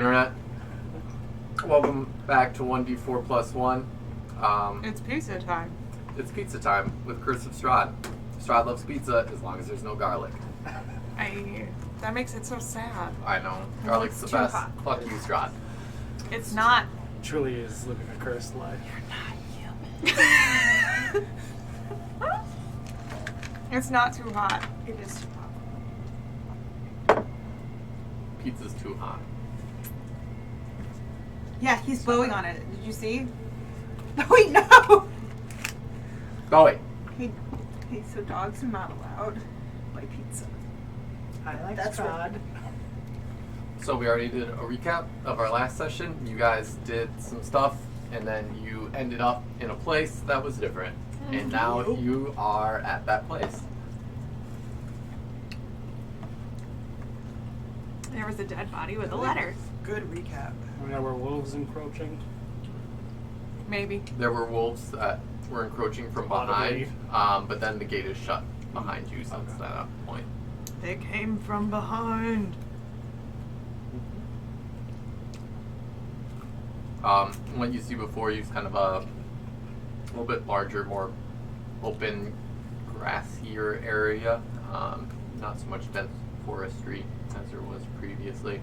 Internet. Welcome back to 1d4 plus 1. It's pizza time. It's pizza time with Curse of Strahd. Strahd loves pizza as long as there's no garlic. That makes it so sad. I know. Garlic's the Too best. hot. Fuck you, Strahd. It's not. Truly is living a cursed life. You're not human. It's not too hot. It is too hot. Pizza's too hot. Yeah, he's blowing on it. Did you see? Wait, no! Oh, wait. Hey, so dogs are not allowed by pizza. I like That's Strahd. So we already did a recap of our last session. You guys did some stuff, and then you ended up in a place that was different. And now you are at that place. There was a dead body with a letter. Good recap. There were wolves encroaching. Maybe. There were wolves that were encroaching from behind, but then the gate is shut behind you since that point. They came from behind. What you see before you is kind of a little bit larger, more open, grassier area. Not so much dense forestry as there was previously.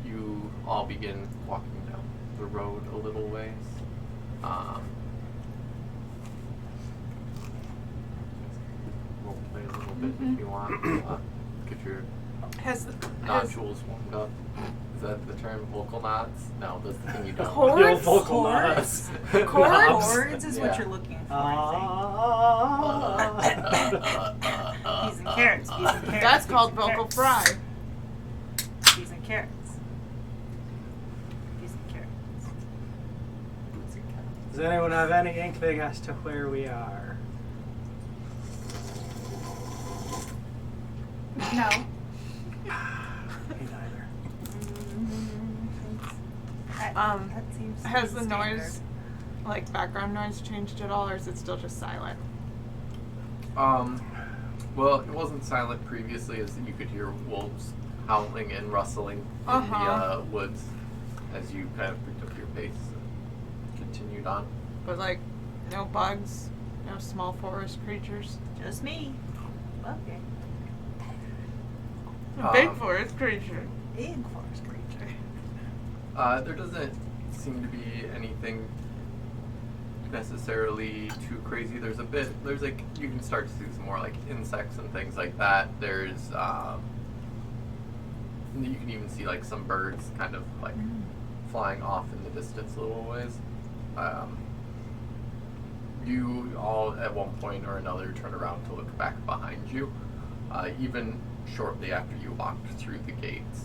You all begin walking down the road a little ways. We'll play a little bit if you want. Get your nodules warmed up. Is that the term? Vocal knots? No, that's the thing you don't. Chords? Vocal knots. Chords is what Yeah. you're looking for, Peas and carrots. Peas and carrots. That's peas called and vocal carrots. fry. Peas and carrots. Peas and carrots. Peas and carrots. Does anyone have any inkling as to where we are? No. Me neither. That seems Has the standard. noise, like background noise, changed at all, or is it still just silent? Well, it wasn't silent previously, as you could hear wolves howling and rustling in the woods as you kind of picked up your pace and continued on. But like, no bugs, no small forest creatures. Just me. Okay. A big forest creature. Big forest creature. There doesn't seem to be anything necessarily too crazy. There's like, you can start to see some more like insects and things like that. There's, you can even see like some birds kind of like flying off in the distance a little ways. You all at one point or another turn around to look back behind you. Even shortly after you walked through the gates,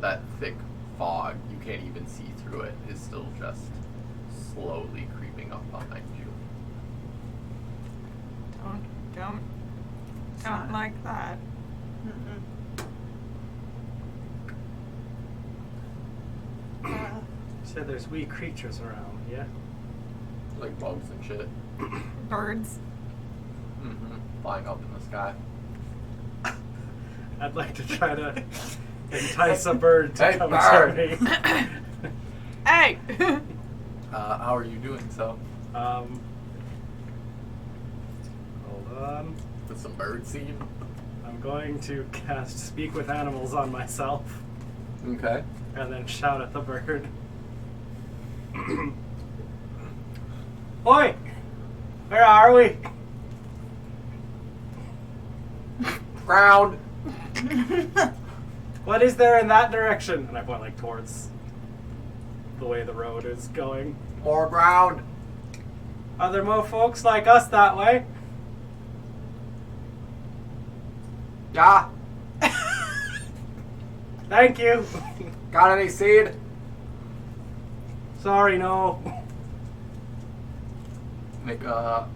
that thick fog, you can't even see through it, is still just slowly creeping up behind you. Don't like that. Said there's wee creatures around, yeah? Like bugs and shit. Birds. Flying up in the sky. I'd like to try to entice a bird to Hey, come bird. to me. Hey! How are you doing so? Hold on. With some bird seed? I'm going to cast Speak with Animals on myself Okay. and then shout at the bird. Oi! Where are we? Ground! What is there in that direction? And I point like towards the way the road is going. More ground! Are there more folks like us that way? Yeah! Thank you. Got any seed? Sorry, no. Make a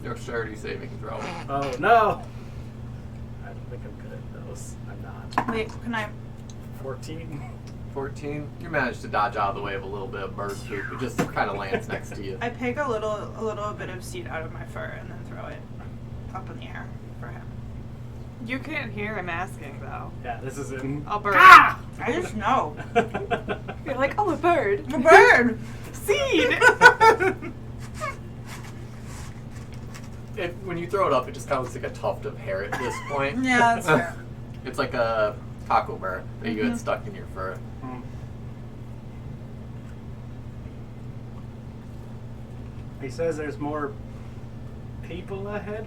dexterity saving throw. Oh no. I don't think I'm good at those. I'm not. Wait, can I? 14. 14. You managed to dodge out of the way of a little bit of bird poop. It just kind of lands next to you. I pick a little bit of seed out of my fur and then throw it up in the air for him. You can't hear him asking, though. Yeah, this is in. A bird. Ah! I just know. You're like, oh, a bird. A bird. Seed. When you throw it up, it just kind of looks like a tuft of hair at this point. Yeah, that's fair. It's like a taco burr that you get stuck in your fur. Hmm. He says there's more people ahead.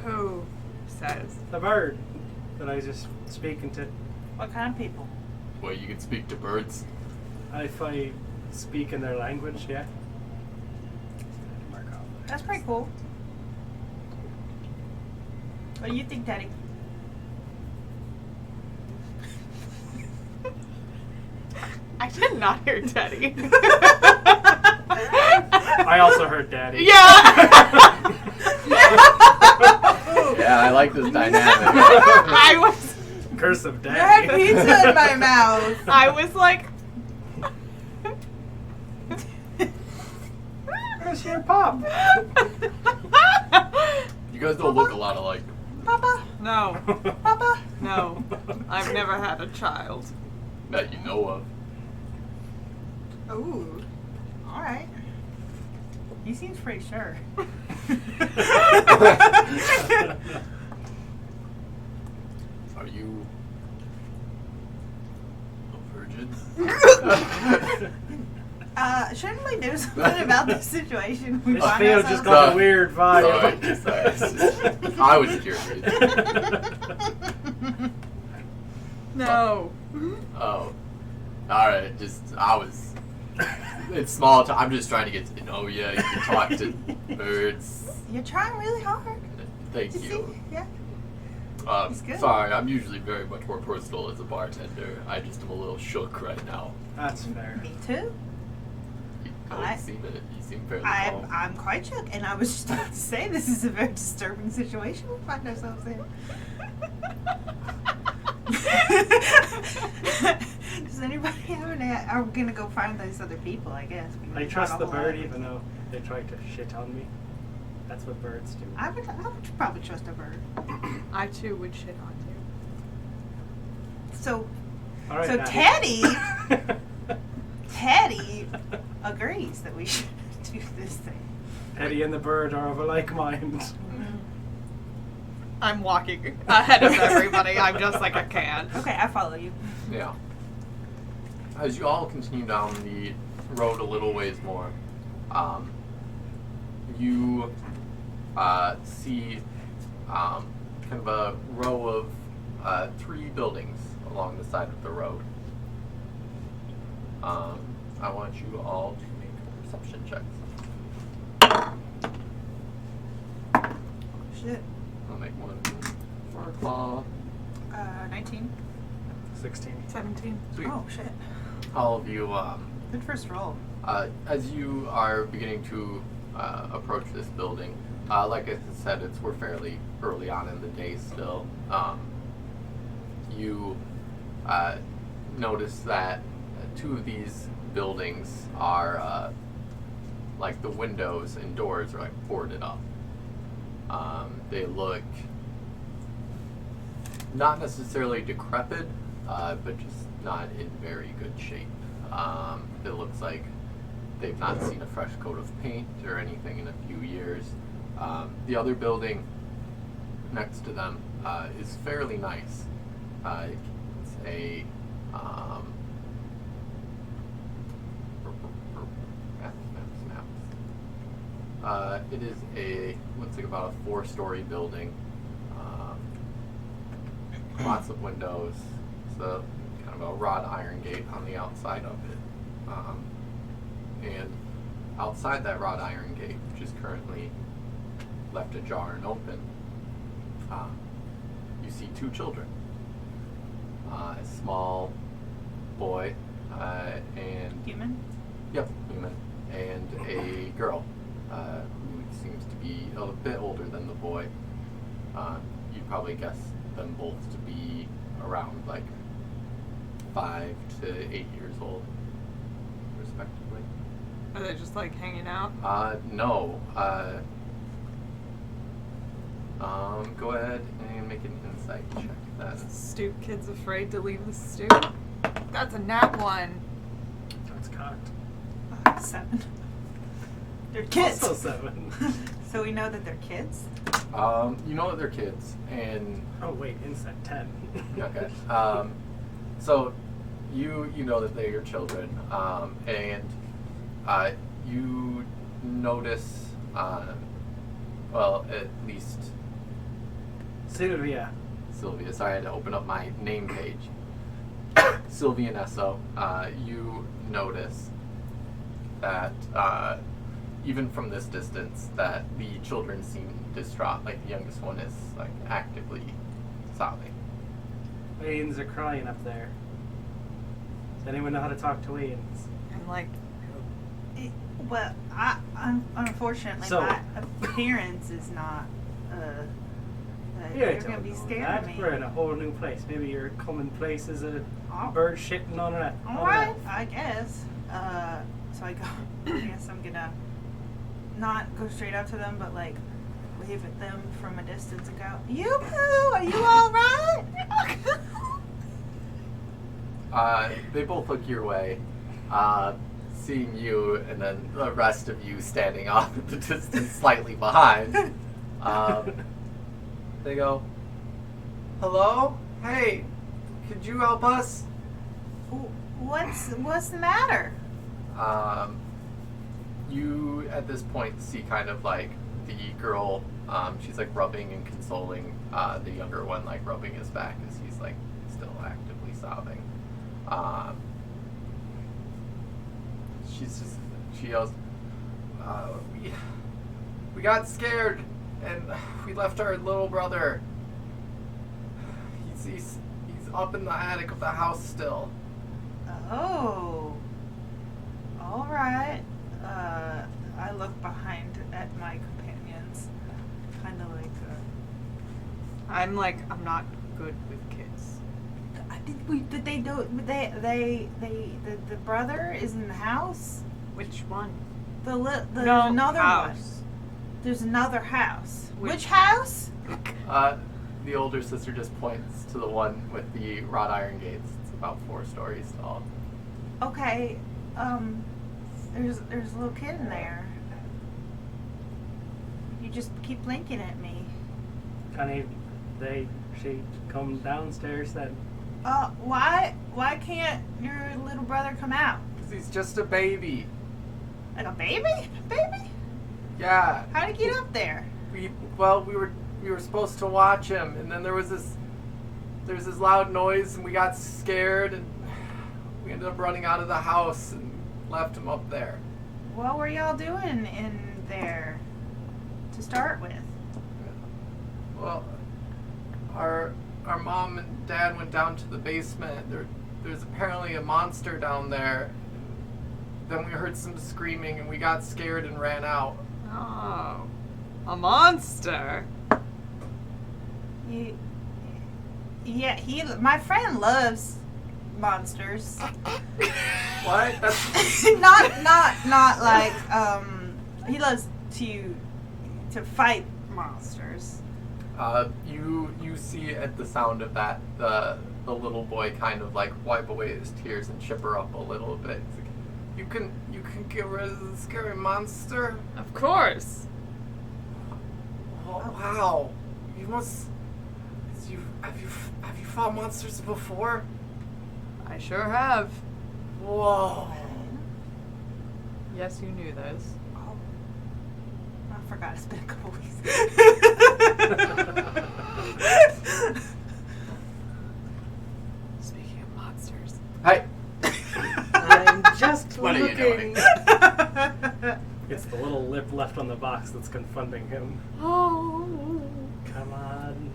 Who says? The bird that I was just speaking to. What kind of people? Well, you can speak to birds. If I speak in their language, yeah. That's pretty cool. What do you think, Daddy? I did not hear Teddy. I also heard Daddy. Yeah. Yeah, I like this dynamic. I was. Curse of I had Daddy. pizza in my mouth. I was like. Where's your pop? You guys don't look a lot alike. Papa, No. Papa. No. I've never had a child. That you know of. Ooh. All right. He seems pretty sure. Are you a virgin? Shouldn't we do something about this situation? We This find field just ourselves got a Sorry. weird vibe. Sorry. I was curious. No. Oh. Alright, it's small talk. I'm just trying to get to know you. You can talk to birds. You're trying really hard. Thank You see? you. Yeah. It's good. Sorry, I'm usually very much more personal as a bartender. I just am a little shook right now. That's fair. Me too. You I- seem fairly calm. I'm quite shook, and I was just about to say this is a very disturbing situation we find ourselves in. Does anybody have any? Are we gonna go find those other people? I guess. I trust the bird even though they tried to shit on me. That's what birds do. I would probably trust a bird. I too would shit on you. So, All right, so Daddy. Teddy agrees that we should do this thing. Eddie and the bird are of a like mind. I'm walking ahead of everybody. I'm just like I can. Okay, I follow you. Yeah. As you all continue down the road a little ways more, you see kind of a row of 3 buildings along the side of the road. I want you all to make perception checks. Shit. I'll make one for Claw. 19. 16. 17. Sweet. Oh shit. All of you, Good first roll. as you are beginning to approach this building, like I said, we're fairly early on in the day still. You notice that 2 of these buildings are like the windows and doors are like boarded up. They look not necessarily decrepit, but just not in very good shape. It looks like they've not seen a fresh coat of paint or anything in a few years. The other building next to them is fairly nice. It's a it is looks like about a 4-story building. Lots of windows. So kind of a wrought iron gate on the outside of it. And outside that wrought iron gate, which is currently left ajar and open, you see 2 children. A small boy and Human. yep, human, and a girl who seems to be a bit older than the boy. You'd probably guess them both to be around like 5 to 8 years old, respectively. Are they just like hanging out? No. Go ahead and make an insight check then. Stoop kid's afraid to leave the stoop. That's a nat 1. That's cocked. 7. They're kids. Also 7. So we know that they're kids. You know that they're kids, and Oh wait, inside 10. okay. So you know that they're your children, and you notice, well, at least Sylvia. Sylvia. Sorry, I had to open up my name page. Sylvia and Esso. You notice that even from this distance, that the children seem distraught. Like the youngest one is like actively sobbing. Wayans are crying up there. Does anyone know how to talk to Wayans? And like, Well, unfortunately, So- my appearance is not. Yeah, You're gonna be scared of me. We're in a whole new place. Maybe your common place is a Oh. bird shitting on it. All right, I guess. So I go. I guess I'm gonna not go straight up to them, but like wave at them from a distance and go, "Yoo-hoo! Are you all right?" They both look your way, seeing you, and then the rest of you standing off at the distance, slightly behind. They go, "Hello? Hey, could you help us?" What's the matter? You at this point see kind of like the girl. She's like rubbing and consoling the younger one, like rubbing his back as he's like still actively sobbing. She yells, we got scared and we left our little brother. He's up in the attic of the house still. Oh. All right. I look behind at my companions, kind of like. I'm not good with kids. Did they do? The brother is in the house. Which one? There's No, another house. one. There's another house. Which- Which house? The older sister just points to the one with the wrought iron gates. It's about 4 stories tall. Okay. There's a little kid in there. You just keep blinking at me. She come downstairs then. Why can't your little brother come out? Because he's just a baby. Like a baby? Baby? Yeah. How'd he get up there? We were supposed to watch him, and then there was this loud noise, and we got scared, and we ended up running out of the house and left him up there. What were y'all doing in there to start with? Well, our mom and dad went down to the basement. There's apparently a monster down there. Then we heard some screaming, and we got scared and ran out. Oh, a monster. My friend loves monsters. What? That's not like he loves to fight monsters. you see at the sound of that the little boy kind of like wipe away his tears and chipper up a little bit. He's like, you can get rid of the scary monster. Of course. Oh, wow, you must. Have you fought monsters before? I sure have. Whoa. Yes, you knew this. Oh, I forgot. It's been a couple weeks. Speaking of monsters. Hey. I'm just What are you looking. doing? It's the little lip left on the box that's confronting him. Oh. Come on.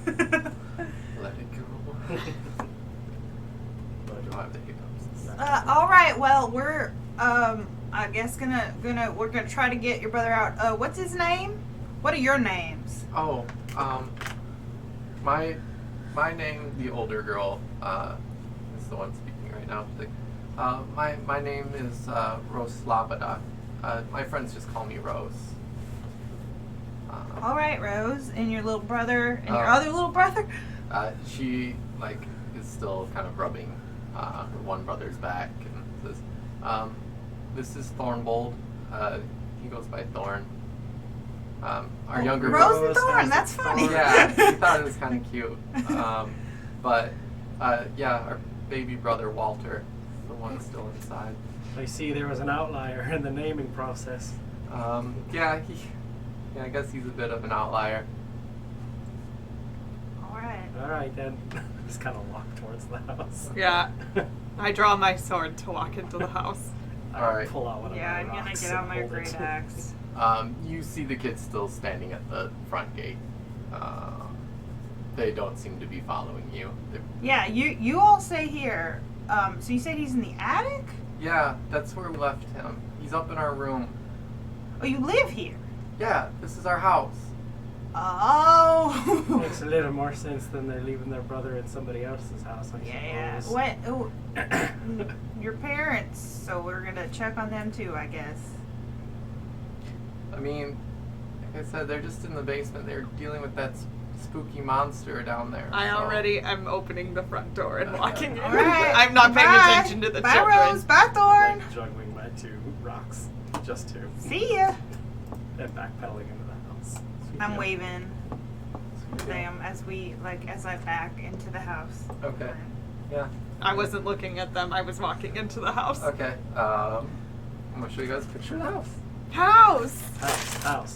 Let it go. I don't have the hiccups. All right. Well, we're I guess we're gonna try to get your brother out. What's his name? What are your names? Oh, my name, the older girl, is the one speaking right now. She's like, my name is Rose Labada. My friends just call me Rose. All right, Rose, and your little brother, and your Oh. other little brother. She is still kind of rubbing her one brother's back and says, "This is Thornbold. He goes by Thorn. Our younger Rose brother." and Thorn. That's funny. Yeah, we thought it was kind of cute. But our baby brother Walter, the one still inside. I see there was an outlier in the naming process. I guess he's a bit of an outlier. All right. All right, then. Just kind of walk towards the house. Yeah. I draw my sword to walk into the house. I All right. pull out one of Yeah, my I'm gonna rocks get out and my hold it. great axe. You see the kids still standing at the front gate. They don't seem to be following you. Yeah, you all stay here. So you said he's in the attic? Yeah, that's where we left him. He's up in our room. Oh, you live here? Yeah, this is our house. Oh. Makes a little more sense than they're leaving their brother in somebody else's house, I Yeah. suppose. What? Oh, your parents. So we're gonna check on them too, I guess. I mean, like I said, they're just in the basement. They're dealing with that spooky monster down there. I so- already am opening the front door and walking in. All right. I'm not paying Bye. attention to the Bye, children. Rose. Bye, Thorn. Like juggling my 2 rocks. Just 2. See ya. And backpedaling into the house. I'm waving to them as I back into the house. Okay. Yeah. I wasn't looking at them. I was walking into the house. Okay. I'm gonna show you guys a picture of the house. House.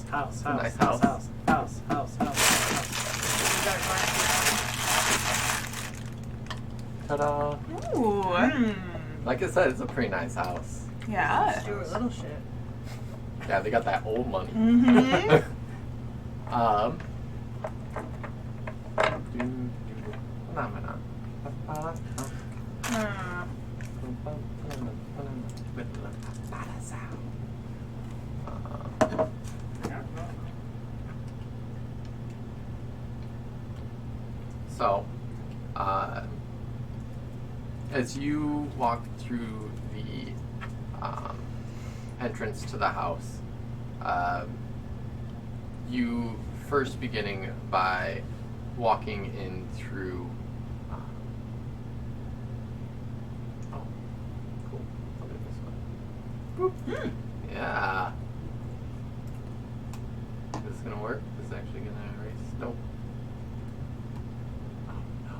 House. a nice house. House. Ta-da! Ooh. Like I said, it's a pretty nice house. Yeah. Stuart Little shit. Yeah, they got that old money. Mhm. So, as you walk through the entrance to the house, you first beginning by walking in through. Oh, cool. I'll do it this way. Yeah. Is this gonna work? Is this actually gonna erase? Nope. Oh no.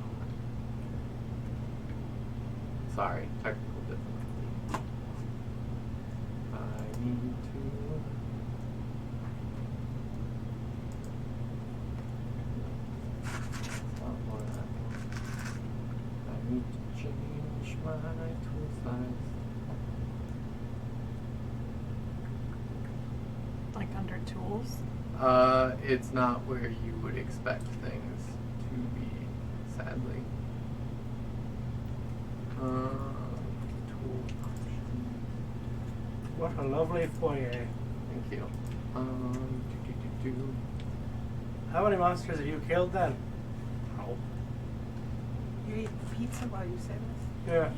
Sorry, technical difficulty. I need to. That's not what I want. I need to change my tool size. Like under tools. It's not where you would expect things to be, sadly. Tool options. What a lovely foyer. Thank you. Do. How many monsters have you killed then? Oh. You ate pizza while you said this? Yeah.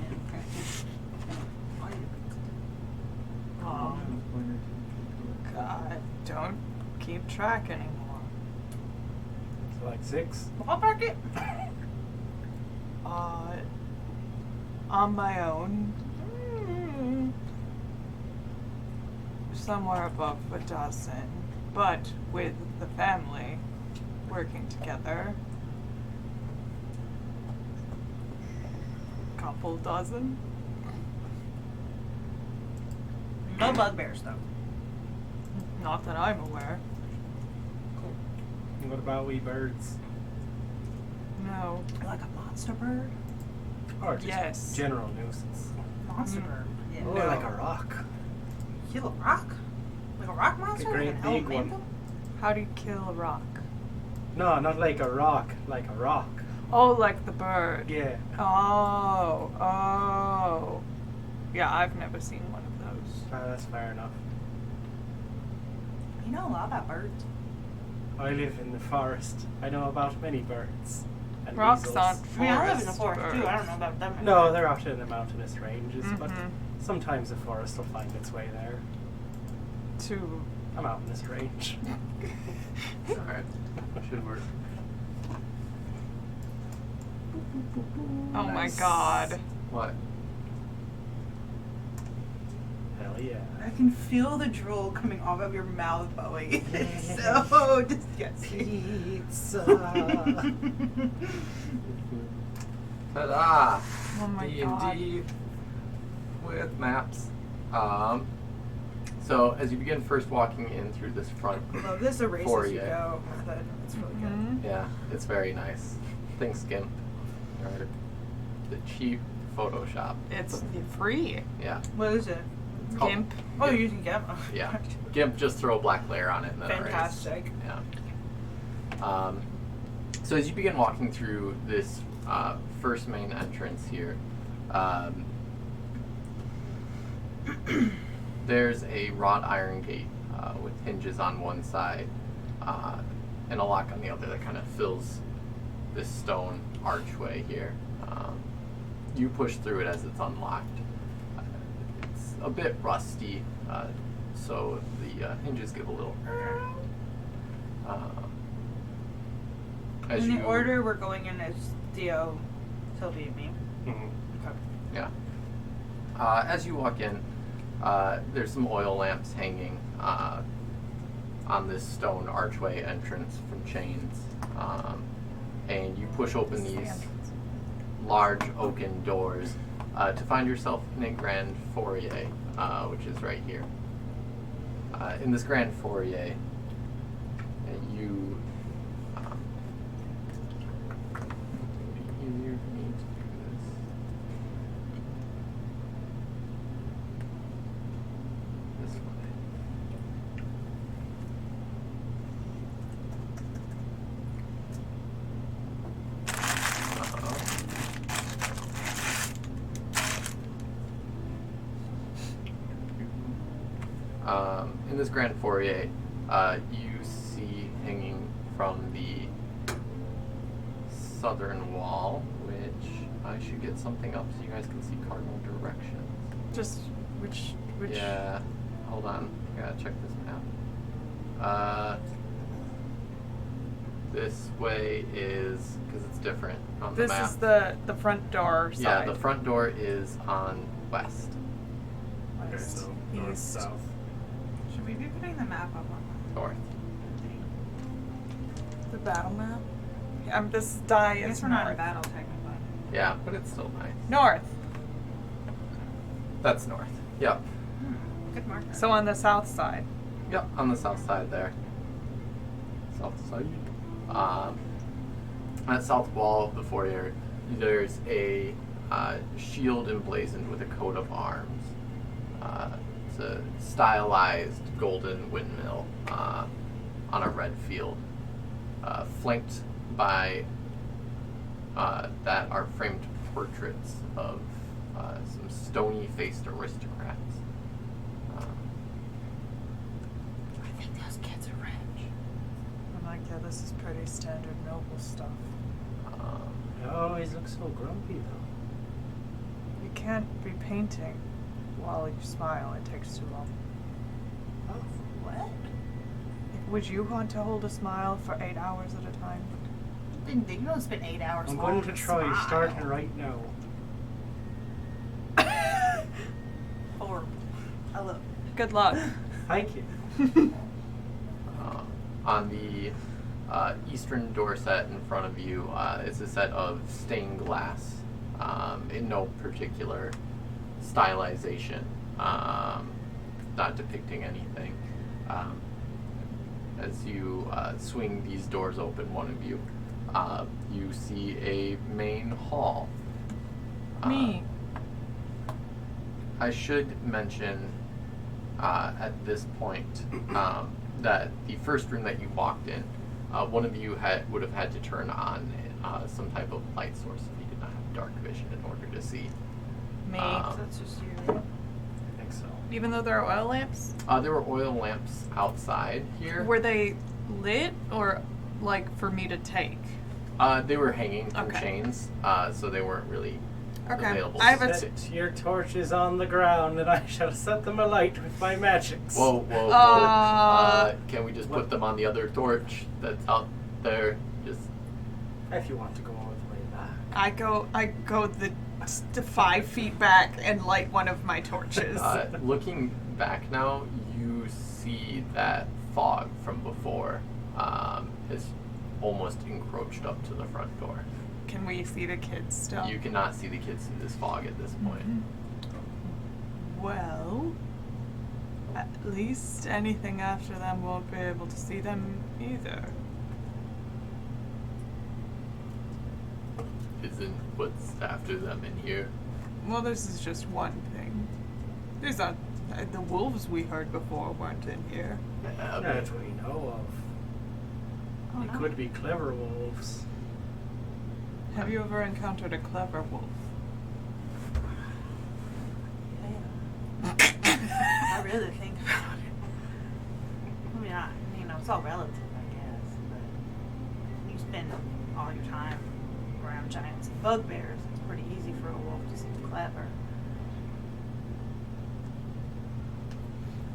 God, don't keep track anymore. So like 6? Ballpark it. On my own, somewhere above a dozen, but with the family working together, couple dozen. No bugbears though. Not that I'm aware. And what about wee birds? No. Like a monster bird? Or just Yes. general nuisance? Monster bird. Yeah. Oh, No. like a rock. Kill a rock? Like a rock monster? great Like an big elemental? one. How do you kill a rock? No, not like a rock. Like a rock. Oh, like the bird. Yeah. Oh. Yeah, I've never seen one of those. That's fair enough. You know a lot about birds. I live in the forest. I know about many birds. And Rocks weasels. aren't I mean, I live in the forest forest too. I don't know about them. No, they're out in the mountainous ranges, but Mhm. sometimes the forest will find its way there. To I'm out in this range. Alright. Should work. Oh my Nice. god. What? Hell yeah. I can feel the drool coming off of your mouth, Bowie. It's so disgusting. Pizza. Ta-da! Oh my god. D&D with maps. So as you begin first walking in through this front, Love this erase as you Foyer. go method. It's really good. Mhm. yeah, it's very nice. Think Skimp or the cheap Photoshop. It's free. Yeah. What is it? It's called- GIMP. Oh, Gimp. you're using GIMP. Oh, Yeah. gosh. GIMP, just throw a black layer on it and then erase. Fantastic. Yeah. So as you begin walking through this first main entrance here, there's a wrought iron gate with hinges on one side and a lock on the other that kind of fills this stone archway here. You push through it as it's unlocked. It's a bit rusty, so the hinges give a little. As In the you- order we're going in is Dio, Sylvie, and me. Mhm. Okay. Yeah. As you walk in, there's some oil lamps hanging on this stone archway entrance from chains. And you push open these large oaken doors to find yourself in a grand foyer, which is right here. In this grand foyer, you it'd be easier for me to do this. This way. In this grand foyer, you see hanging from the southern wall, which I should get something up so you guys can see cardinal directions. Just which Yeah, hold on. I gotta check this map. This way is, because it's different on the this map. is the front door side. Yeah, the front door is on west. Okay, West, so north, east. south. Should we be putting the map up on North. The battle map. This die I is guess we're not in north. battle technically. Yeah, but it's still nice. North. That's north. Yep. Good marker. So on the south side. Yep, on the south side there. South side. On that south wall of the foyer, there's a shield emblazoned with a coat of arms. It's a stylized golden windmill on a red field, flanked by that are framed portraits of some stony-faced aristocrats. I think those kids are rich. I'm like, yeah, this is pretty standard noble stuff. It always looks so grumpy though. You can't be painting while you smile. It takes too long. Oh, What? Would you want to hold a smile for 8 hours at a time? They don't spend 8 hours. I'm going holding to a try smile. starting right now. Horrible. I love. Good luck. Thank you. On the eastern door set in front of you is a set of stained glass in no particular stylization, not depicting anything. As you swing these doors open, one of you, you see a main hall. Me. I should mention at this point that the first room that you walked in, one of you would have had to turn on some type of light source if you did not have dark vision in order to see. Me. So that's just you. I think so. Even though there are oil lamps, There were oil lamps outside here. were they lit or like for me to take? They were hanging from Okay. chains, so they weren't really Okay. available. I have a Set your torches on the ground, and I shall set them alight with my magics. Whoa, whoa, whoa. Can we just put What? them on the other torch that's out there? Just If you want to go all the way back. I go the 5 feet back and light one of my torches. looking back now, you see that fog from before is almost encroached up to the front door. Can we see the kids still? You cannot see the kids through this fog at this point. Well, at least anything after them won't be able to see them either. Isn't what's after them in here? Well, this is just one thing. There's the wolves we heard before weren't in here. That we know of. Oh, They no. could be clever wolves. Have you ever encountered a clever wolf? Yeah. I really think about it. I mean, it's all relative, I guess. But you spend all your time around giants and bugbears. It's pretty easy for a wolf to seem clever.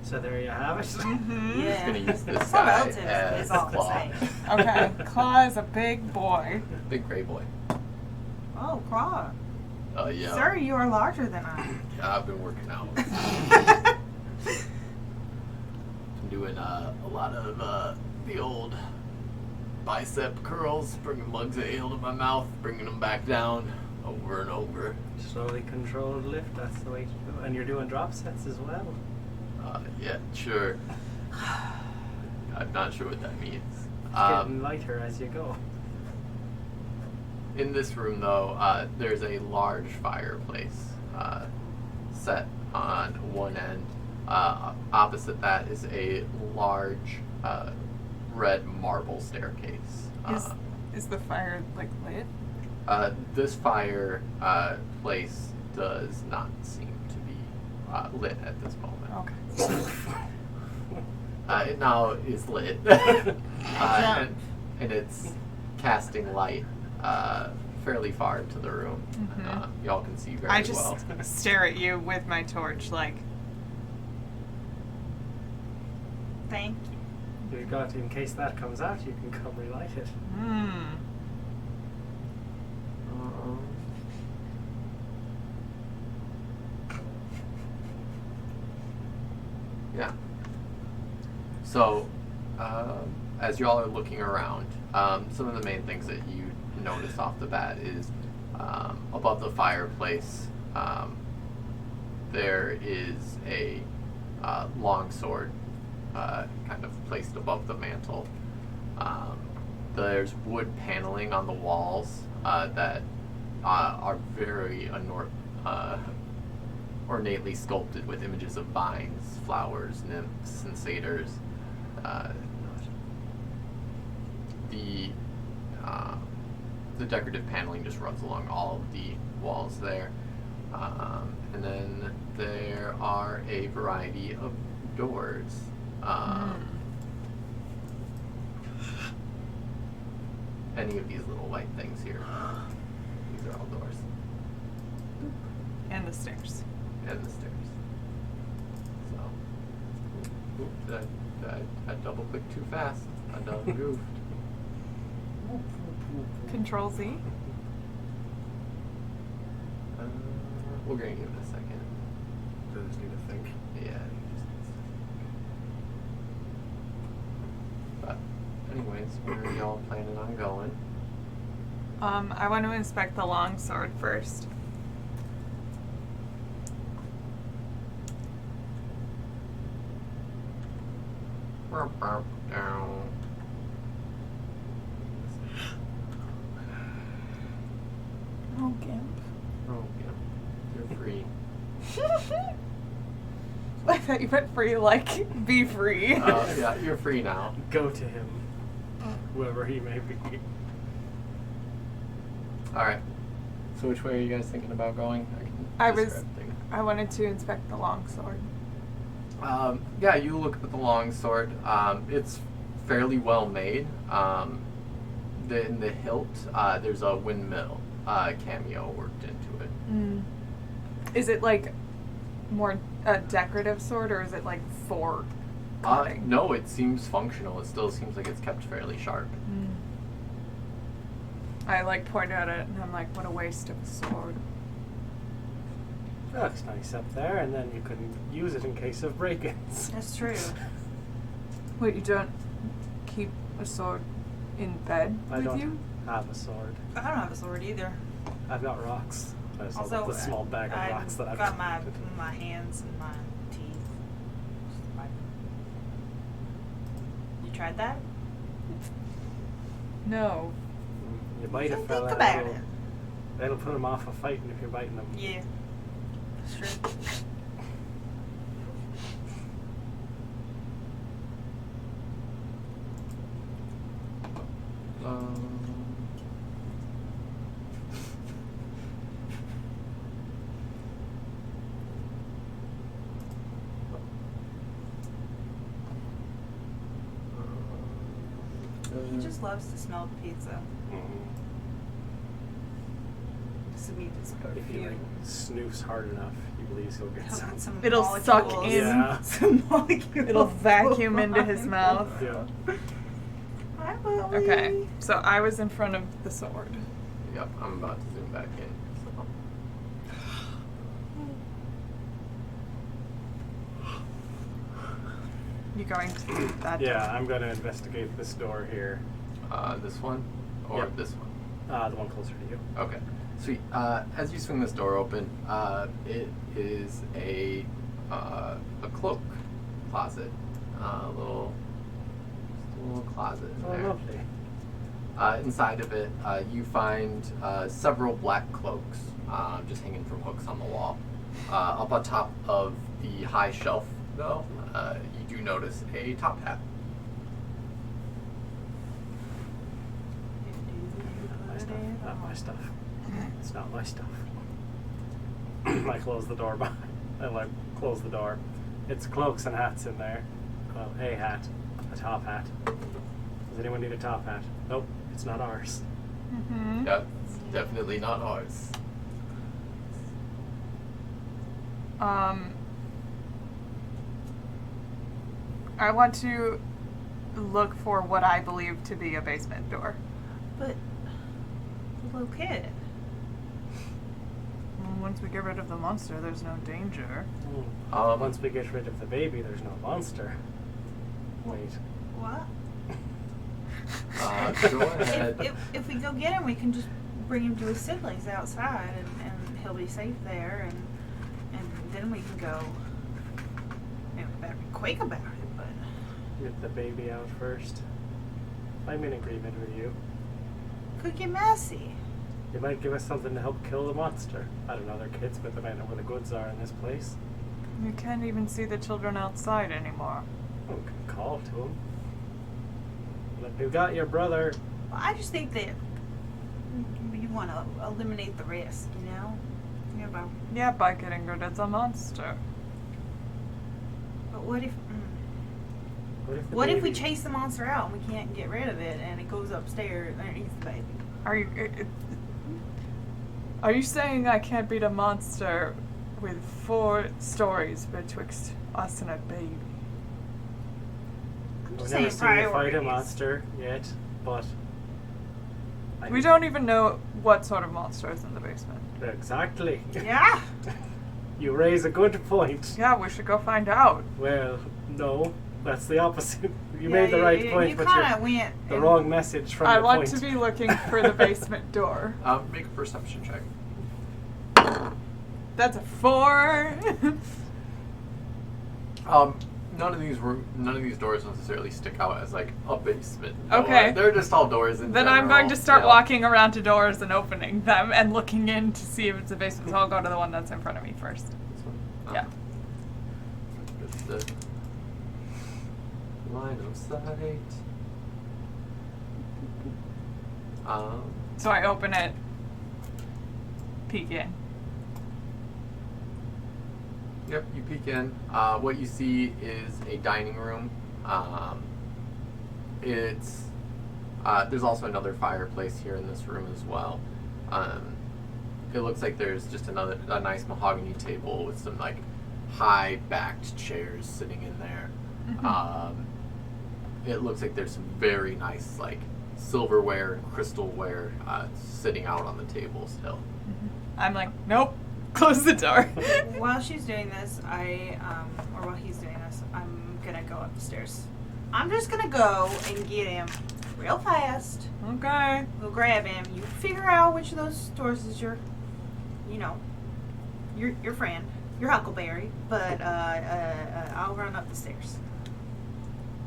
So there you have it. Mm-hmm. Yeah. Gonna use this It's all guy relative. as It's all the Claw. same. Okay, Claw is a big boy. Big gray boy. Oh, Claw. Yeah. Sir, you are larger than I. Yeah, I've been working out. I'm doing a lot of the old bicep curls, bringing mugs of ale to my mouth, bringing them back down over and over. Slowly controlled lift, that's the way to do it. And you're doing drop sets as well. Yeah, sure. I'm not sure what that means. It's getting lighter as you go. In this room, though, there's a large fireplace set on one end. Opposite that is a large red marble staircase. Is the fire like lit? This fire place does not seem to be lit at this moment. Okay. It now is lit, and it's casting light fairly far into the room. Mhm. Y'all can see very I just well. stare at you with my torch, like, Thank you. You've got, in case that comes out, you can come relight it. Yeah. So, as y'all are looking around, some of the main things that you notice off the bat is above the fireplace, there is a long sword kind of placed above the mantle. There's wood paneling on the walls that are very ornately sculpted with images of vines, flowers, nymphs, and satyrs. The decorative paneling just runs along all of the walls there. And then there are a variety of doors. Any of these little white things here. These are all doors. and the stairs. And the stairs. So, oop, I double clicked too fast. I done goofed. Control Z. We're gonna give it a second. Does need to think. Yeah. But, anyways, where are y'all planning on going? I want to inspect the longsword first. Oh, Gimp. Oh, yeah. You're free. I thought you meant free, like, be free. Yeah, you're free now. Go to him, whoever he may be. Alright. So which way are you guys thinking about going? I wanted to inspect the longsword. Yeah, you look at the longsword. It's fairly well made. in the hilt, there's a windmill cameo worked into it. Is it like more a decorative sword, or is it like for cutting? No, it seems functional. It still seems like it's kept fairly sharp. I like point at it and I'm like, what a waste of a sword. That looks nice up there, and then you can use it in case of break-ins. That's true. Wait, you don't keep a sword in bed I with don't you? have a sword. I don't have a sword either. I've got rocks. I just Also, have the small bag of rocks that I've got collected. my hands and my teeth. You tried that? No. You bite a Think fella, about it. that'll put him off of fighting if you're biting him. Yeah. That's true. He just loves to smell the pizza. So we just go If you like snoose hard enough, he believes he'll get some. It'll suck molecules. in. Yeah. Some molecules. It'll vacuum into his mouth. Yeah. Hi, Willie. Okay, so I was in front of the sword. Yep, I'm about to zoom back in. So. You going to do that? Yeah, I'm going to investigate this door here. This one? Or Yep. this one? The one closer to you. Okay, sweet. As you swing this door open, it is a cloak closet. A little closet in Oh, there. lovely. Inside of it, you find several black cloaks just hanging from hooks on the wall. Up on top of the high shelf, though, you do notice a top hat. My stuff. Not my stuff. It's not my stuff. I close the door behind. I like close the door. It's cloaks and hats in there. Well, a hat, a top hat. Does anyone need a top hat? Nope, it's not ours. Mm-hmm. Yeah, it's definitely not ours. I want to look for what I believe to be a basement door. But the little kid. Well, once we get rid of the monster, there's no danger. Once we get rid of the baby, there's no monster. Wait. What? Go ahead. If we go get him, we can just bring him to his siblings outside, and he'll be safe there, and then we can go. You know, we better be quick about it, but Get the baby out first. I'm in agreement with you. could get messy. They might give us something to help kill the monster. I don't know, they're kids, but they might know where the goods are in this place. You can't even see the children outside anymore. Oh, we can call to them. Look, we've got your brother. Well, I just think that you want to eliminate the risk, you know. You know, Yeah, by getting rid of the monster. but what if? The What if we baby- chase the monster out and we can't get rid of it, and it goes upstairs underneath the baby? Are you saying I can't beat a monster with 4 stories betwixt us and a baby? I'm We've just never saying seen you fight a priorities. monster yet, but... We don't even know what sort of monster is in the basement. Exactly. Yeah. You raise a good point. Yeah, we should go find out. Well, no, that's the opposite. You Yeah, made the right point, you but kind you're of went the and- wrong message from I the want point. to be looking for the basement door. Make a perception check. That's a 4. None of these doors necessarily stick out as like a basement door. Okay. They're just all doors in Then I'm going to general, start yeah. walking around to doors and opening them and looking in to see if it's a basement. So I'll go to the one that's in front of me first. This one? Yeah. Just the line of sight. So I open it, peek in. Yep, you peek in. What you see is a dining room. It's There's also another fireplace here in this room as well. It looks like there's just a nice mahogany table with some like high-backed chairs sitting in there. It looks like there's some very nice like silverware and crystalware sitting out on the table still. I'm like, nope. Close the door. While she's doing this, or while he's doing this, I'm gonna go up the stairs. I'm just gonna go and get him real fast. Okay. Go grab him. You figure out which of those doors is your friend, your Huckleberry. But I'll run up the stairs.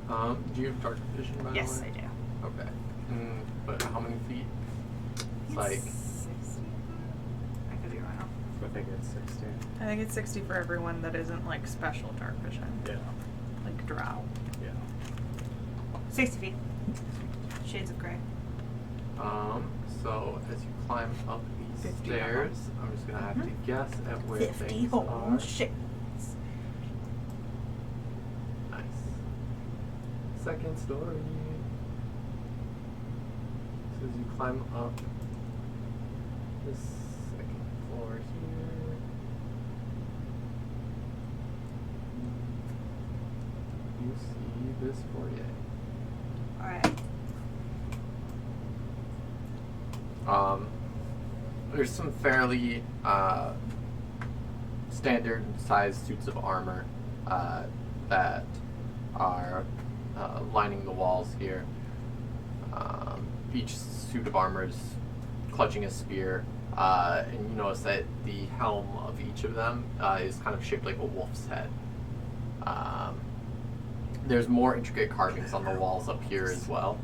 Do you have dark vision, by Yes, the way? I do. Okay. But how many feet? It's like 60. I could be wrong. I think it's 16. I think it's 60 for everyone that isn't like special dark vision. Yeah. Like drow. Yeah. 60 feet. Shades of gray. So as you climb up these 50 stairs, I'm just gonna have to guess at where 50 things whole are. shades. Nice. Second story. So as you climb up this second floor here, you see this foyer. Alright. There's some fairly standard sized suits of armor that are lining the walls here. Each suit of armor is clutching a spear, and you notice that the helm of each of them is kind of shaped like a wolf's head. There's more intricate carvings on the walls up here as well.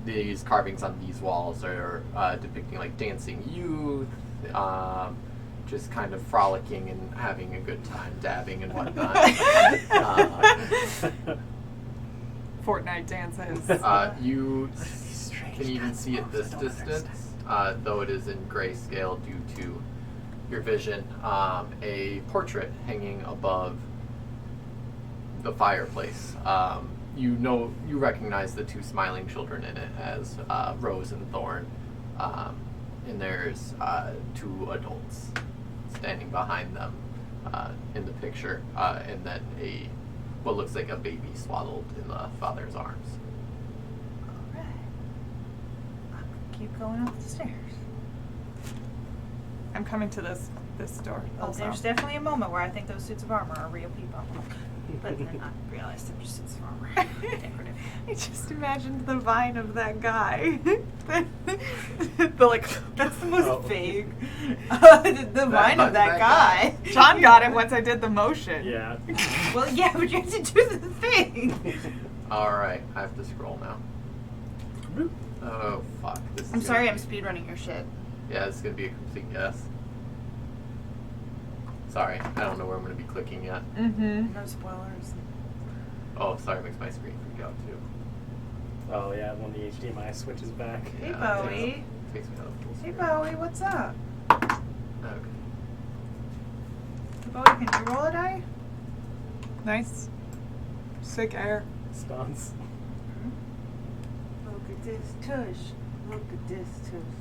These carvings on these walls are depicting like dancing youth, just kind of frolicking and having a good time, dabbing and whatnot. Fortnite dances. You can even see at this distance, though it is in grayscale due to your vision, a portrait hanging above the fireplace. You recognize the two smiling children in it as Rose and Thorn, and there's two adults standing behind them in the picture, and then what looks like a baby swaddled in the father's arms. Alright. I'm gonna keep going up the stairs. I'm coming to this door. Oh, Also. there's definitely a moment where I think those suits of armor are real people. But then I realized they're just suits of armor. Decorative. I just imagined the vine of that guy. the like. That's the most Oh. vague. The vine of that guy. John got it once I did the motion. Yeah. Well, yeah, but you have to do the thing. Alright, I have to scroll now. Oh, fuck. This is I'm gonna sorry be- I'm speedrunning your shit. Yeah, this is going to be a complete guess. Sorry, I don't know where I'm going to be clicking yet. Mm-hmm. No spoilers. Oh, sorry, it makes my screen freak out too. Oh yeah, when the HDMI switches back. Hey, Yeah, Bowie. Takes me out of full Hey, screen. Bowie, what's up? Okay. Bowie, can you roll a die? Nice. Sick air. Stunts. Look at this tush. Look at this tush.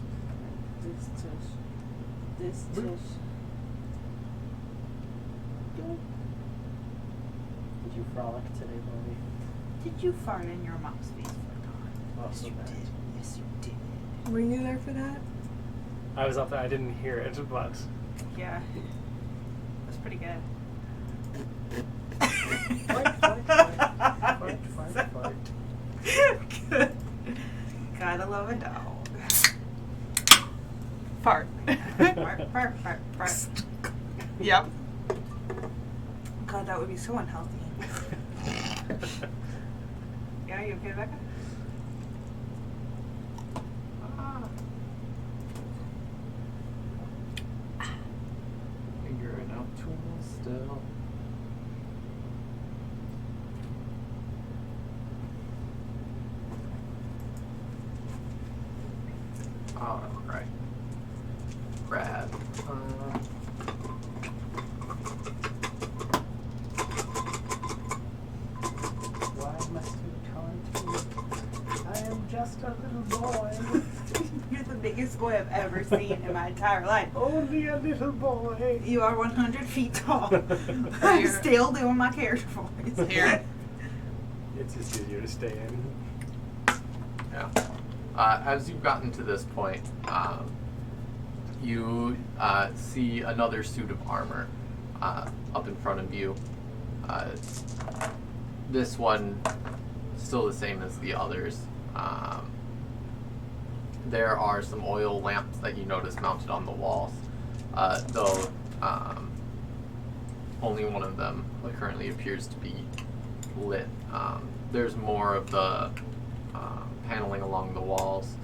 This tush. This tush. Did you frolic today, Bobby? Did you fart in your mom's face for a Oh, Yes, so you bad. did. Yes, you did. Were you there for that? I was up there. I didn't hear it, but Yeah. That's pretty good. Fight, fight, fight, fight, fight. Gotta love a dog. Fart. Fart, fart, fart, fart. Yep. God, that would be so unhealthy. Yeah, you okay, Becca? Figuring out tools still. Alright. Grab. Why must you turn to me? biggest boy I've ever seen in my entire life. Only a little boy. You are 100 feet tall. I'm still doing my character voice. Here. It's just easier to stay in. Yeah. As you've gotten to this point, you see another suit of armor up in front of you. This one still the same as the others. There are some oil lamps that you notice mounted on the walls, though only one of them currently appears to be lit. There's more of the paneling along the walls,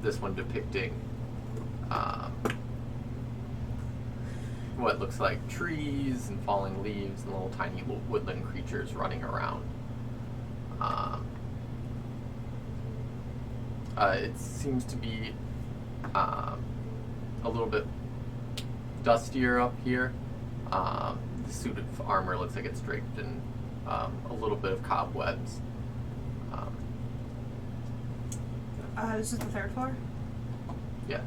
this one depicting what looks like trees and falling leaves and little tiny woodland creatures running around. It seems to be a little bit dustier up here. The suit of armor looks like it's draped in a little bit of cobwebs. This is the 3rd floor? Yes.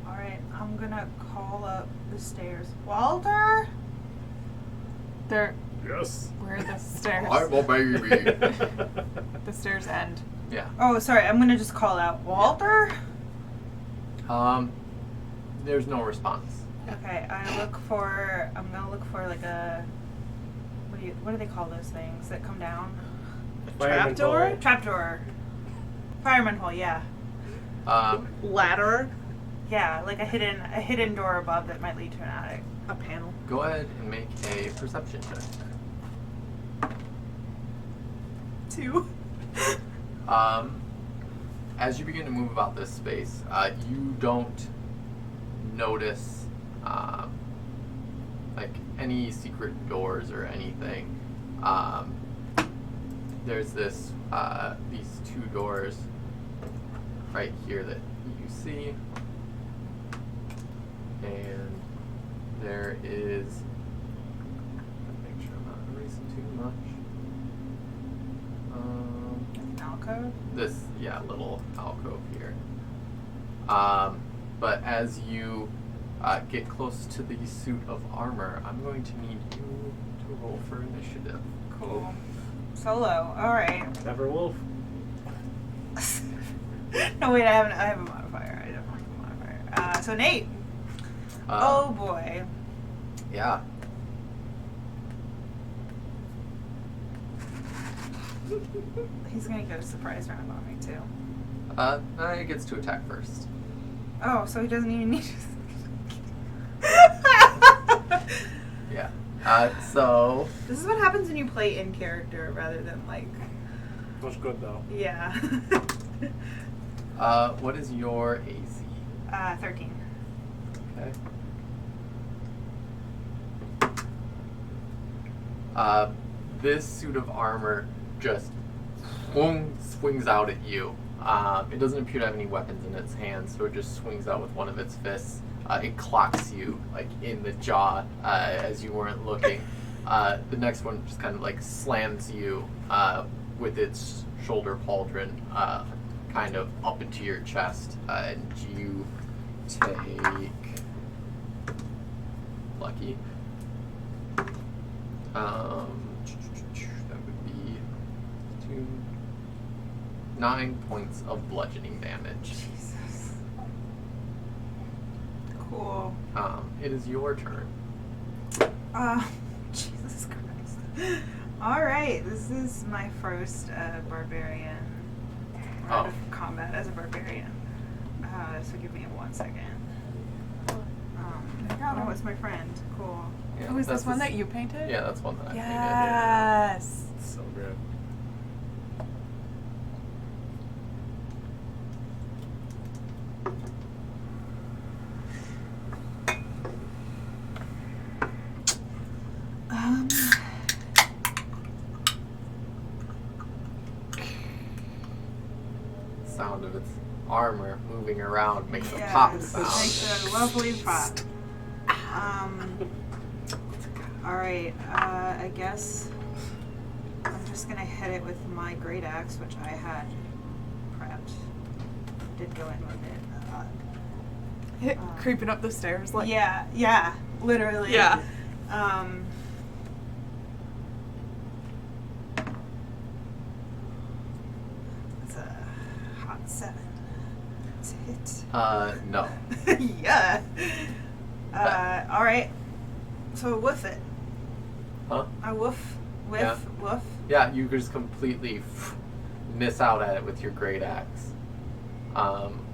Alright, I'm gonna call up the stairs. Walter? There. Yes. Where are the stairs? I'm a baby. The stairs end. Yeah. Oh, sorry, I'm gonna just call out Walter? There's no response. Okay, I'm gonna look for like a, what do they call those things that come down? Fireman Trapdoor? pole. Trapdoor. Fireman hole, yeah. Ladder. Yeah, like a hidden door above that might lead to an attic. A panel. Go ahead and make a perception check. 2. As you begin to move about this space, you don't notice like any secret doors or anything. There's these 2 doors right here that you see, and there is. Make sure I'm not erasing too much. Alcove? This little alcove here. But as you get close to the suit of armor, I'm going to need you to roll for initiative. Cool. Solo, alright. Never wolf. No, wait, I have a modifier. I don't have a modifier. So Nate. Oh boy. Yeah. He's gonna get a surprise round on me too. He gets to attack first. Oh, so he doesn't even need to. Yeah. So. This is what happens when you play in character rather than like. That's good though. Yeah. What is your AC? 13. Okay. This suit of armor just swings out at you. It doesn't appear to have any weapons in its hands, so it just swings out with one of its fists. It clocks you like in the jaw as you weren't looking. The next one just kind of like slams you with its shoulder pauldron kind of up into your chest, and you take lucky. That would be 9 points of bludgeoning damage. Jesus. Cool. It is your turn. Jesus Christ. Alright, this is my first barbarian round of combat as a barbarian. So give me 1 second. Oh, it's my friend. Cool. Yeah, Oh, is that's this one the- that you painted? Yeah, that's one that I painted. Yes. It's so good. Sound of its armor moving around makes a Yes, pop makes sound. a lovely pop. Alright, I guess I'm just gonna hit it with my great axe, which I had prepped. Did go in with it. Creeping up the stairs, like yeah, literally. Yeah. It's a hot 7. It's a hit. No. Yeah. All right. So woof it. Huh? I woof, whiff, Yeah. woof. Yeah, you just completely miss out at it with your great axe.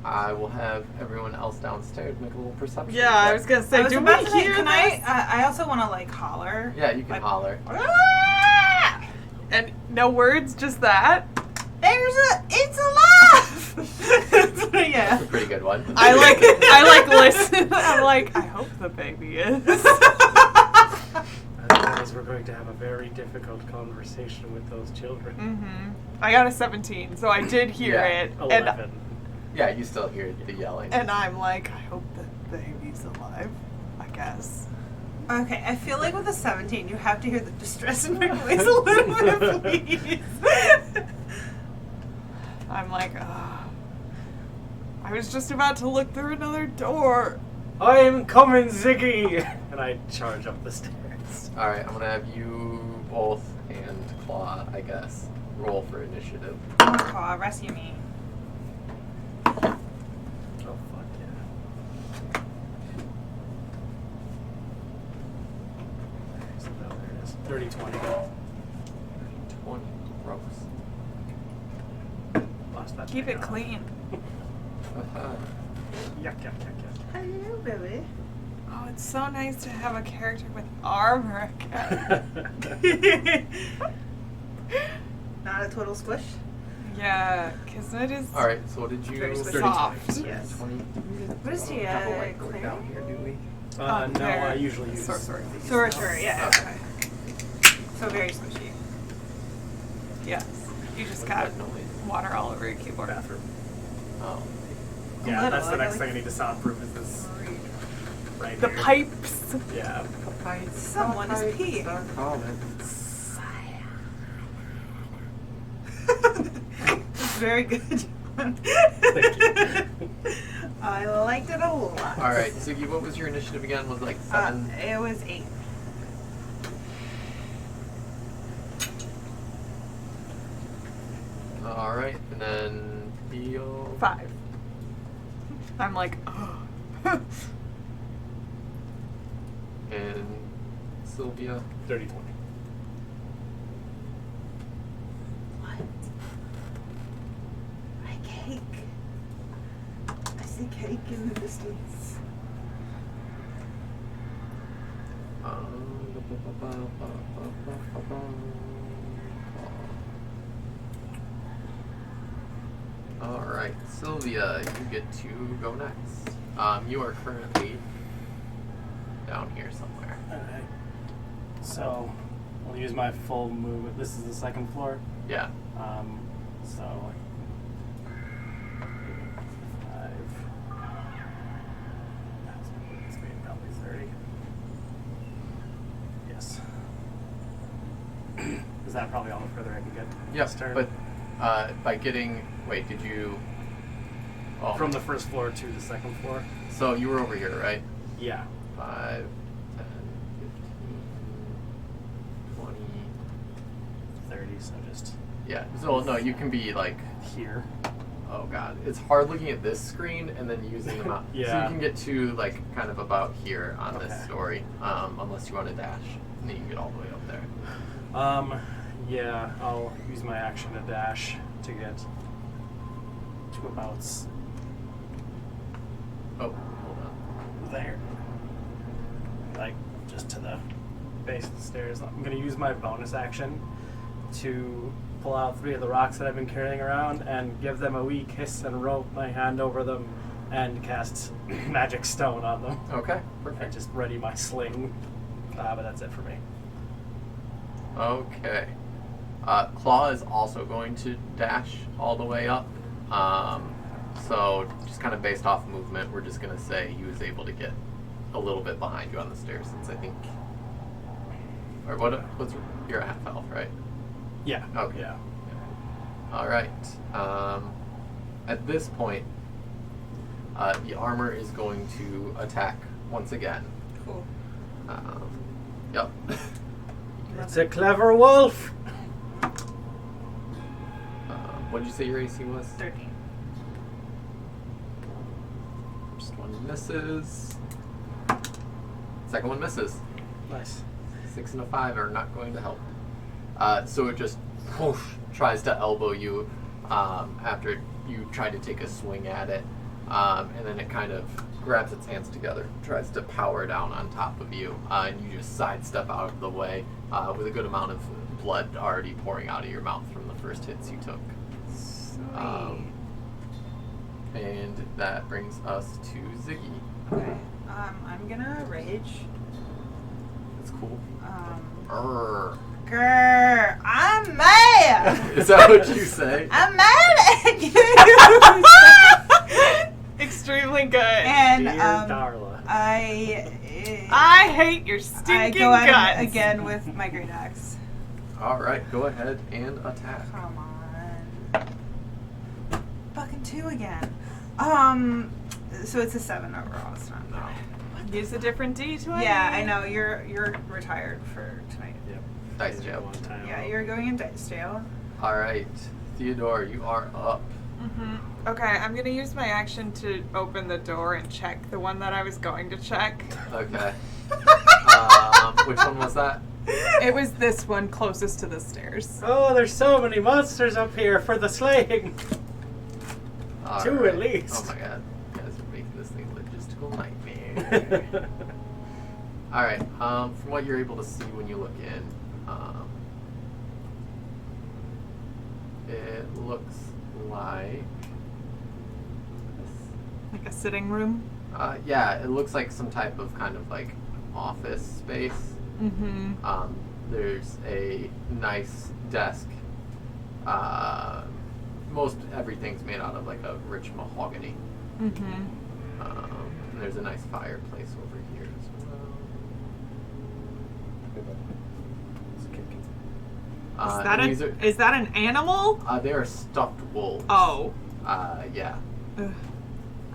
I will have everyone else downstairs make a little perception. Yeah, I check. was gonna say, I was do about we to say, hear can this? I also want to like holler. Yeah, you can Like, holler. "Ah! And no words, just that. It's alive. Yeah. That's a pretty good one. I like listen. I'm like, I hope the baby is. Otherwise, we're going to have a very difficult conversation with those children. Mm-hmm. I got a 17, so I did hear Yeah, it. 11. Yeah, you still hear the yelling. And I'm like, I hope the baby's alive. I guess. Okay, I feel like with a 17, you have to hear the distress in my voice a little bit, please. I'm like, I was just about to look through another door. I'm coming, Ziggy! And I charge up the stairs. Alright, I'm gonna have you both and Claw, I guess, roll for initiative. Oh, Claw, rescue me. Oh, fuck yeah. So now there it is. 30-20. 20. Gross. Lost that Keep thing it out. clean. Yuck, yuck, yuck, yuck. Hello, baby. Oh, it's so nice to have a character with armor again. Not a total squish. Yeah, because it is Alright, so what did you... Very soft. Yes. 20. What is he, Have a whiteboard cleric? down here, do we? No, there. I usually use Sorcery. Sorcerer, yeah. Okay. So very squishy. Yes. You just What's got that noise? water all over your keyboard. bathroom. Oh. Yeah, little, that's the I next like- thing I need to soundproof is this right The here. pipes. Yeah. Someone is peeing. It's very good. Thank you. I liked it a lot. Alright, Ziggy, what was your initiative again? Was it like 7? It was 8. Alright, and then Theo. 5. I'm like, oh. And Sylvia. 30-20. What? My cake. I see cake in the distance. Alright, Sylvia, you get to go next. You are currently down here somewhere. Alright. So, I'll use my full movement. This is the second floor. Yeah. So, like, 5. It's maybe probably 30. Yes. Is that probably all the further I can get? Yes, this turn? but by getting... Wait, did you... Oh, From the first floor to the second floor? So you were over here, right? Yeah. 5, 10, 15, 20... 30, so just Yeah, so no, you can be like... here. Oh god, it's hard looking at this screen and then using the mouse. So you Yeah. can get to like kind of about here on this Okay. story, unless you want to dash, and then you can get all the way up there. Yeah, I'll use my action to dash to get to about Oh, hold on. there. Like, just to the base of the stairs. I'm going to use my bonus action to pull out 3 of the rocks that I've been carrying around and give them a wee kiss and rope my hand over them and cast magic stone on them. Okay, And perfect. just ready my sling. But that's it for me. Okay. Claw is also going to dash all the way up. So just kind of based off movement, we're just going to say he was able to get a little bit behind you on the stairs since I think... Or what's you're a half elf, right? Yeah. Okay. Yeah. All right. At this point, The armor is going to attack once again. Cool. Yep. It's a clever wolf. What did you say your AC was? 13. First one misses. Second one misses. Nice. 6 and a 5 are not going to help. So it just whoosh, tries to elbow you after you try to take a swing at it. And then it kind of grabs its hands together, tries to power down on top of you, and you just sidestep out of the way with a good amount of blood already pouring out of your mouth from the first hits you took. And that brings us to Ziggy. Okay. I'm gonna rage. That's cool. Grr, I'm mad! Is that what you say? I'm mad at you! Extremely good. And, Dear Darla. I hate your I stinking go at guts. him again with my great axe. Alright, go ahead and attack. Come on. Fucking 2 again. So it's a 7 overall. It's not. No. Use a different D20. Yeah, I know. You're retired for tonight. Yep. Dice jail. One time Yeah, out. you're going in dice jail. Alright, Theodore, you are up. Okay, I'm gonna use my action to open the door and check the one that I was going to check. Okay. Which one was that? It was this one closest to the stairs. Oh, there's so many monsters up here for the slaying. All 2 right. at least. Oh my god. You guys are making this thing a logistical nightmare. Alright, from what you're able to see when you look in, it looks like... Like a sitting room. yeah, it looks like some type of kind of like office space. Mm-hmm. There's a nice desk. Most everything's made out of like a rich mahogany. Mm-hmm. And there's a nice fireplace over here as well. Is that an animal? They are stuffed wolves. Oh. Yeah. Ugh.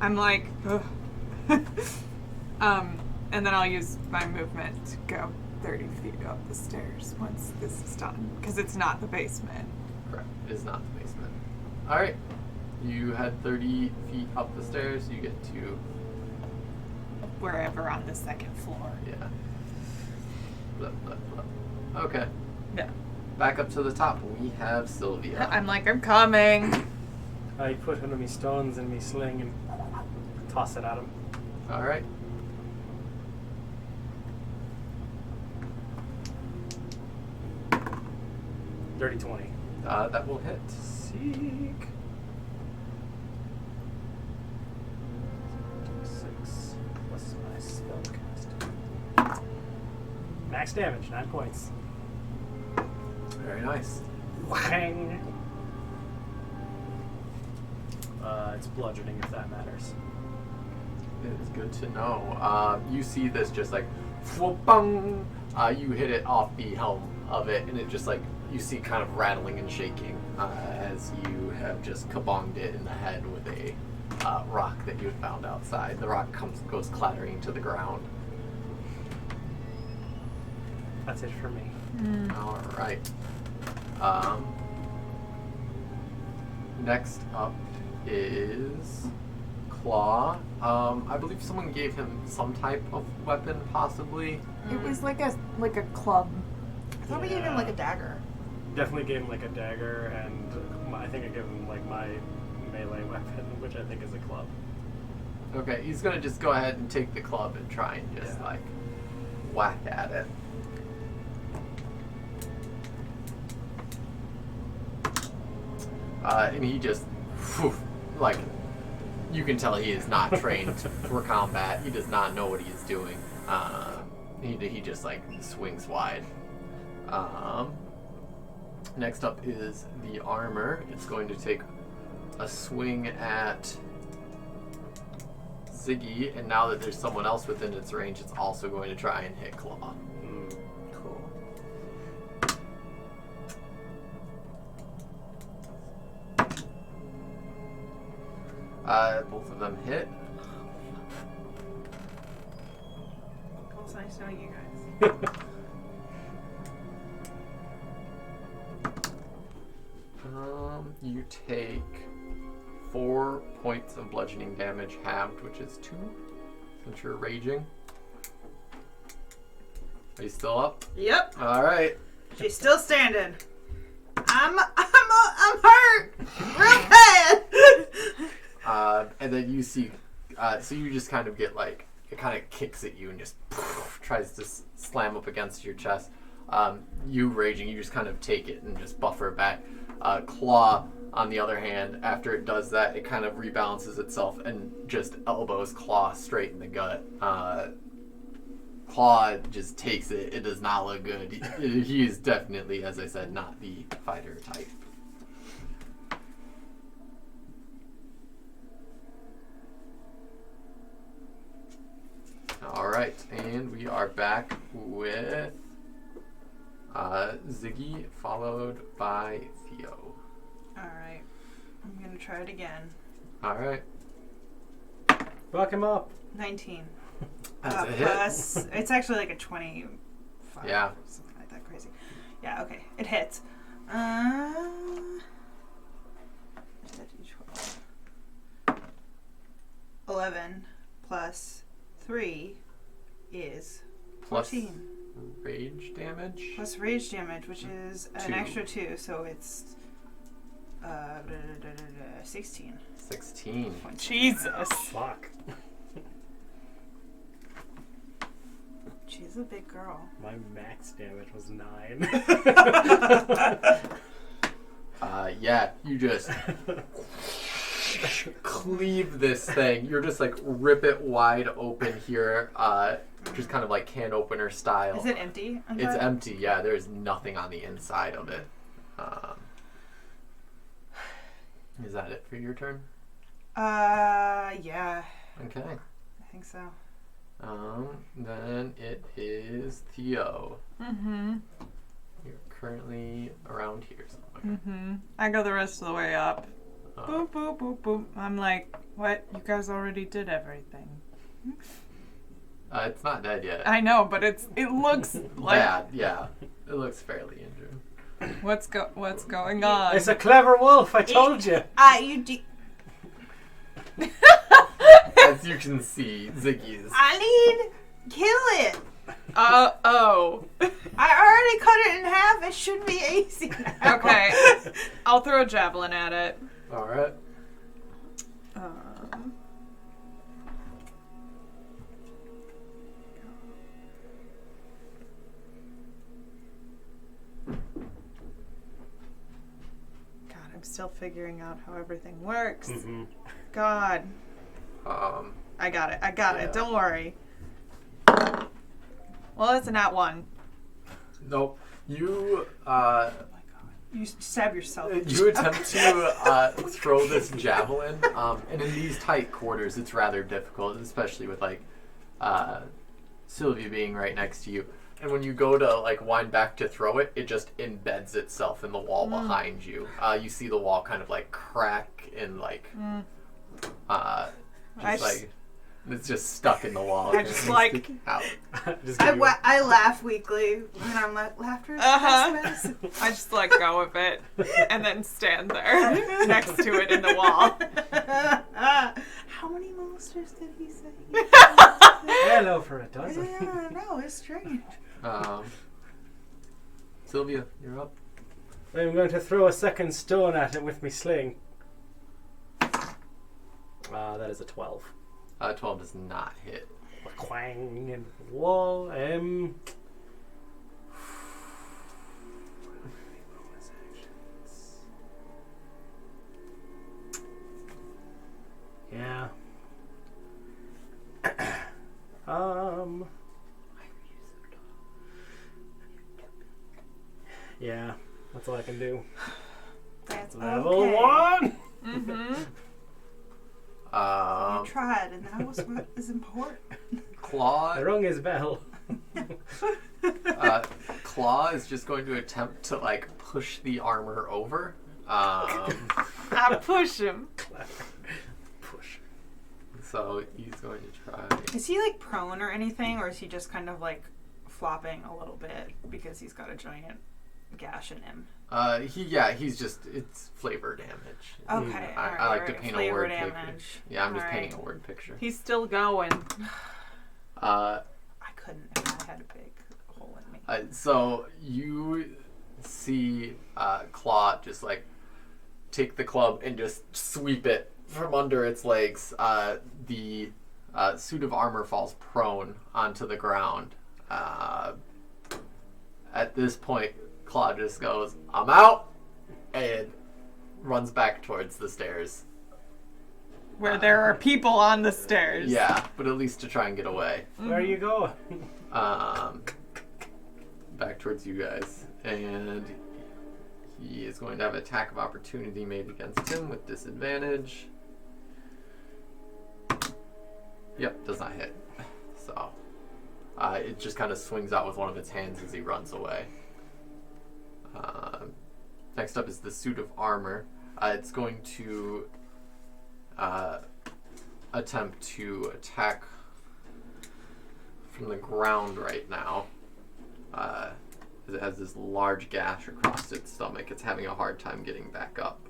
I'm like, ugh. And then I'll use my movement to go 30 feet up the stairs once this is done, because it's not the basement. Correct. It is not the basement. Alright. You head 30 feet up the stairs. You get to... Wherever on the second floor. Yeah. Blah, blah, blah. Okay. Yeah. Back up to the top. We have Sylvia. I'm like, I'm coming. I put one of me stones in me sling and toss it at him. Alright. Dirty 20. That will hit. Seek. 6 plus my spell cast. Max damage, 9 points. Very nice. Whang! It's bludgeoning if that matters. It is good to know. You see this just like, bung. You hit it off the helm of it, and it just like, you see kind of rattling and shaking as you have just kabonged it in the head with a rock that you had found outside. The rock goes clattering to the ground. That's it for me. All right. Next up is Claw. I believe someone gave him some type of weapon, possibly. It was like a club. I thought we gave him like a dagger. Definitely gave him like a dagger, and I think I gave him like my melee weapon, which I think is a club. Okay, he's gonna just go ahead and take the club and try and just like whack at it. And he just, like, you can tell he is not trained for combat. He does not know what he is doing. He just like swings wide. Next up is the armor. It's going to take a swing at Ziggy, and now that there's someone else within its range, it's also going to try and hit Claw. Cool. Both of them hit. nice knowing you guys. You take 4 points of bludgeoning damage halved, which is 2, since you're raging. Are you still up? Yep. All right. She's still standing. I'm hurt real bad. And then you see, so you just kind of get like, it kind of kicks at you and just tries to slam up against your chest. You raging, you just kind of take it and just buffer back. Claw, on the other hand, after it does that, it kind of rebalances itself and just elbows Claw straight in the gut. Claw just takes it. It does not look good. He is definitely, as I said, not the fighter type. Alright, and we are back with Ziggy, followed by Theo. Alright. I'm gonna try it again. Alright. Fuck him up. 19. That's a hit. Plus, it's actually like a 25. Yeah. Or something like that crazy. Yeah, okay. It hits. Is that D12? 11 plus 3 is 14. Rage damage? Plus rage damage, which is an 2. extra 2, so it's 16. 16. Jesus. Fuck. She's a big girl. My max damage was 9. Yeah, you just cleave this thing. You're just like rip it wide open here, just kind of like can opener style. Is it empty? It's empty, yeah. There's nothing on the inside of it. Is that it for your turn? Yeah. Okay. I think so. Then it is Theo. Mm-hmm. You're currently around here somewhere. Mm-hmm. I go the rest of the way up. Boop, boop, boop, boop. I'm like, what? You guys already did everything. It's not dead yet. I know, but it looks like... Bad, yeah. It looks fairly injured. What's going on? It's a clever wolf, I told you. As you can see, Ziggy's. I need kill it. Oh. I already cut it in half. It should be easy now. Okay. I'll throw a javelin at it. Alright. God, I'm still figuring out how everything works. Mm-hmm. God. I got it. Yeah. Don't worry. Well, it's a nat 1. Nope. You, You stab yourself. you attempt to throw this javelin, and in these tight quarters, it's rather difficult, especially with like Sylvia being right next to you. And when you go to like wind back to throw it, it just embeds itself in the wall behind you. You see the wall kind of like crack and like, it's just stuck in the wall. I just like out. Just give you a- I laugh weakly, and I'm like, laughter is the best medicine. I just let go of it and then stand there next to it in the wall. How many monsters did he say? Hello for a dozen. Yeah, no, it's strange. Sylvia, you're up. I'm going to throw a second stone at it with my sling. That is a 12. 12 does not hit. A quang and wall. Yeah. Yeah, that's all I can do. That's Level okay. 1! Mm-hmm. You tried, and that was what is important. Claw. I rung his bell. Claw is just going to attempt to like push the armor over. I push him. Push. So he's going to try. Is he like prone or anything, or is he just kind of like flopping a little bit because he's got a giant gash in him? He's just, it's flavor damage. Okay, I like to paint a word damage. picture. Yeah, I'm just painting a word picture. He's still going. I couldn't if I had a big hole in me. So you see Claw just like take the club and just sweep it from under its legs. The suit of armor falls prone onto the ground. At this point, Claw just goes, "I'm out," and runs back towards the stairs. Where there are people on the stairs. Yeah, but at least to try and get away. Where are you going? Back towards you guys. And he is going to have attack of opportunity made against him with disadvantage. Yep, does not hit. So, it just kind of swings out with one of its hands as he runs away. Next up is the suit of armor. It's going to attempt to attack from the ground right now. It has this large gash across its stomach. It's having a hard time getting back up.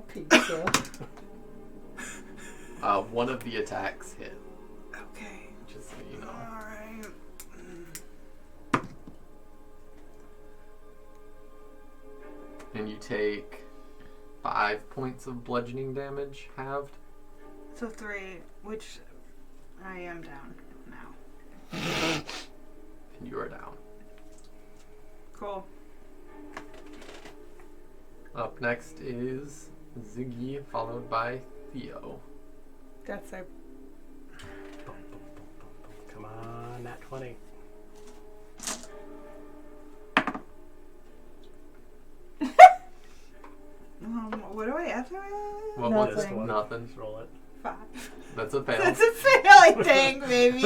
Pizza. One of the attacks hit. Okay. Just so you know. Alright. And you take 5 points of bludgeoning damage, halved. So 3, which I am down now. And you are down. Cool. Up next is Ziggy, followed by Theo. That's a Come on, nat 20. What do I have to What Nothing. was it? Nothing. Just roll it. 5. That's a fail. That's a fail, I think, maybe.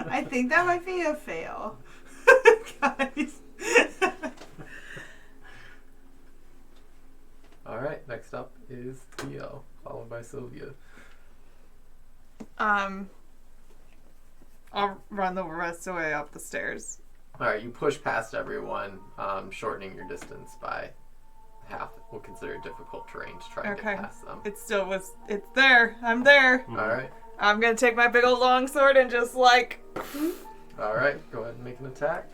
I think that might be a fail. Guys. Alright, next up is Theo, followed by Sylvia. I'll run the rest of the way up the stairs. Alright, you push past everyone, shortening your distance by half. We'll consider it difficult terrain to try and Okay. get past them. It's there. I'm there. Alright. I'm gonna take my big old long sword and just like. Alright, go ahead and make an attack.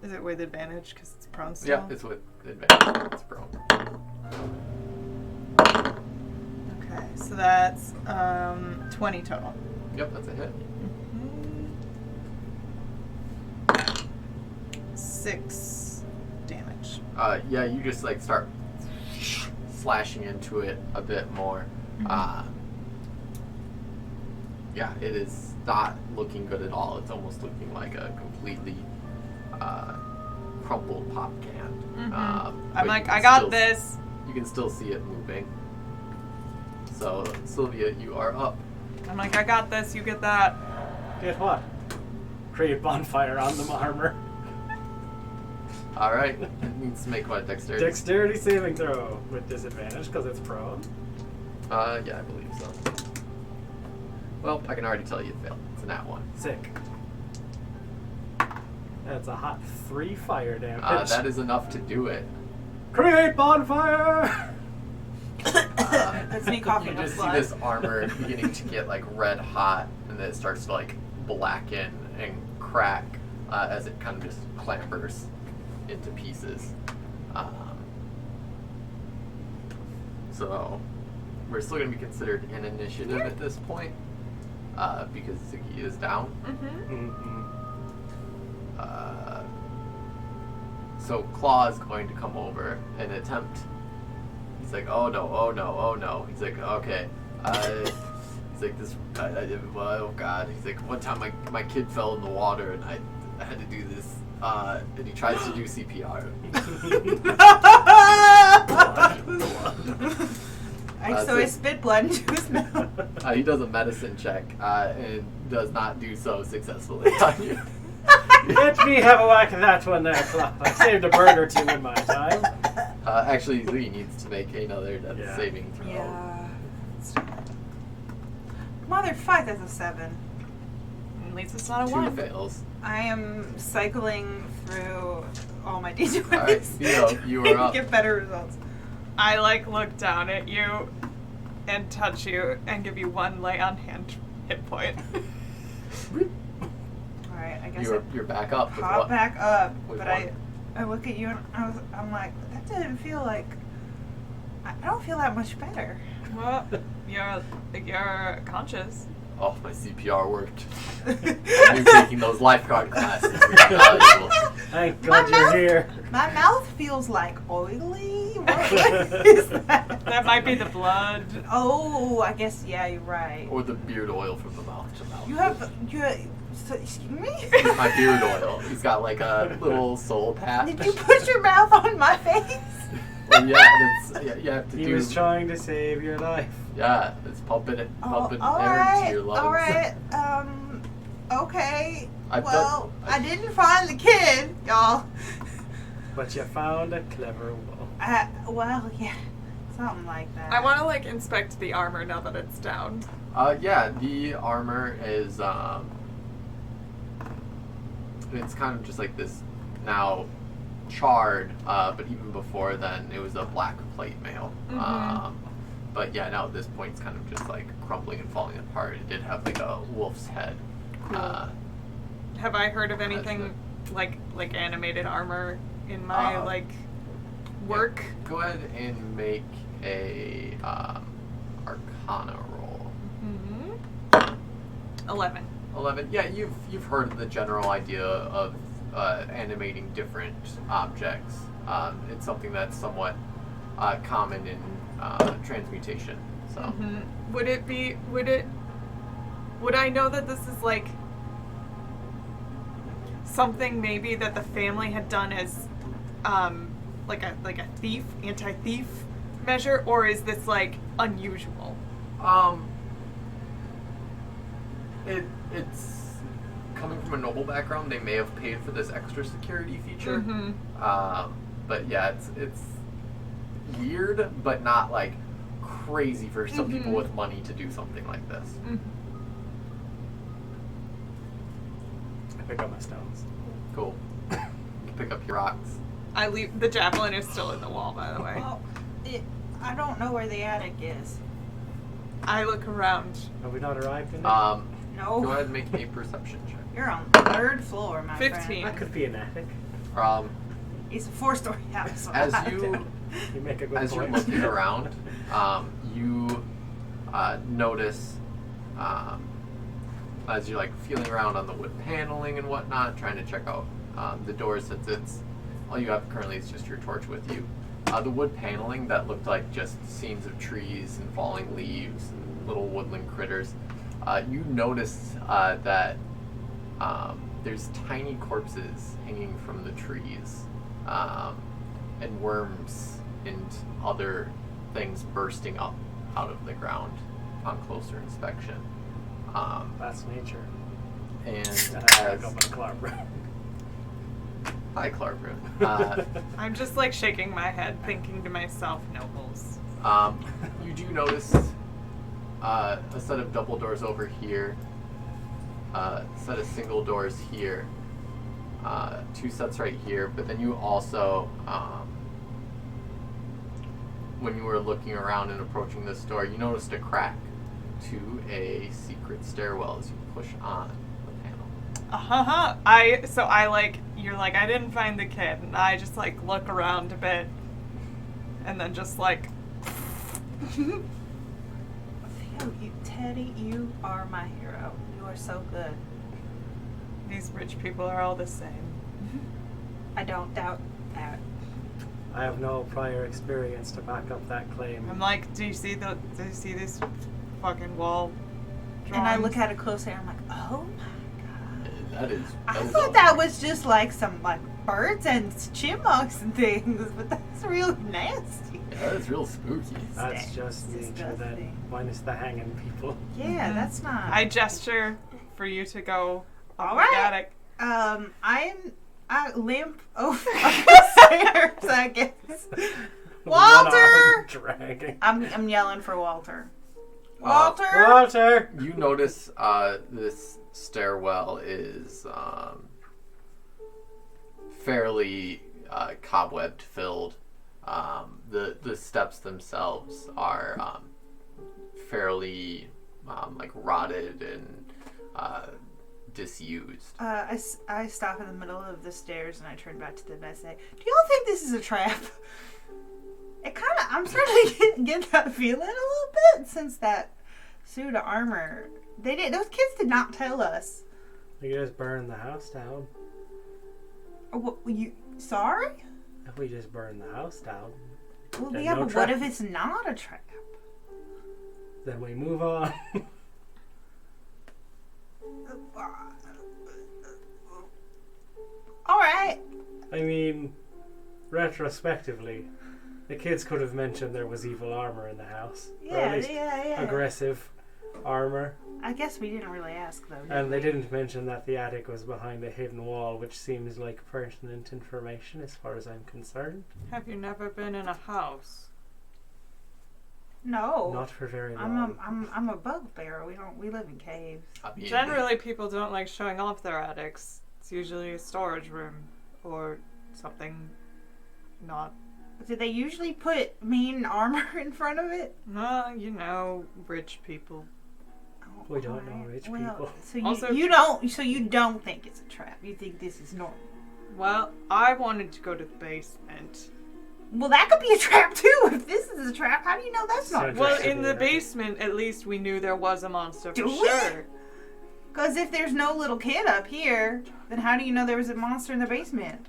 Is it with advantage because it's prone still? Yeah, it's with advantage. It's prone. Okay, so that's 20 total. Yep, that's a hit. 6 damage. Yeah, you just like start slashing into it a bit more. Yeah, it is not looking good at all. It's almost looking like a completely crumpled pop can. But I'm you like, can I got still- this. You can still see it moving. So, Sylvia, you are up. I'm like, I got this. You get that. Get what? Create bonfire on the armor. Alright, it needs to make what, dexterity? Dexterity saving throw with disadvantage because it's prone. Yeah, I believe so. Well, I can already tell you it failed. It's a nat 1. Sick. That's a hot 3 fire damage. That is enough to do it. Create bonfire! That's me You coughing up just see blood. this armor beginning to get like red hot, and then it starts to like blacken and crack as it kind of just clambers into pieces. So we're still going to be considered an initiative at this point because Ziggy is down. Mm-mm. So Claw is going to come over and attempt. He's like, oh no, oh no, oh no. He's like, okay. He's like, this. Oh god. He's like, one time my kid fell in the water and I had to do this. And he tries to do CPR. So I spit blood into his mouth. He does a medicine check and does not do so successfully on you. Let me have a whack at that one there, Clop. I saved a bird or two in my time. Actually, Lee needs to make another death Yeah. saving throw. Yeah. Mother fuck, that's a 7. At least it's not a 2 1. fails. I am cycling through all my D20s. Alright, Theo, you are up. to get better results. I look down at you and touch you and give you 1 lay on hand hit point. Alright, I guess You're back up with pop what? back up, With but one. I look at you and I'm like, that didn't feel like. I don't feel that much better. Well, you're conscious. Oh, my CPR worked. You taking those lifeguard classes was valuable. Thank My God you're mouth- here. My mouth feels like oily. What is that? That might be the blood. Oh, I guess you're right. Or the beard oil from the mouth to mouth. So, excuse me? It's my beard oil. He's got like a little soul patch. Did you put your mouth on my face? Well, you have to He do. was trying to save your life. Yeah, it's pumping air all into right, your lungs. all right. Okay. I've Well, done- I didn't find the kid, y'all. But you found a clever wolf. Well, yeah, something like that. I want to inspect the armor now that it's down. Yeah, the armor is it's kind of just like this now charred, but even before then it was a black plate mail. Mhm. But yeah, now at this point it's kind of just like crumbling and falling apart. It did have like a wolf's head. Cool. Have I heard of anything like animated armor in my work? Yeah, go ahead and make a Arcana roll. Mm-hmm. 11. 11. Yeah, you've heard the general idea of animating different objects. It's something that's somewhat common in transmutation. So Mm-hmm. Would I know that this is something maybe that the family had done as like a thief, anti-thief measure, or is this unusual? It's coming from a noble background. They may have paid for this extra security feature. Mm-hmm. But yeah, it's weird, but not crazy for some people with money to do something like this. Mm-hmm. I pick up my stones. Cool. You can pick up your rocks. I leave the javelin is still in the wall, by the way. Well, I don't know where the attic is. I look around. Have we not arrived in it? No. Go ahead and make a perception check. You're on the 3rd floor, my 15. friend. That could be an attic. It's a 4-story house. So As I have you to- You make a good as you're point. looking around, you notice as you're feeling around on the wood paneling and whatnot, trying to check out the doors, since it's all you have currently is just your torch with you. The wood paneling that looked like just scenes of trees and falling leaves and little woodland critters. You notice that there's tiny corpses hanging from the trees, and worms and other things bursting up out of the ground on closer inspection. That's nature. And And I pick as up a Clark. hi, Clark Brune. I'm just shaking my head, thinking to myself, nobles. You do notice a set of double doors over here, a set of single doors here, 2 sets right here, but then you also, when you were looking around and approaching this door, you noticed a crack to a secret stairwell as you push on the panel. You're I didn't find the kid, and I just look around a bit, and then just Teddy, you are my hero. You are so good. these rich people are all the same. I don't doubt that. I have no prior experience to back up that claim. I'm do you see this fucking wall? And I drawings? look at it closely and I'm like, oh my god. That is. I is thought all- that was just some birds and chipmunks and things, but that's really nasty. Yeah, that's real spooky. That's just nature then, Disgusting. minus the hanging people. Yeah, Mhm. that's not. I gesture for you to go up All the right. attic. I limp over the stairs, I guess. Walter! One arm dragging. I'm yelling for Walter. Walter! Walter! You notice this stairwell is fairly cobwebbed filled. The steps themselves are fairly like rotted and disused. I stop in the middle of the stairs and I turn back to them and I say, "Do y'all think this is a trap?" I'm starting to get that feeling a little bit since that suit of armor. Those kids did not tell us. We just burn the house down. Sorry? If we just burn the house down, Well, then yeah, no but what trap. if it's not a trap? Then we move on. Alright. I mean, retrospectively, the kids could have mentioned there was evil armor in the house. Or at least Yeah. aggressive armor. I guess we didn't really ask, though. And they didn't mention that the attic was behind a hidden wall, which seems like pertinent information as far as I'm concerned. Have you never been in a house? No. Not for very long. I'm a bugbear. We live in caves. I mean, Generally, people don't like showing off their attics. It's usually a storage room or something not. Do they usually put mean armor in front of it? You know, rich people. We don't know rich people. So Also- you don't think it's a trap. You think this is normal. Well, I wanted to go to the basement. Well, that could be a trap too. If this is a trap, how do you know that's not? So- Well, Interesting, in the yeah. basement, at least we knew there was a monster for Do we? sure. Because if there's no little kid up here, then how do you know there was a monster in the basement?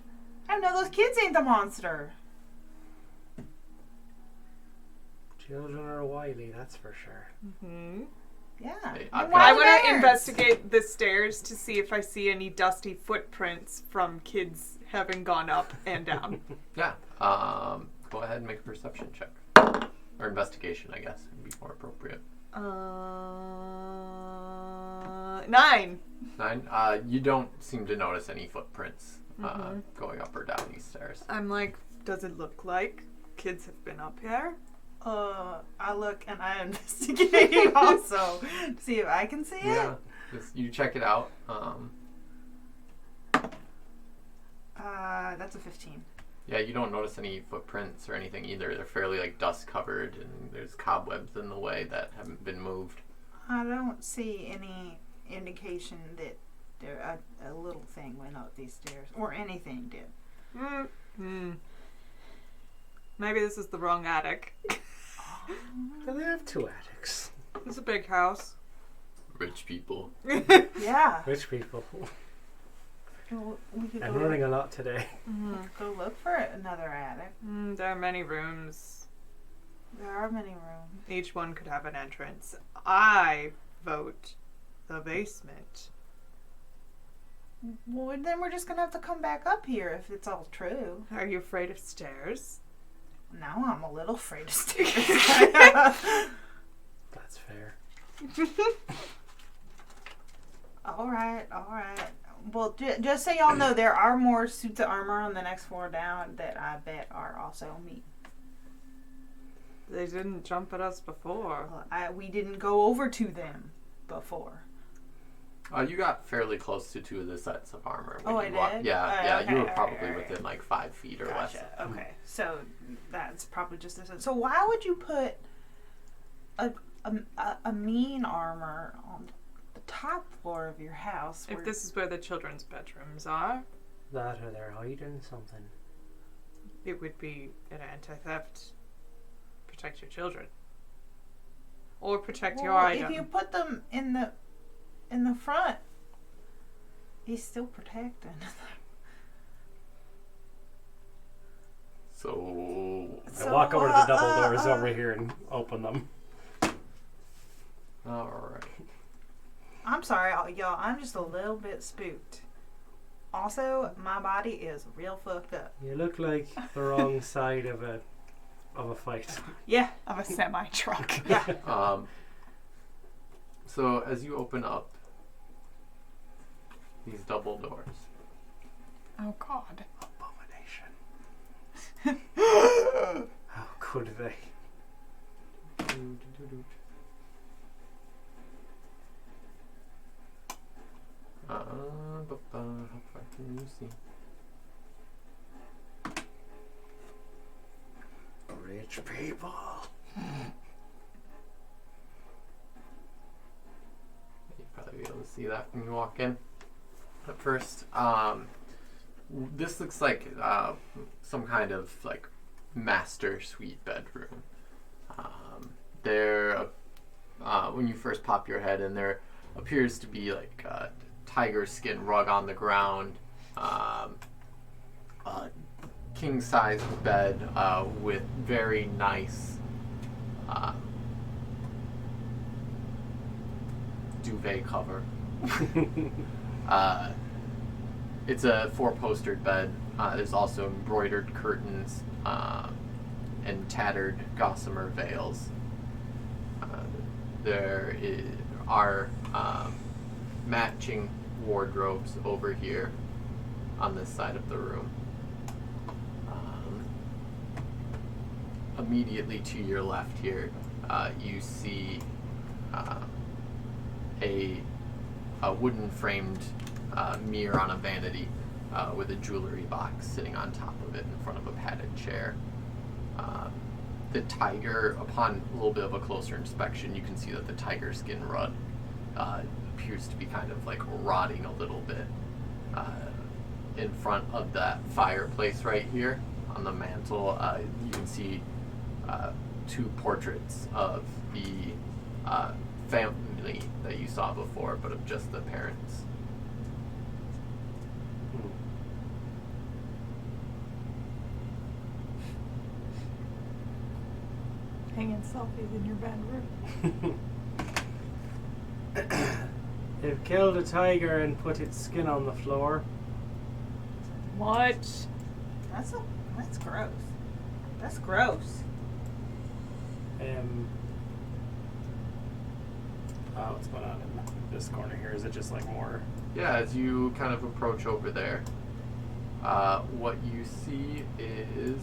I know those kids ain't the monster. Children are wily, that's for sure. Hmm. Yeah. Hey, They're okay. I wild want to nerds. investigate the stairs to see if I see any dusty footprints from kids having gone up and down. Yeah. Go ahead and make a perception check. Or investigation, I guess, would be more appropriate. 9. 9. You don't seem to notice any footprints going up or down these stairs. I'm like, does it look like kids have been up here? I look and I investigate also to see if I can see it. Yeah. You check it out. That's a 15. Yeah, you don't notice any footprints or anything either. They're fairly like dust covered, and there's cobwebs in the way that haven't been moved. I don't see any indication that a little thing went up these stairs or anything did. Maybe this is the wrong attic. Do they have two attics? It's a big house. Rich people. Yeah. Rich people. Well, we could I'm go, learning a lot today. go look for another attic. There are many rooms. There are many rooms. Each one could have an entrance. I vote the basement. Well, then we're just gonna have to come back up here if it's all true. Are you afraid of stairs? Now I'm a little afraid of stairs. That's fair. All right. Well, just so y'all know, there are more suits of armor on the next floor down that I bet are also me. They didn't jump at us before. Well, we didn't go over to them before. You got fairly close to two of the sets of armor. When Oh, you I walked. did? Yeah, Okay, you were alright, probably alright. within like 5 feet or less. Gotcha. Okay, so that's probably just this. So why would you put a mean armor on the top floor of your house? If this is where the children's bedrooms are, That or they're hiding something. it would be an anti-theft. Protect your children. Or protect your item. If you put them in the front, he's still protecting. So, I walk over to the double doors over here and open them. all right. I'm sorry, y'all. I'm just a little bit spooked. Also, my body is real fucked up. You look like the wrong side of a fight. Yeah. Of a semi-truck. Yeah. So as you open up, these double doors. Oh God. Abomination. How could they? How far can you see? Rich people. You'll probably be able to see that when you walk in. At first, this looks like some kind of like master suite bedroom. When you first pop your head in, there appears to be like a tiger skin rug on the ground, a king size bed with very nice duvet cover. It's a 4-postered bed. There's also embroidered curtains and tattered gossamer veils. There are matching wardrobes over here on this side of the room. Immediately to your left here, you see a wooden framed mirror on a vanity with a jewelry box sitting on top of it in front of a padded chair. The tiger, upon a little bit of a closer inspection, you can see that the tiger skin rug appears to be kind of like rotting a little bit. In front of that fireplace right here on the mantle, you can see 2 portraits of the family that you saw before, but of just the parents. Hanging selfies in your bedroom. They've killed a tiger and put its skin on the floor. What? That's gross. That's gross. What's going on in this corner here? Is it just like more? Yeah, as you kind of approach over there, what you see is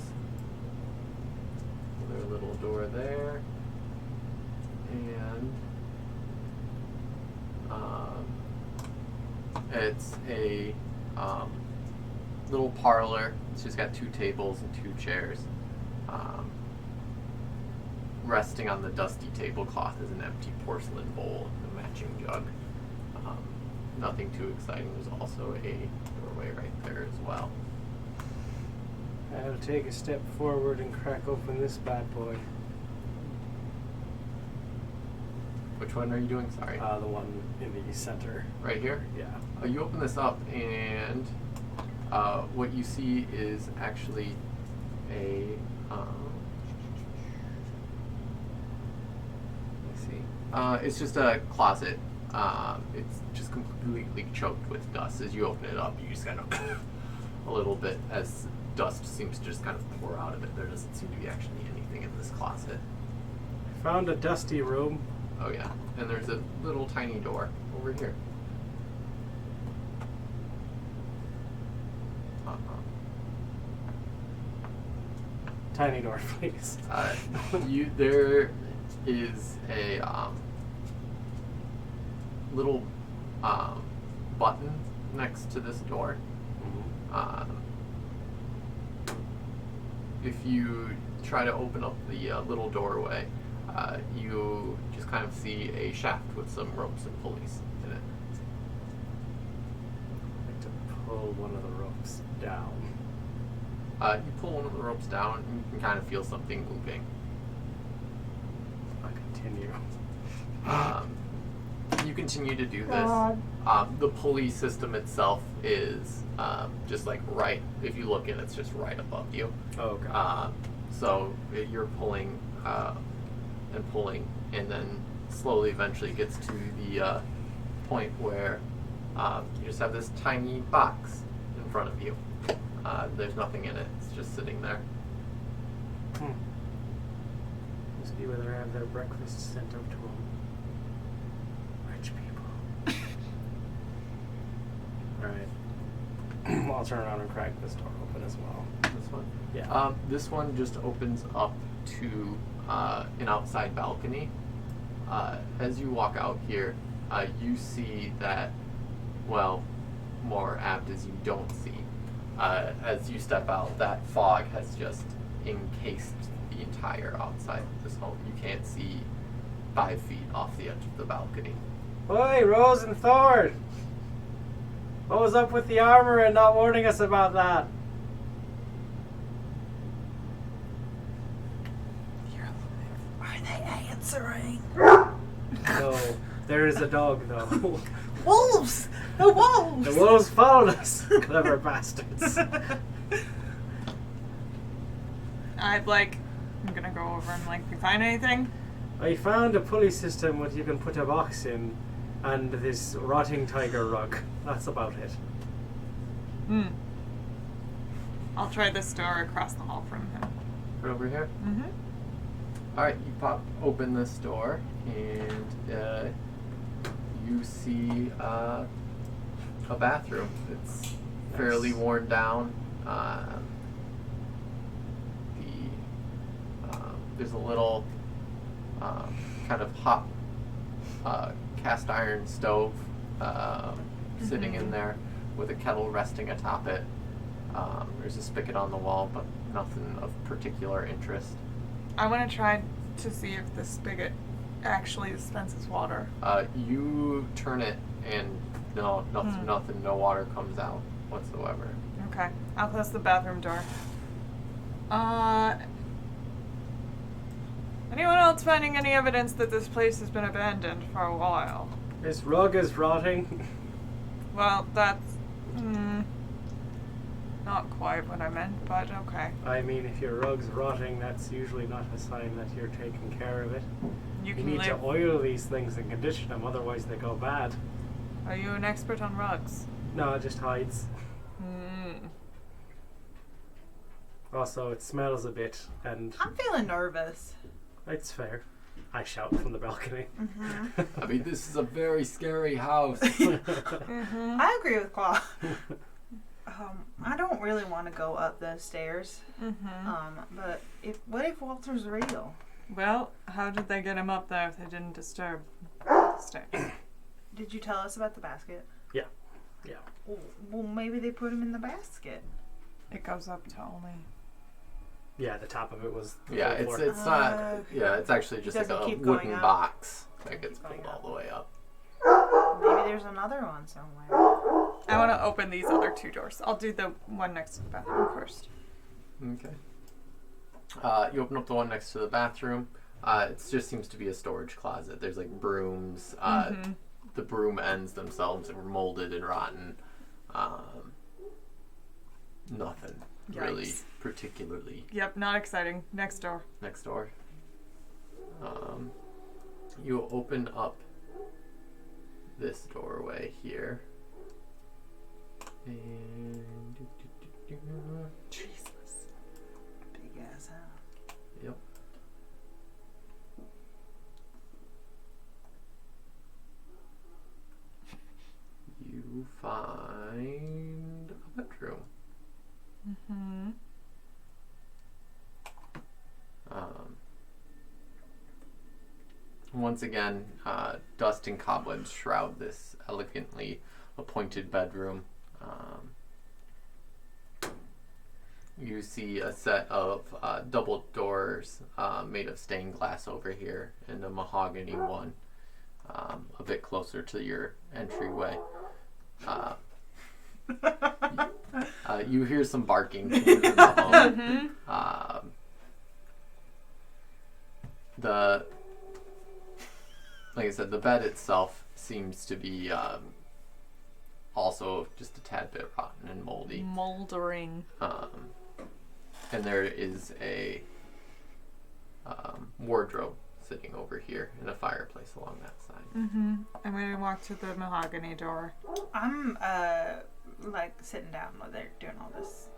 another little door there, and it's a little parlor. It's just got 2 tables and 2 chairs. Resting on the dusty tablecloth is an empty porcelain bowl and a matching jug. Nothing too exciting. There's also a doorway right there as well. I'll take a step forward and crack open this bad boy. Which one are you doing? Sorry. The one in the center. Right here? Yeah. You open this up, and what you see is actually a. Let's see. It's just a closet. It's just completely choked with dust. As you open it up, you just kind of a little bit as dust seems to just kind of pour out of it. There doesn't seem to be actually anything in this closet. Found a dusty room. Oh yeah, and there's a little tiny door over here. Tiny door, please. There is a little button next to this door. If you try to open up the little doorway, you just kind of see a shaft with some ropes and pulleys in it. I'd like to pull one of the ropes down. You pull one of the ropes down, and you can kind of feel something moving. I continue. You continue to do this. God. The pulley system itself is just like right. If you look in, it's just right above you. Oh god. So you're pulling and pulling, and then slowly, eventually, gets to the point where you just have this tiny box in front of you. There's nothing in it. It's just sitting there. Must be where they have their breakfast sent out to them. Rich people. Alright. I'll turn around and crack this door open as well. This one. Yeah. This one just opens up to an outside balcony. As you walk out here, you see that, well, more apt as you don't see. As you step out, that fog has just encased the entire outside of this home. You can't see 5 feet off the edge of the balcony. Oi, Rose and Thorn! What was up with the armor and not warning us about that? Are they answering? No, there is a dog though. Wolves! The wolves! The wolves followed us, clever bastards. I'm gonna go over and we find anything? I found a pulley system what you can put a box in, and this rotting tiger rug. That's about it. I'll try this door across the hall from him. Right over here. Mm-hmm. Alright, you pop open this door, and you see a bathroom. It's fairly worn down. There's a little kind of hot cast iron stove sitting in there with a kettle resting atop it. There's a spigot on the wall, but nothing of particular interest. I want to try to see if the spigot actually dispenses water. You turn it, and nothing, no water comes out whatsoever. Okay, I'll close the bathroom door. Anyone else finding any evidence that this place has been abandoned for a while? This rug is rotting. Well, that's not quite what I meant, but okay. I mean, if your rug's rotting, that's usually not a sign that you're taking care of it. You You can need live. to oil these things and condition them, otherwise they go bad. Are you an expert on rugs? No, it just hides. Also, it smells a bit, and I'm feeling nervous. it's fair. I shout from the balcony. I mean, this is a very scary house. I agree with Claw. I don't really want to go up those stairs. But what if Walter's real? Well, how did they get him up there if they didn't disturb the stairs? Did you tell us about the basket? Yeah. Well, maybe they put him in the basket. It goes up to only. Yeah, the top of it was. The Yeah, full it's floor. not. Okay. Yeah, it's actually just like Doesn't a keep going wooden up. box that gets Keep going pulled all up. the way up. Maybe there's another one somewhere. I want to open these other 2 doors. I'll do the one next to the bathroom first. Okay. You open up the one next to the bathroom. It just seems to be a storage closet. There's like brooms. The broom ends themselves are molded and rotten. Nothing really Yikes. particularly Yep, not exciting. Next door. next door. You open up this doorway here. And Jesus. Big ass house. yep. You find a bedroom. Once again, dust and cobwebs shroud this elegantly appointed bedroom. You see a set of double doors made of stained glass over here, and a mahogany one a bit closer to your entryway. You hear some barking from within the home. Like I said, the bed itself seems to be also just a tad bit rotten and moldy. Moldering. And there is a wardrobe sitting over here and a fireplace along that side. I'm going to walk to the mahogany door. I'm sitting down while they're doing all this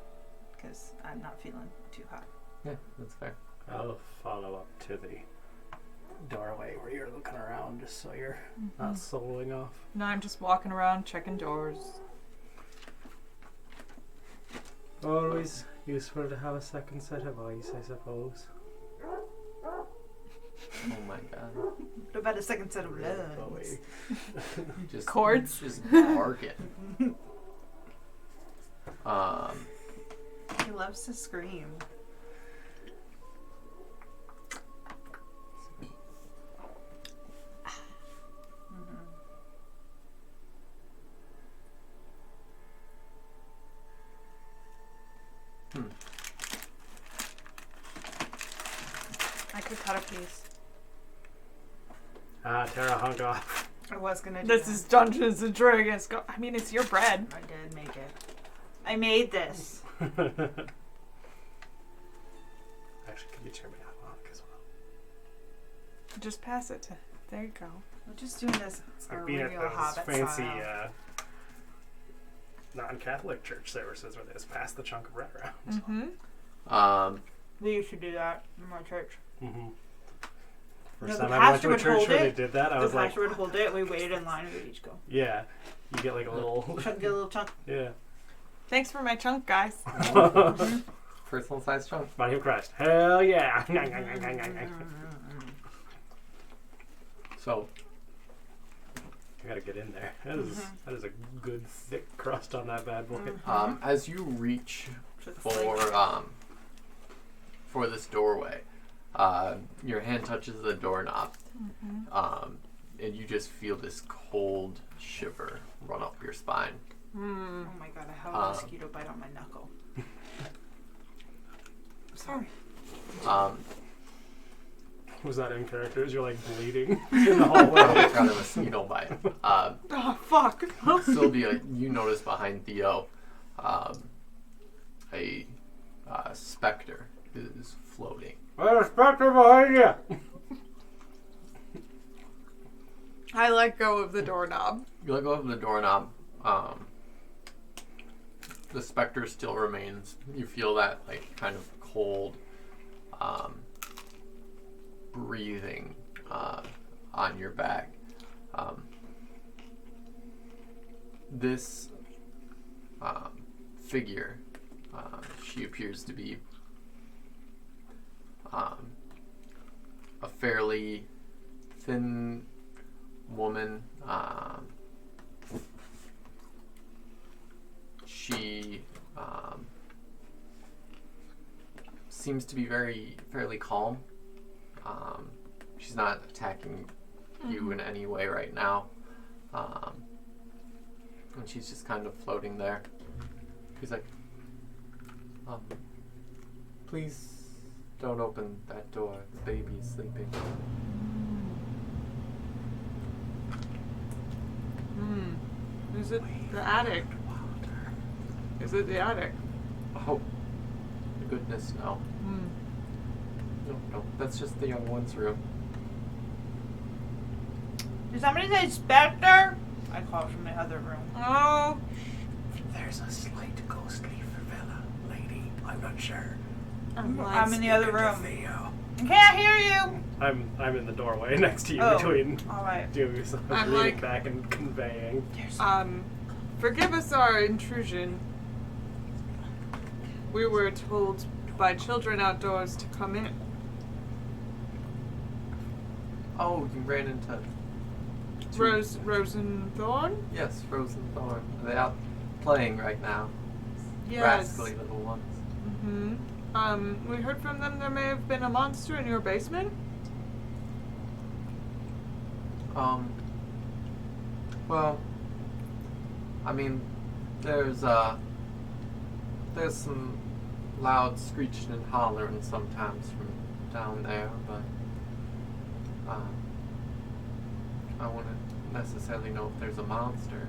because I'm not feeling too hot. Yeah, that's fair. I'll follow up to the doorway where you're looking around just so you're not soloing off. No, I'm just walking around checking doors. Always useful to have a second set of eyes, I suppose. Oh my god. What about a second set of lungs? Oh, wait. You just Chords? Just barking. He loves to scream. I could cut a piece. Tara hung off. I was gonna do This that. is Dungeons and Dragons. I mean, it's your bread. I did make it. I made this. Actually, could you turn me off as well? Just pass it to. There you go. We're just doing this It's our like being at real those Hobbit fancy style. non-Catholic church services where they just pass the chunk of bread around. Mm-hmm. We used to do that in my church. Mm-hmm. No, First the time I went pastor to a would church hold where they it. did that, I The was like, pastor would hold it. We waited in line and we'd each go. yeah, you get like a little, Get a little chunk. yeah. Thanks for my chunk, guys. Personal size chunk. Body of Christ. Hell yeah. So, I gotta get in there. That is a good thick crust on that bad boy. as you reach for this doorway, your hand touches the doorknob, and you just feel this cold shiver run up your spine. Oh my god, I have a mosquito bite on my knuckle. Sorry. Was that in character? You're like bleeding in the hallway. Oh, got a mosquito bite. Oh, fuck. Sylvia, you notice behind Theo, a specter is floating. There's a specter behind you. I let go of the doorknob. You let go of the doorknob. The specter still remains. You feel that like kind of cold breathing on your back. This figure, she appears to be a fairly thin woman. She seems to be fairly calm. She's not attacking you in any way right now. And she's just kind of floating there. She's like, please don't open that door. The baby is sleeping. Is it the attic? Is it the attic? Oh, goodness, no. No, that's just the young one's room. Did somebody say specter? I called from the other room. Oh. There's a slight ghostly favela, lady. I'm not sure. I'm in the other room. Theo. I can't hear you. I'm in the doorway next to you Oh, between all right. doing some I'm reading like- back and conveying. Forgive us our intrusion. We were told by children outdoors to come in. Oh, you ran into Rose and Thorn? Yes, Rose and Thorn. Are they out playing right now? Yes. Rascally little ones. We heard from them there may have been a monster in your basement. Well, I mean, there's some loud screeching and hollering sometimes from down there, but I wouldn't necessarily know if there's a monster.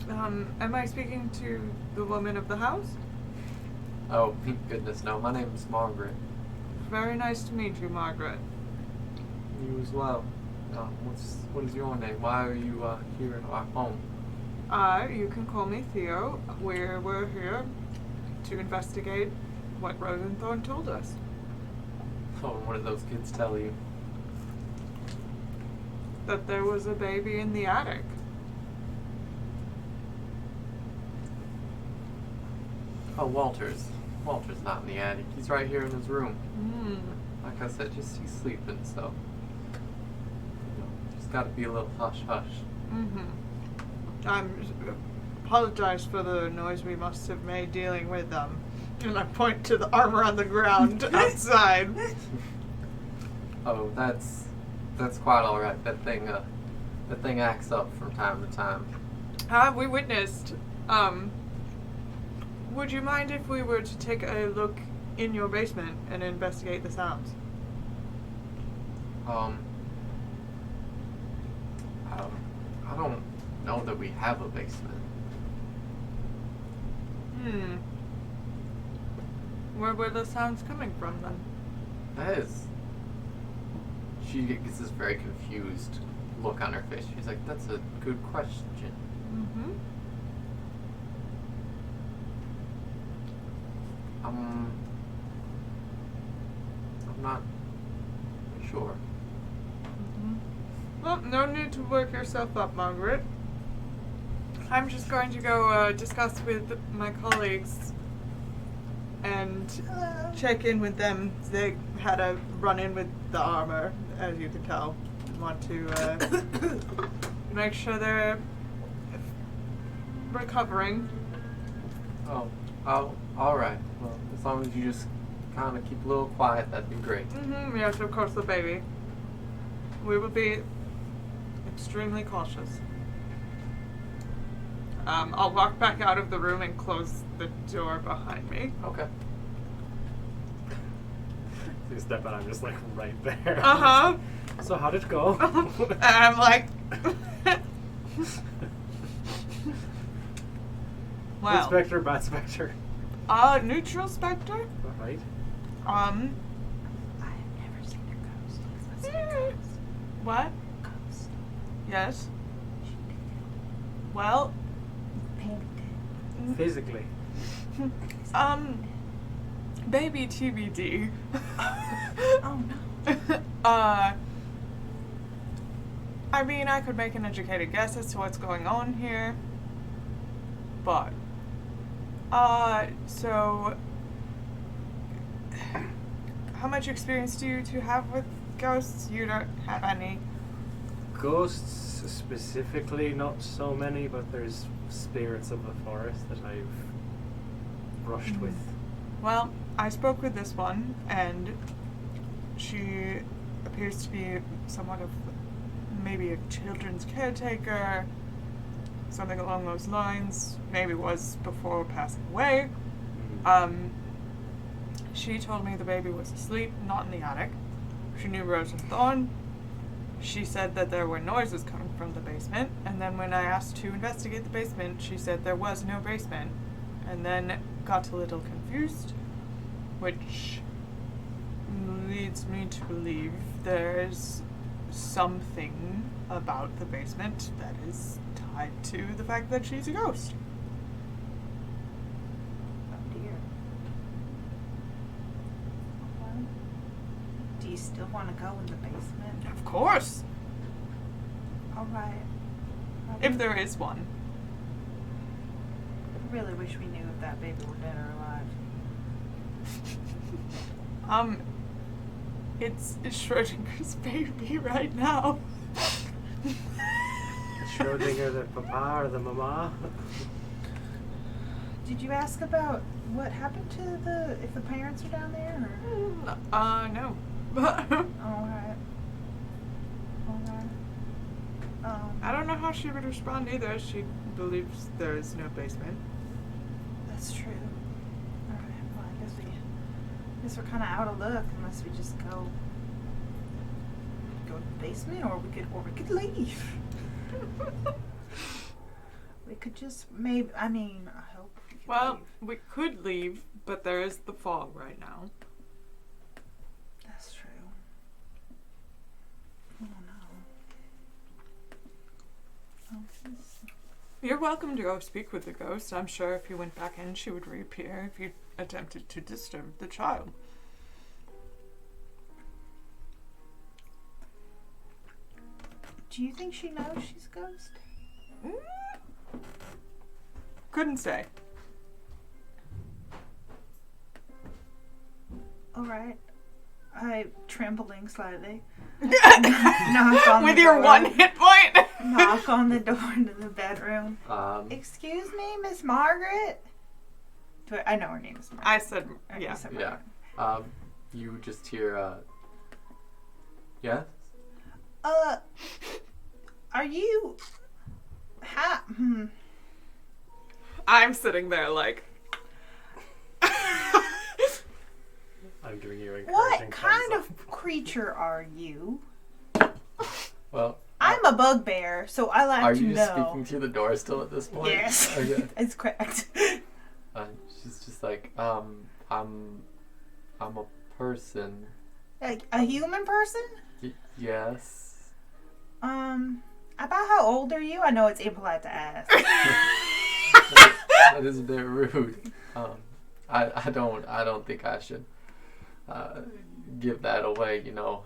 Am I speaking to the woman of the house? Oh, goodness, no. My name's Margaret. Very nice to meet you, Margaret. You as well. What is your name? Why are you here in our home? You can call me Theo. We're here to investigate what Rosenthorn told us. Oh, and what did those kids tell you? That there was a baby in the attic. Oh, Walter's not in the attic. He's right here in his room. Mm. Like I said, he's sleeping, so just gotta be a little hush hush. Apologize for the noise we must have made dealing with them. And I point to the armor on the ground outside. Oh, that's quite all right. That thing acts up from time to time. We witnessed. Would you mind if we were to take a look in your basement and investigate the sounds? I don't know that we have a basement. Where were the sounds coming from then? That is. She gets this very confused look on her face. She's like, "That's a good question." Mm-hmm. I'm not sure. Well, no need to work yourself up, Margaret. I'm just going to go discuss with my colleagues and check in with them. They had a run-in with the armor, as you can tell. Want to make sure they're recovering. Oh, all right. Well, as long as you just kind of keep a little quiet, that'd be great. Yes, of course, the baby. We will be extremely cautious. I'll walk back out of the room and close the door behind me. Okay. So you step out, I'm just like right there. Uh-huh. So how did it go? And I'm like... Good Well, spectre, bad spectre. neutral spectre? Right. I have never seen a ghost. Let's see a ghost. What? Ghost. Yes. She did. Well, Painted. Physically. baby TBD. Oh no. I mean, I could make an educated guess as to what's going on here, but, so, how much experience do you two have with ghosts? You don't have any. Ghosts specifically, not so many, but there's spirits of the forest that I've brushed with. Well, I spoke with this one, and she appears to be somewhat of maybe a children's caretaker, something along those lines. Maybe was before passing away. She told me the baby was asleep, not in the attic. She knew Rose and Thorn. She said that there were noises coming from the basement, and then when I asked to investigate the basement, she said there was no basement, and then got a little confused, which leads me to believe there's something about the basement that is tied to the fact that she's a ghost. Oh dear. Well, do you still want to go in the basement? Of course, All right. if there is one. I really wish we knew if that baby were dead or alive. It's Schrodinger's baby right now. Schrodinger, the papa or the mama? Did you ask about what happened to if the parents are down there? Or? No. All right. I don't know how she would respond either. She believes there is no basement. That's true. All right. Well, I guess we're kind of out of luck unless we just go to the basement, or we could leave. We could just maybe. I mean, I hope. We could Well, leave. we could leave, but there is the fog right now. That's true. I don't know. You're welcome to go speak with the ghost. I'm sure if you went back in, she would reappear if you attempted to disturb the child. Do you think she knows she's a ghost? Couldn't say. Alright. I trembling slightly. Knock on With the your door. one hit point. Knock on the door into the bedroom. Um, Excuse me, Miss Margaret? I know her name is Margaret. I said, Or yeah. you said yeah. Margaret. You just hear, yeah? Are you... I'm sitting there like. I'm giving you encouraging What kind thumbs of creature are you? Well, I'm a bugbear, so I like are to you know. speaking through the door still at this point? Yes. Okay. It's cracked. She's just like, I'm a person. A human person? Yes. About how old are you? I know it's impolite to ask. That is a bit rude. I don't think I should give that away. You know.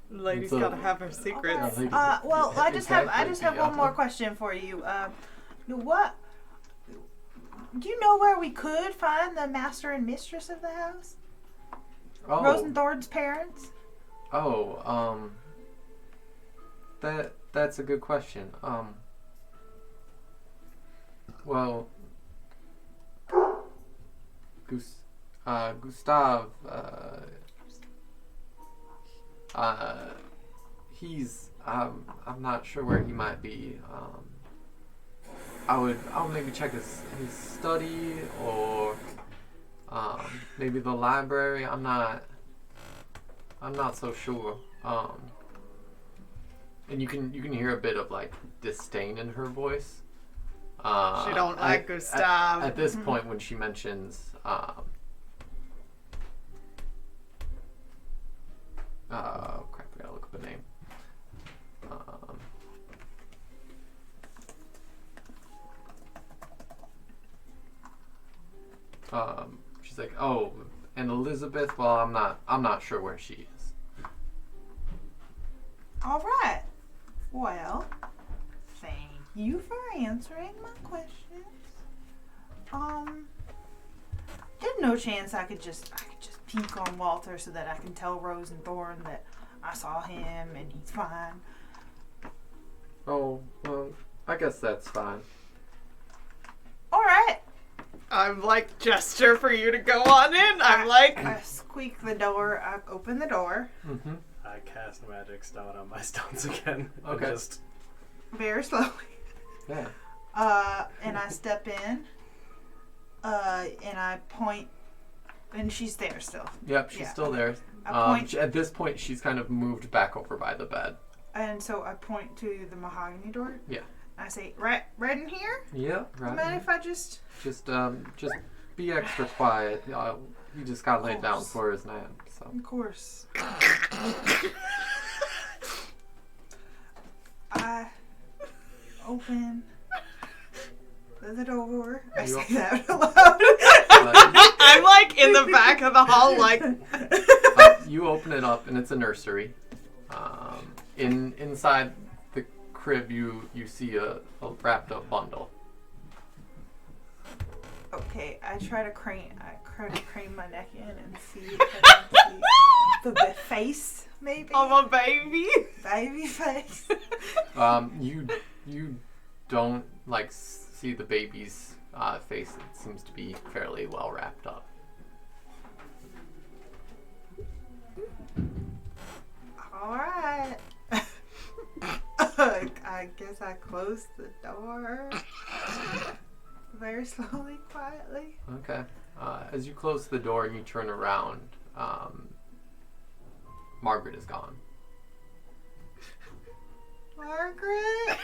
Lady's it's a- gotta have her secrets. Okay. Yeah, Well, I just have exactly, one more question for you. What? Do you know where we could find the master and mistress of the house? Oh. Rosenthorn's parents? Oh. That's a good question. Well, Gustav, he's, I'm not sure where he might be. I'll maybe check his study or, maybe the library. I'm not so sure. And you can hear a bit of like disdain in her voice. She don't like Gustav. At this point, when she mentions, oh crap! I gotta look up a name. She's like, oh, and Elizabeth. Well, I'm not sure where she is. All right. Well, thank you for answering my questions. There's no chance I could just peek on Walter so that I can tell Rose and Thorn that I saw him and he's fine. Oh, well, I guess that's fine. All right. I'm like gesture for you to go on in. I'm like. I squeak the door. I open the door Mm-hmm. I cast magic stone on my stones again. Okay. And just very slowly. Yeah. And I step in. And I point, and she's there still. Yep, she's Yeah. still there. I point, At this point, she's kind of moved back over by the bed. and so I point to the mahogany door. Yeah. I say, right in here. Yeah, Mind right. if I just? Just be extra quiet. He just got laid down for his nap, so. Of course. I open the door. I You say that aloud. I'm like in the back of the hall, like. You open it up, and it's a nursery. Inside the crib, you see a wrapped up bundle. Okay, I try to crane my neck in and see if I can see the face, maybe. I'm a baby. Baby face. You don't like see the baby's face. It seems to be fairly well wrapped up. All right. I guess I closed the door very slowly, quietly. Okay. As you close the door and you turn around, Margaret is gone. Margaret.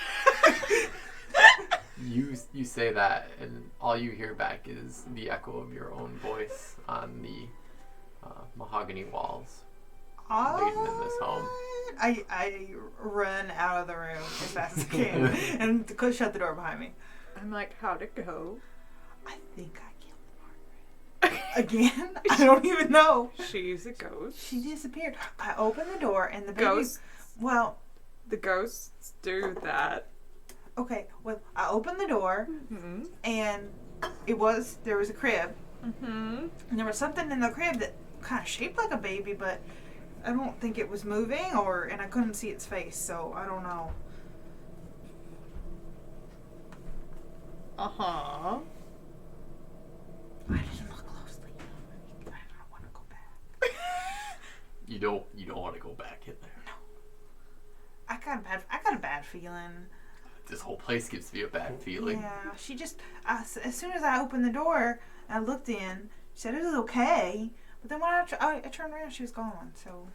You say that, and all you hear back is the echo of your own voice on the mahogany walls. Leading in this home. I run out of the room as fast as I can and shut the door behind me. I'm like, how'd it go? I think I killed Margaret. Again? I don't even know. She's a ghost. She disappeared. I opened the door and the baby... Ghosts. Well, The ghosts do that. okay. Well, I opened the door Mm-hmm. and there was a crib. Mm-hmm. And there was something in the crib that kind of shaped like a baby, but I don't think it was moving, and I couldn't see its face, so I don't know. Uh-huh. I didn't look closely. I don't want to go back. You don't want to go back in there. No. I got a bad feeling. This whole place gives me a bad feeling. Yeah, she just, as soon as I opened the door and I looked in, she said it was okay. But then when I turned around, she was gone, so.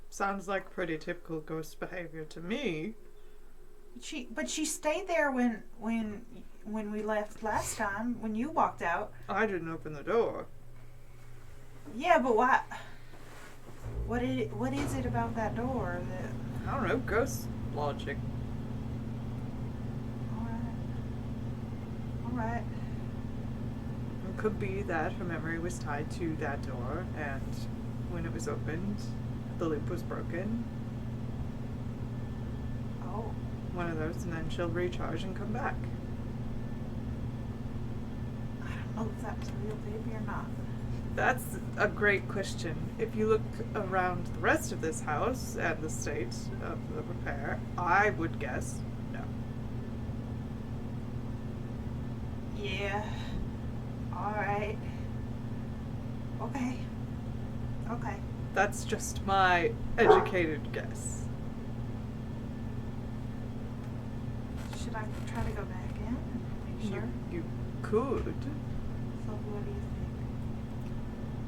Sounds like pretty typical ghost behavior to me. But she stayed there when we left last time, when you walked out. I didn't open the door. Yeah, but why? What is it about that door that? I don't know, ghost logic. All right. It could be that her memory was tied to that door, and when it was opened, the loop was broken. Oh. One of those, and then she'll recharge and come back. I don't know if that was a real baby or not. That's a great question. If you look around the rest of this house and the state of the repair, I would guess no. Yeah. All right. Okay. That's just my educated guess. Should I try to go back in and make sure? You could. So what do you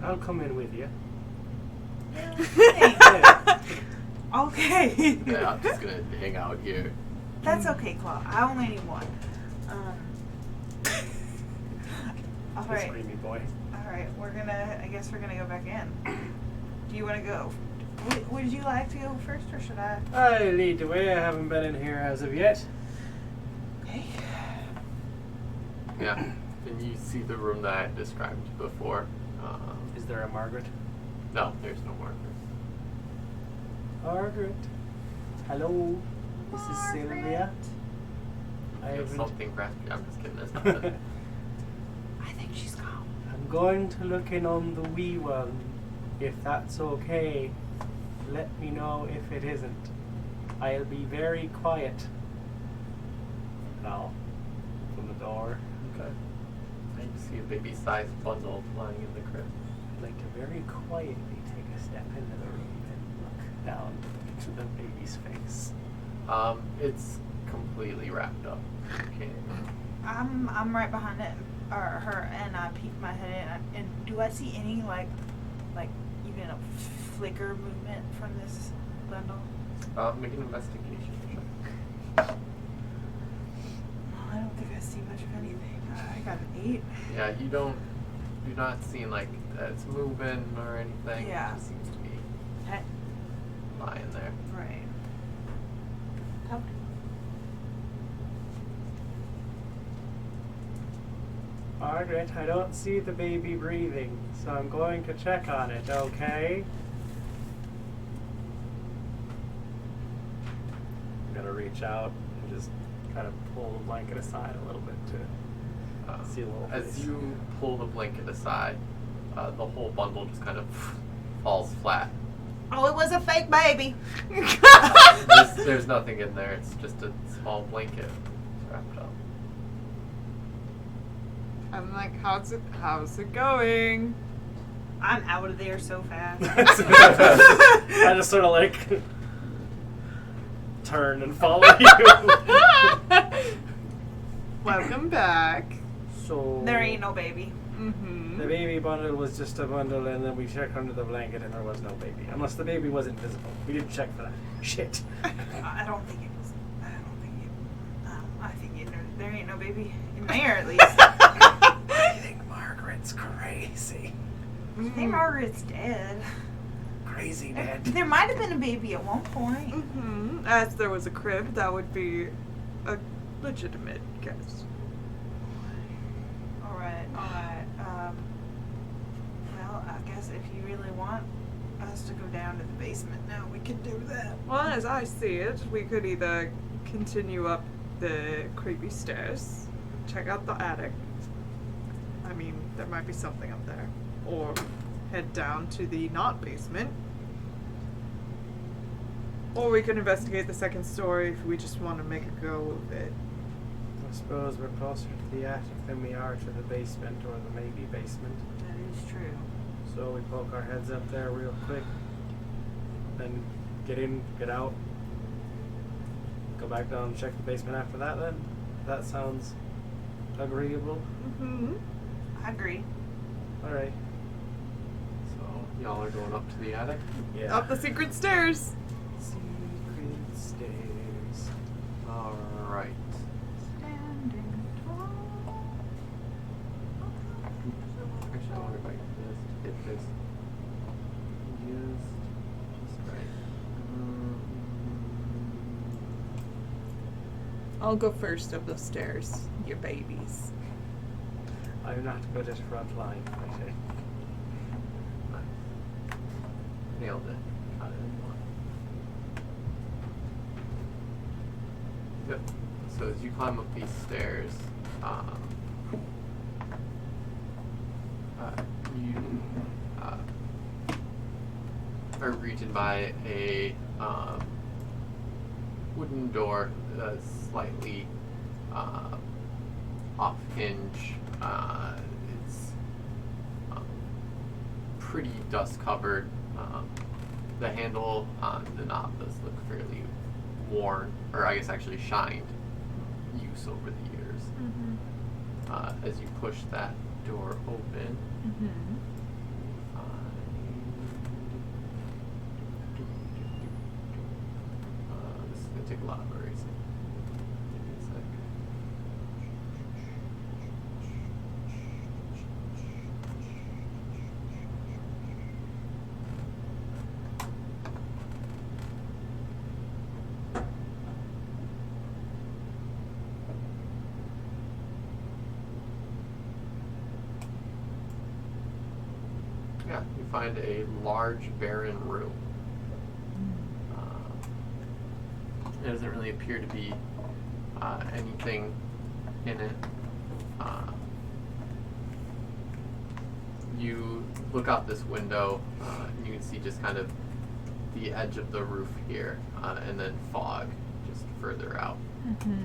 I'll come in with you. think? Yeah. Okay. Yeah, I'm just gonna hang out here. That's okay, Claw. I only need one. All Hey, right. Screamy boy. All right. I guess we're gonna go back in. Do you want to go? Would you like to go first, or should I? I lead the way. I haven't been in here as of yet. Okay. Yeah. Then you see the room that I described before. Is there a Margaret? No, there's no Margaret. Margaret. Hello. This is Sylvia. I There's haven't. something graspy. I'm just kidding. There's nothing. I think she's gone. I'm going to look in on the wee one. If that's okay, let me know if it isn't. I'll be very quiet. And I'll open the door. Okay. And you see a baby-sized bundle lying in the crib. I'd like to very quietly take a step into the room and look down into the baby's face. It's completely wrapped up. Okay. I'm right behind it, or her, and I peek my head in. And do I see any like even a flicker movement from this bundle? Make an investigation check. I don't think I see much of anything. I got an 8. Yeah, you're not seeing like that it's moving or anything. Yeah. It just seems to be Okay. lying there. Right. Come. Margaret, I don't see the baby breathing, so I'm going to check on it, okay? I'm gonna reach out and just kind of pull the blanket aside a little bit to see a little As face. you pull the blanket aside, the whole bundle just kind of falls flat. Oh, it was a fake baby. There's nothing in there. It's just a small blanket wrapped up. I'm like, how's it going? I'm out of there so fast. I just sort of like turn and follow you. Welcome back. So There ain't no baby. Mm-hmm. the baby bundle was just a bundle, and then we checked under the blanket, and there was no baby. Unless the baby was invisible. We didn't check for that. Shit. I don't think it was. I think there ain't no baby in there at least. I think Margaret's crazy. I think Margaret's dead. Crazy dead. There might have been a baby at one point. Mm-hmm. As there was a crib, that would be a legitimate guess. All right. Well, I guess if you really want us to go down to the basement now, we can do that. Well, as I see it, we could either continue up the creepy stairs, check out the attic. mean, there might be something up there. Or head down to the not basement. Or we could investigate the second story if we just want to make a go of it. I suppose we're closer to the attic than we are to the basement or the maybe basement. That is true. So we poke our heads up there real quick, then get in, get out, go back down and check the basement after that then. That sounds agreeable. Mm-hmm. I agree. Alright. So y'all are going up to the attic? Yeah. Up the secret stairs. Secret stairs. Alright. Standing tall. Actually, I wonder if I can just hit this. Just right. I'll go first up the stairs, you babies. I'm not good at front line fighting. Nice. Nailed it. Got it in one. Yep. So as you climb up these stairs, you are greeted by a wooden door that's slightly off hinge. It's pretty dust covered. The handle on the knob does look fairly worn, or I guess actually shined use over the years. Mm-hmm. As you push that door open, Mm-hmm. this is gonna take a lot of erasing. Give me a sec. Yeah, you find a large, barren room. There doesn't really appear to be anything in it. You look out this window, and you can see just kind of the edge of the roof here, and then fog just further out. Mm-hmm.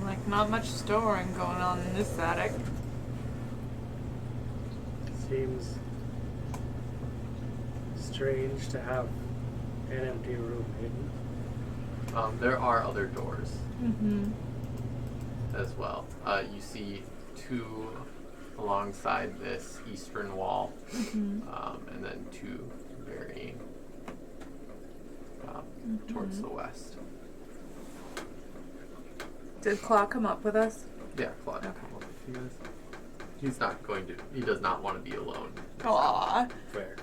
Like, not much storing going on in this attic. Seems strange to have an empty room hidden. There are other doors Mm-hmm. as well. You see two alongside this eastern wall, Mm-hmm. and then two varying towards the west. Did Claw come up with us? Yeah, Claude. Okay. He's not going to. He does not want to be alone. Aw. Fair.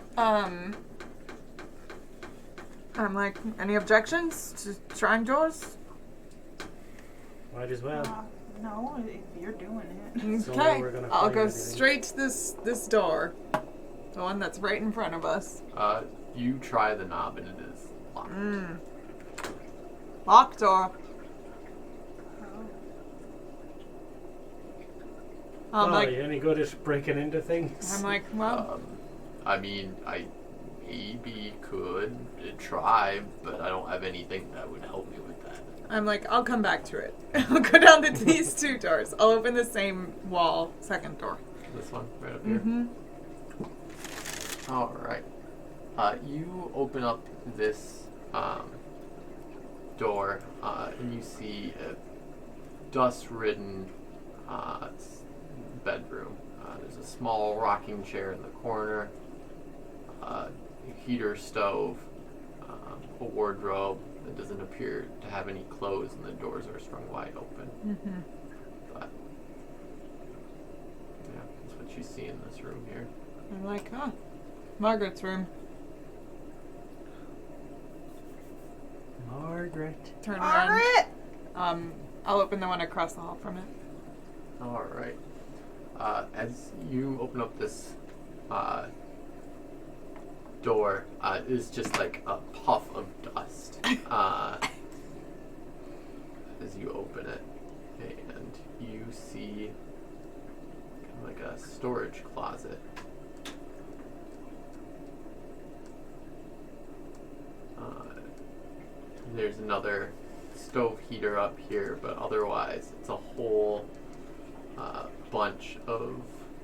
I'm like, any objections to trying doors? Might as well. No, if you're doing it. So Okay, we're gonna I'll find go anything. straight to this door. The one that's right in front of us. You try the knob and it is locked. Locked door. I'm Oh, like, you any good at breaking into things? I'm like, well, I mean, I maybe could try, but I don't have anything that would help me with that. I'm like, I'll come back to it. I'll go down to these two doors. I'll open the same wall, second door. This one, right up here. Mm-hmm. All right. You open up this door, and you see a dust-ridden bedroom. There's a small rocking chair in the corner, a heater stove, a wardrobe that doesn't appear to have any clothes, and the doors are strung wide open. Mm-hmm. But yeah, that's what you see in this room here. I'm like, Margaret's room. Margaret. Turn around. Margaret! I'll open the one across the hall from it. All right. As you open up this door, it's just like a puff of dust as you open it, and you see storage closet. There's another stove heater up here, but otherwise it's a whole bunch of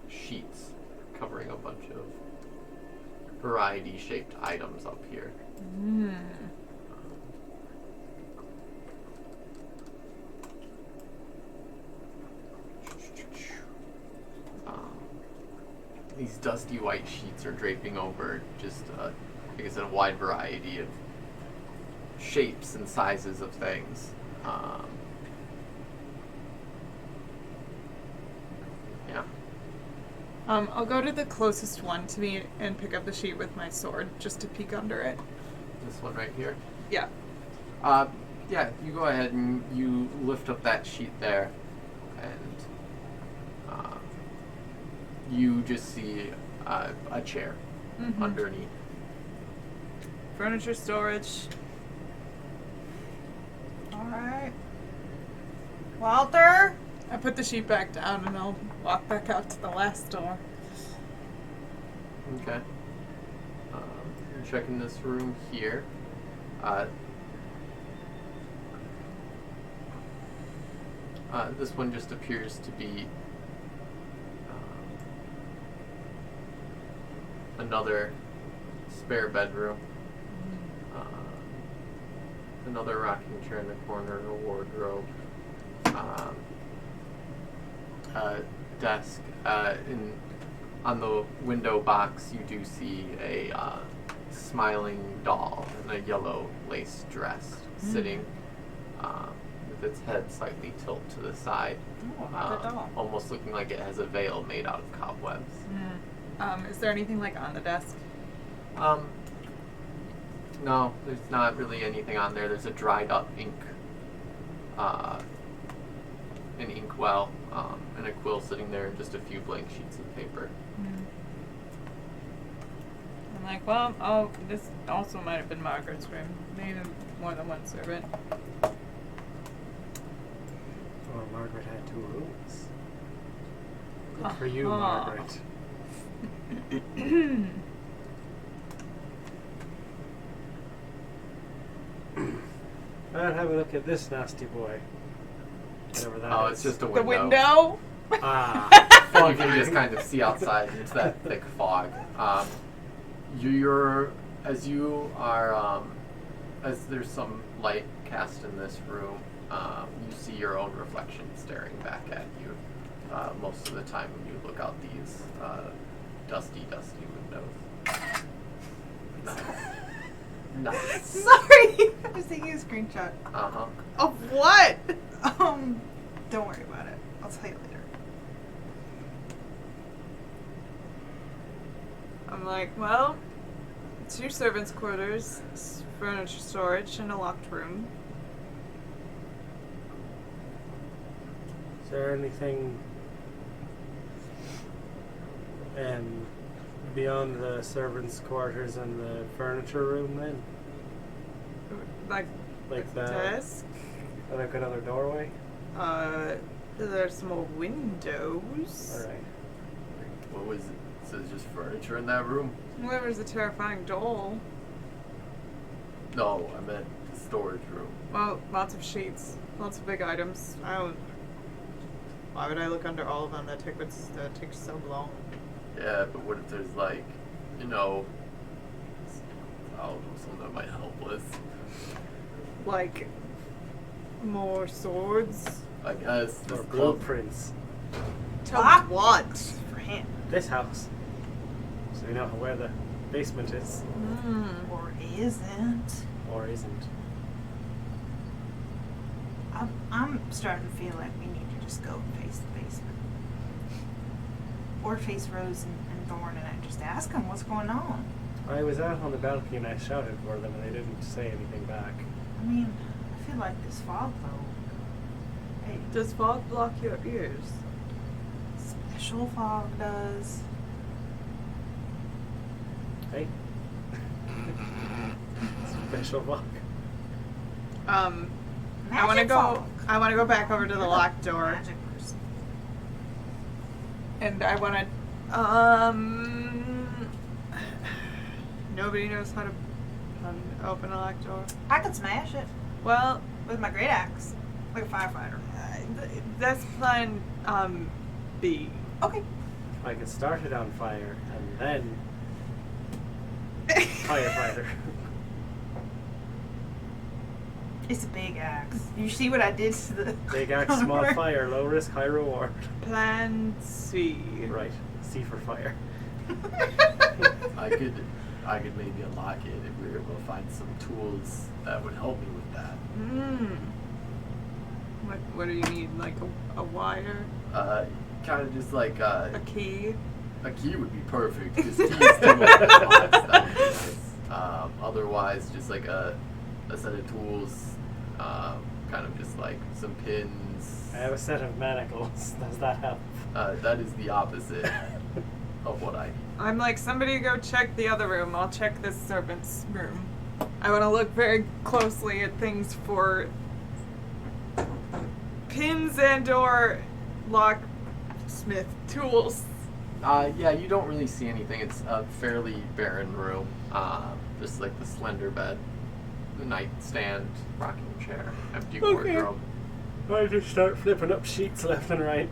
sheets covering a bunch of variety shaped items up here. These dusty white sheets are draping over just, like I said, a wide variety of shapes and sizes of things. Yeah. I'll go to the closest one to me and pick up the sheet with my sword just to peek under it. This one right here. Yeah. Yeah, you go ahead and you lift up that sheet there, and you just see a chair underneath. Furniture storage. Alright. Walter? I put the sheet back down and I'll walk back out to the last door. Okay. You're checking this room here. This one just appears to be another spare bedroom. Another rocking chair in the corner, a wardrobe, a desk. On the window box, you do see a smiling doll in a yellow lace dress sitting with its head slightly tilted to the side, Oh, another doll. almost looking like it has a veil made out of cobwebs. Is there anything like on the desk? No, there's not really anything on there. There's a dried up ink, an inkwell, and a quill sitting there, and just a few blank sheets of paper. I'm like, well, this also might have been Margaret's room. Maybe more than one servant. Or Margaret had 2 rooms. Good for you, Uh-huh. Margaret. I'll have a look at this nasty boy. Whatever that is. Oh, it's just a window. The window? Ah. You can just kind of see outside into that thick fog. As there's some light cast in this room, you see your own reflection staring back at you most of the time when you look out these dusty windows. Nice. Sorry! I was taking a screenshot. Uh-huh. Of what? Don't worry about it. I'll tell you later. I'm like, well, 2 servants' quarters, furniture storage, and a locked room. Is there anything beyond the servants' quarters and the furniture room then? Like The desk. like another doorway? There's some more windows. Alright. What was it? So there's just furniture in that room? Well, there's a terrifying doll. No, I meant the storage room. Well, lots of sheets, lots of big items. Why would I look under all of them? That takes so long. Yeah, but what if there's something that might help with? Like more swords. I guess this Or club. blueprints. To Lock what? For him. This house. So we know where the basement is. Or isn't. Or isn't. I'm starting to feel like we need to just go and face the basement. Or face Rose and Thorn and just ask them what's going on. I was out on the balcony and I shouted for them and they didn't say anything back. I mean, I feel like this fog though. Hey, Does fog block your ears? special fog does. Hey? Special luck. I want to Magic go. fog. I want to go back over to the locked door, Magic person. and I want to Nobody knows how to open a locked door. I could smash it Well, with my great axe, like a firefighter. that's plan B. Okay. I could start it on fire and then firefighter. It's a big axe. You see what I did to the Big axe, small fire, low risk, high reward. Plan C. Right. C for fire. I could maybe unlock it if we were able to find some tools that would help me with that. What do you need? Like a wire? Kind of just like A key? a key would be perfect because keys do open locks. That would be nice. Otherwise, just like a set of tools, kind of just like some pins. I have a set of manacles. Does that help? That is the opposite of what I need. I'm like, somebody go check the other room. I'll check this servant's room. I want to look very closely at things for pins and or locksmith tools. Yeah, you don't really see anything. It's a fairly barren room. Just like the slender bed, the nightstand, rocking chair, empty wardrobe. I just start flipping up sheets left and right.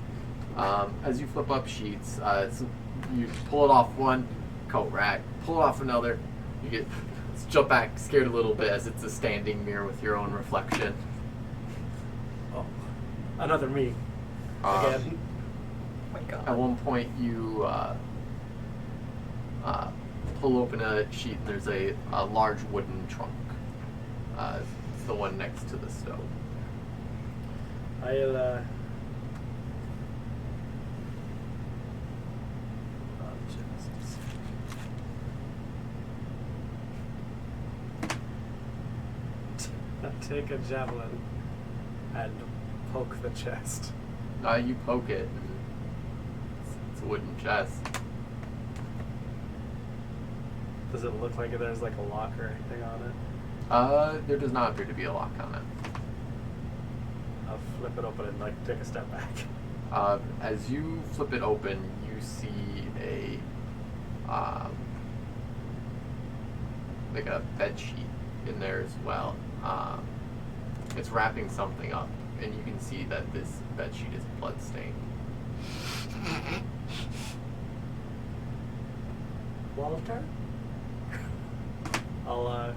As you flip up sheets, you pull it off one coat rack, pull it off another. You jump back, scared a little bit as it's a standing mirror with your own reflection. Oh, another me. Again. Oh my god. At one point, you pull open a sheet, and there's a large wooden trunk. It's the one next to the stove. I'll take a javelin and poke the chest. You poke it, and it's a wooden chest. Does it look like there's like a lock or anything on it? There does not appear to be a lock on it. I'll flip it open and like take a step back. As you flip it open, you see like a bed sheet in there as well. It's wrapping something up, and you can see that this bed sheet is bloodstained. Walter? I'll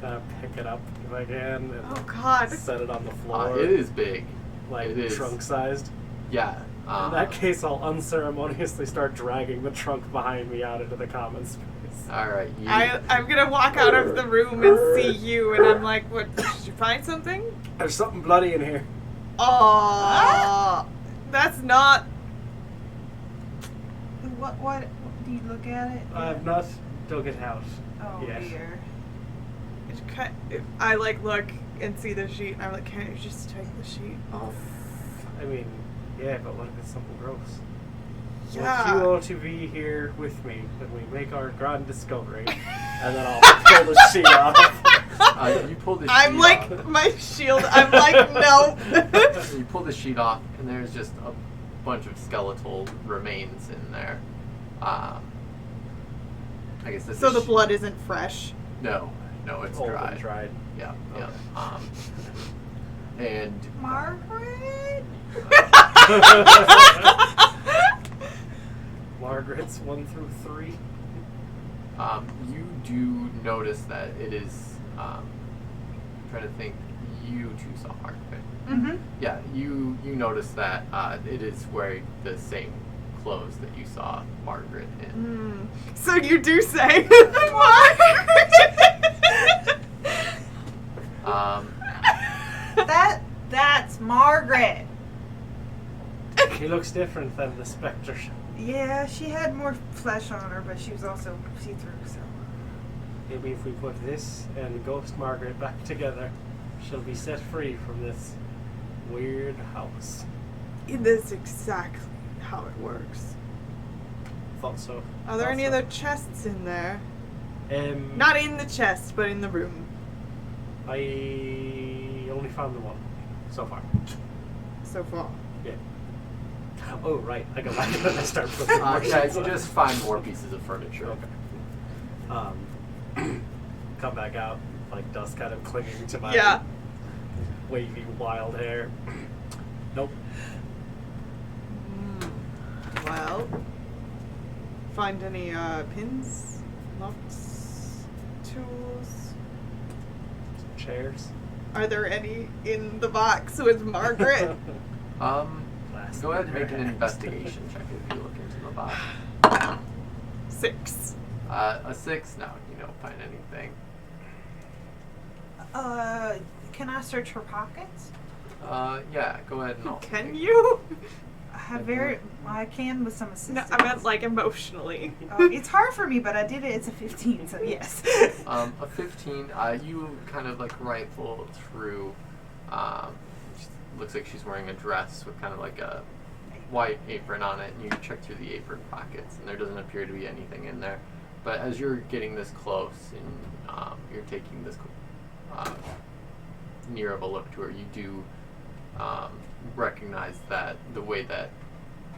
kind of pick it up if I can and Oh god. set it on the floor. It is big. Like it is. trunk sized. Yeah. In that case, I'll unceremoniously start dragging the trunk behind me out into the common space. All right. I'm gonna walk out of the room and see you, and I'm like, what? Did you find something? There's something bloody in here. Oh, that's not. What? Do you look at it? I have not dug it out Oh yet. dear. I like look and see the sheet, and I'm like, can you just take the sheet off? I mean, yeah, but what if it's something gross? Yeah. Want you all to be here with me when we make our grand discovery, and then I'll pull the sheet off. You pull the sheet I'm like off. my shield. I'm like no. You pull the sheet off, and there's just a bunch of skeletal remains in there. I guess this So is the blood isn't fresh. No, it's Old dry. and dried. Yeah, Okay. yeah. And Margaret. Margaret's 1 through 3. you do notice that it is. I'm trying to think. You too saw Margaret. Mm-hmm. Yeah, you notice that it is wearing the same clothes that you saw Margaret in. So you do say That's Margaret. She looks different than the spectre. Yeah, she had more flesh on her, but she was also see-through. So Maybe if we put this and Ghost Margaret back together, she'll be set free from this weird house. That's exactly how it works. Thought so. Are there Thought any so. other chests in there? Um, Not in the chest, but in the room. I only found the one so far. So far. Yeah. Oh, right. I go back and then I start putting more Yeah, sheets you on. just find more pieces of furniture. Okay. Come back out, like dust kind of clinging to my Yeah. wavy wild hair. Nope. Well, find any pins, locks, tools? Chairs. Are there any in the box with Margaret? Last Go ahead and in make her an hands. investigation check if you look into the box. 6. A 6? No, you don't find anything. Can I search for pockets? Yeah, go ahead and Can you? I can with some No, assistance. I meant like emotionally. It's hard for me, but I did it. It's a 15, so yes. A 15, you kind of like rifle through, looks like she's wearing a dress with kind of like a white apron on it, and you check through the apron pockets, and there doesn't appear to be anything in there. But as you're getting this close, and you're taking this near of a look to her, you do recognize that the way that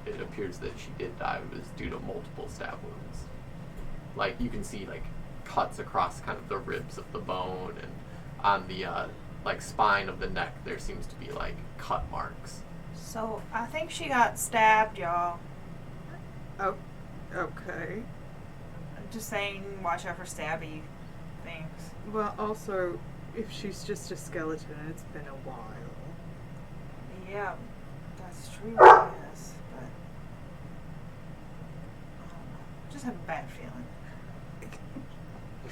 it appears that she did die was due to multiple stab wounds. Like, you can see like cuts across kind of the ribs of the bone, and on the like spine of the neck there seems to be like cut marks. So I think she got stabbed, y'all. Oh, okay. I'm just saying, watch out for stabby things. Well, also, if she's just a skeleton, it's been a while. Yeah, that's true, I guess. But I don't know. Just have a bad feeling.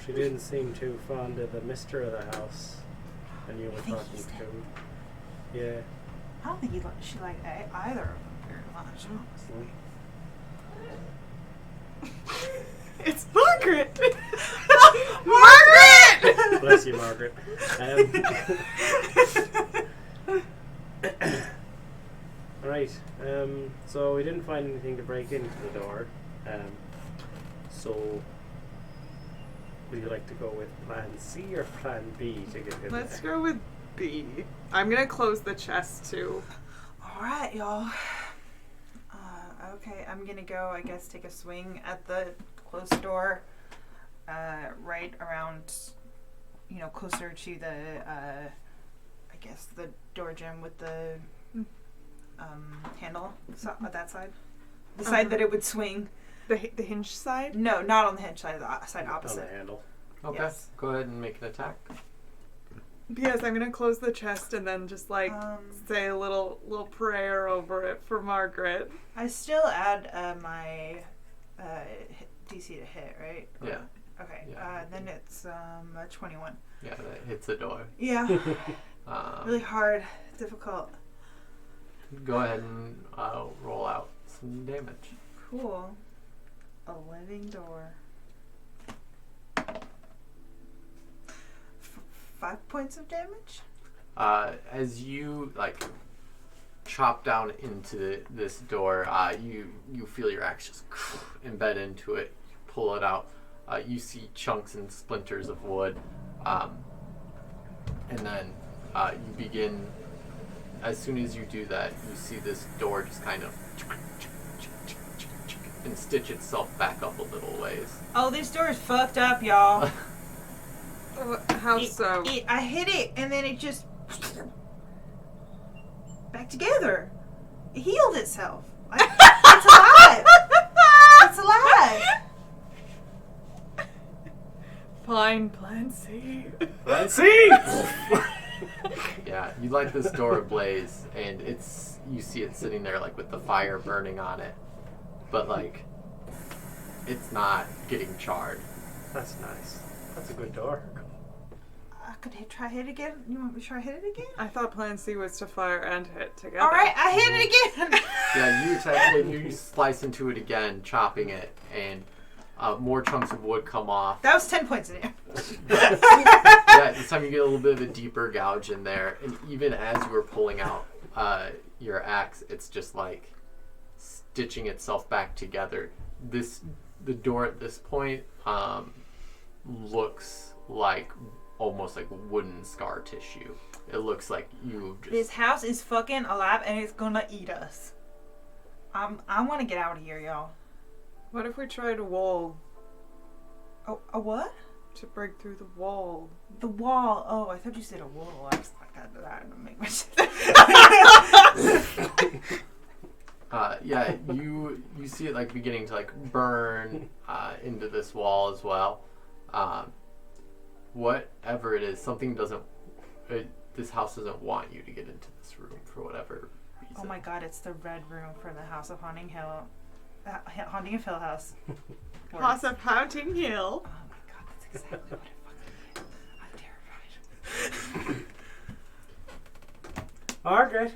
She didn't seem too fond of the mister of the house, and you were I think talking he's dead. to. Yeah. I don't think she liked either of them very much, honestly. It's Margaret! Margaret! Bless you, Margaret. Right. So we didn't find anything to break into the door. So would you like to go with plan C or plan B to get in Let's there? go with B. I'm gonna close the chest too. Alright, y'all. Okay, I'm gonna go, I guess, take a swing at the closed door. Right around, closer to the, I guess, the door jamb with the handle on that side. The side that it would swing. The hinge side? No, not on the hinge side, the side On opposite. the handle. Okay, Yes. go ahead and make an attack. Yes, I'm gonna close the chest and then just like say a little prayer over it for Margaret. I still add my DC to hit, right? Yeah. Okay. Yeah. Then it's a 21. Yeah, that hits the door. Yeah. Really hard, difficult. Go ahead and roll out some damage. Cool. A living door. 5 points of damage? As you like chop down into this door, you feel your axe just embed into it. You pull it out. You see chunks and splinters of wood, and then you begin. As soon as you do that, you see this door just kind of and stitch itself back up a little ways. Oh, this door is fucked up, y'all. How so? I hit it and then it just back together. It healed itself. It's alive. It's alive. Fine, plan C. Plan C! Yeah, you light this door ablaze, and you see it sitting there like with the fire burning on it, but like it's not getting charred. That's nice. That's a good door. I could try hit again. You want me to try hit it again? I thought plan C was to fire and hit together. All right, I hit it again. Yeah, you attack it, you slice into it again, chopping it, and more chunks of wood come off. That was 10 points in there. Yeah, this time you get a little bit of a deeper gouge in there, and even as you were pulling out your axe, it's just like stitching itself back together. The door at this point looks like almost like wooden scar tissue. It looks like you just... This house is fucking alive and it's gonna eat us. I want to get out of here, y'all. What if we tried a wall A what? to break through the wall? The wall. Oh, I thought you said a wall. I was like, that doesn't make much sense. Yeah, you see it like beginning to like burn into this wall as well. Whatever it is, something doesn't. This house doesn't want you to get into this room for whatever reason. Oh my God! It's the red room for the House of Haunting Hill, Haunting of Hill House. House of Haunting Hill. Oh my God! That's exactly what it fucking is. I'm terrified. Margaret.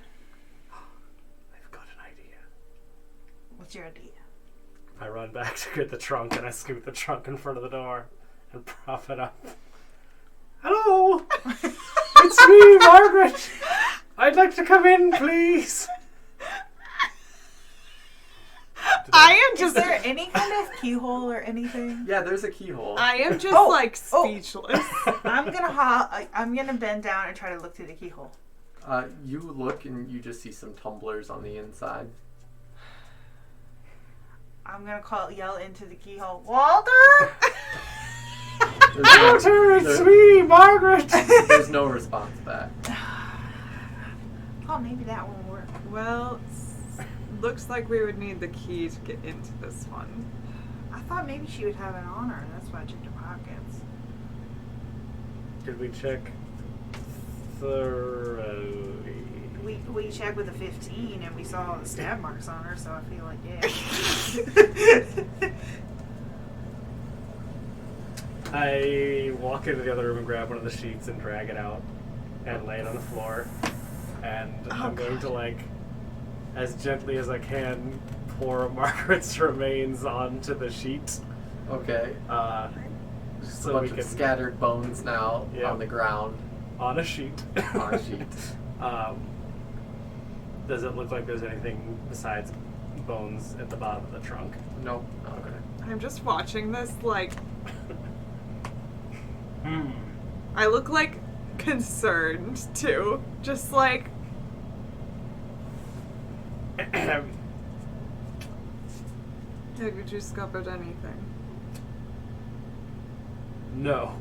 I've got an idea. What's your idea? I run back to get the trunk and I scoot the trunk in front of the door and prop it up. Hello! It's me, Margaret! I'd like to come in, please! I am Is just. there any kind of keyhole or anything? Yeah, there's a keyhole. I am just Oh, like oh. speechless. I'm gonna bend down and try to look through the keyhole. You look and you just see some tumblers on the inside. I'm gonna yell into the keyhole, Walter! Walter, it's me, Margaret! There's no response back. Oh, maybe that won't work. Well, looks like we would need the key to get into this one. I thought maybe she would have it on her. That's why I checked her pockets. Did we check thoroughly? We checked with a 15 and we saw the stab marks on her, so I feel like yeah. I walk into the other room and grab one of the sheets and drag it out and lay it on the floor. And I'm going to, like, as gently as I can, pour Margaret's remains onto the sheet. Okay. Just So a we bunch can of scattered bones now Yeah. on the ground. on a sheet. On a sheet. Does it look like there's anything besides bones at the bottom of the trunk? Nope. Okay. I'm just watching this like Hmm. I look like concerned too. Just like have you discovered anything? No.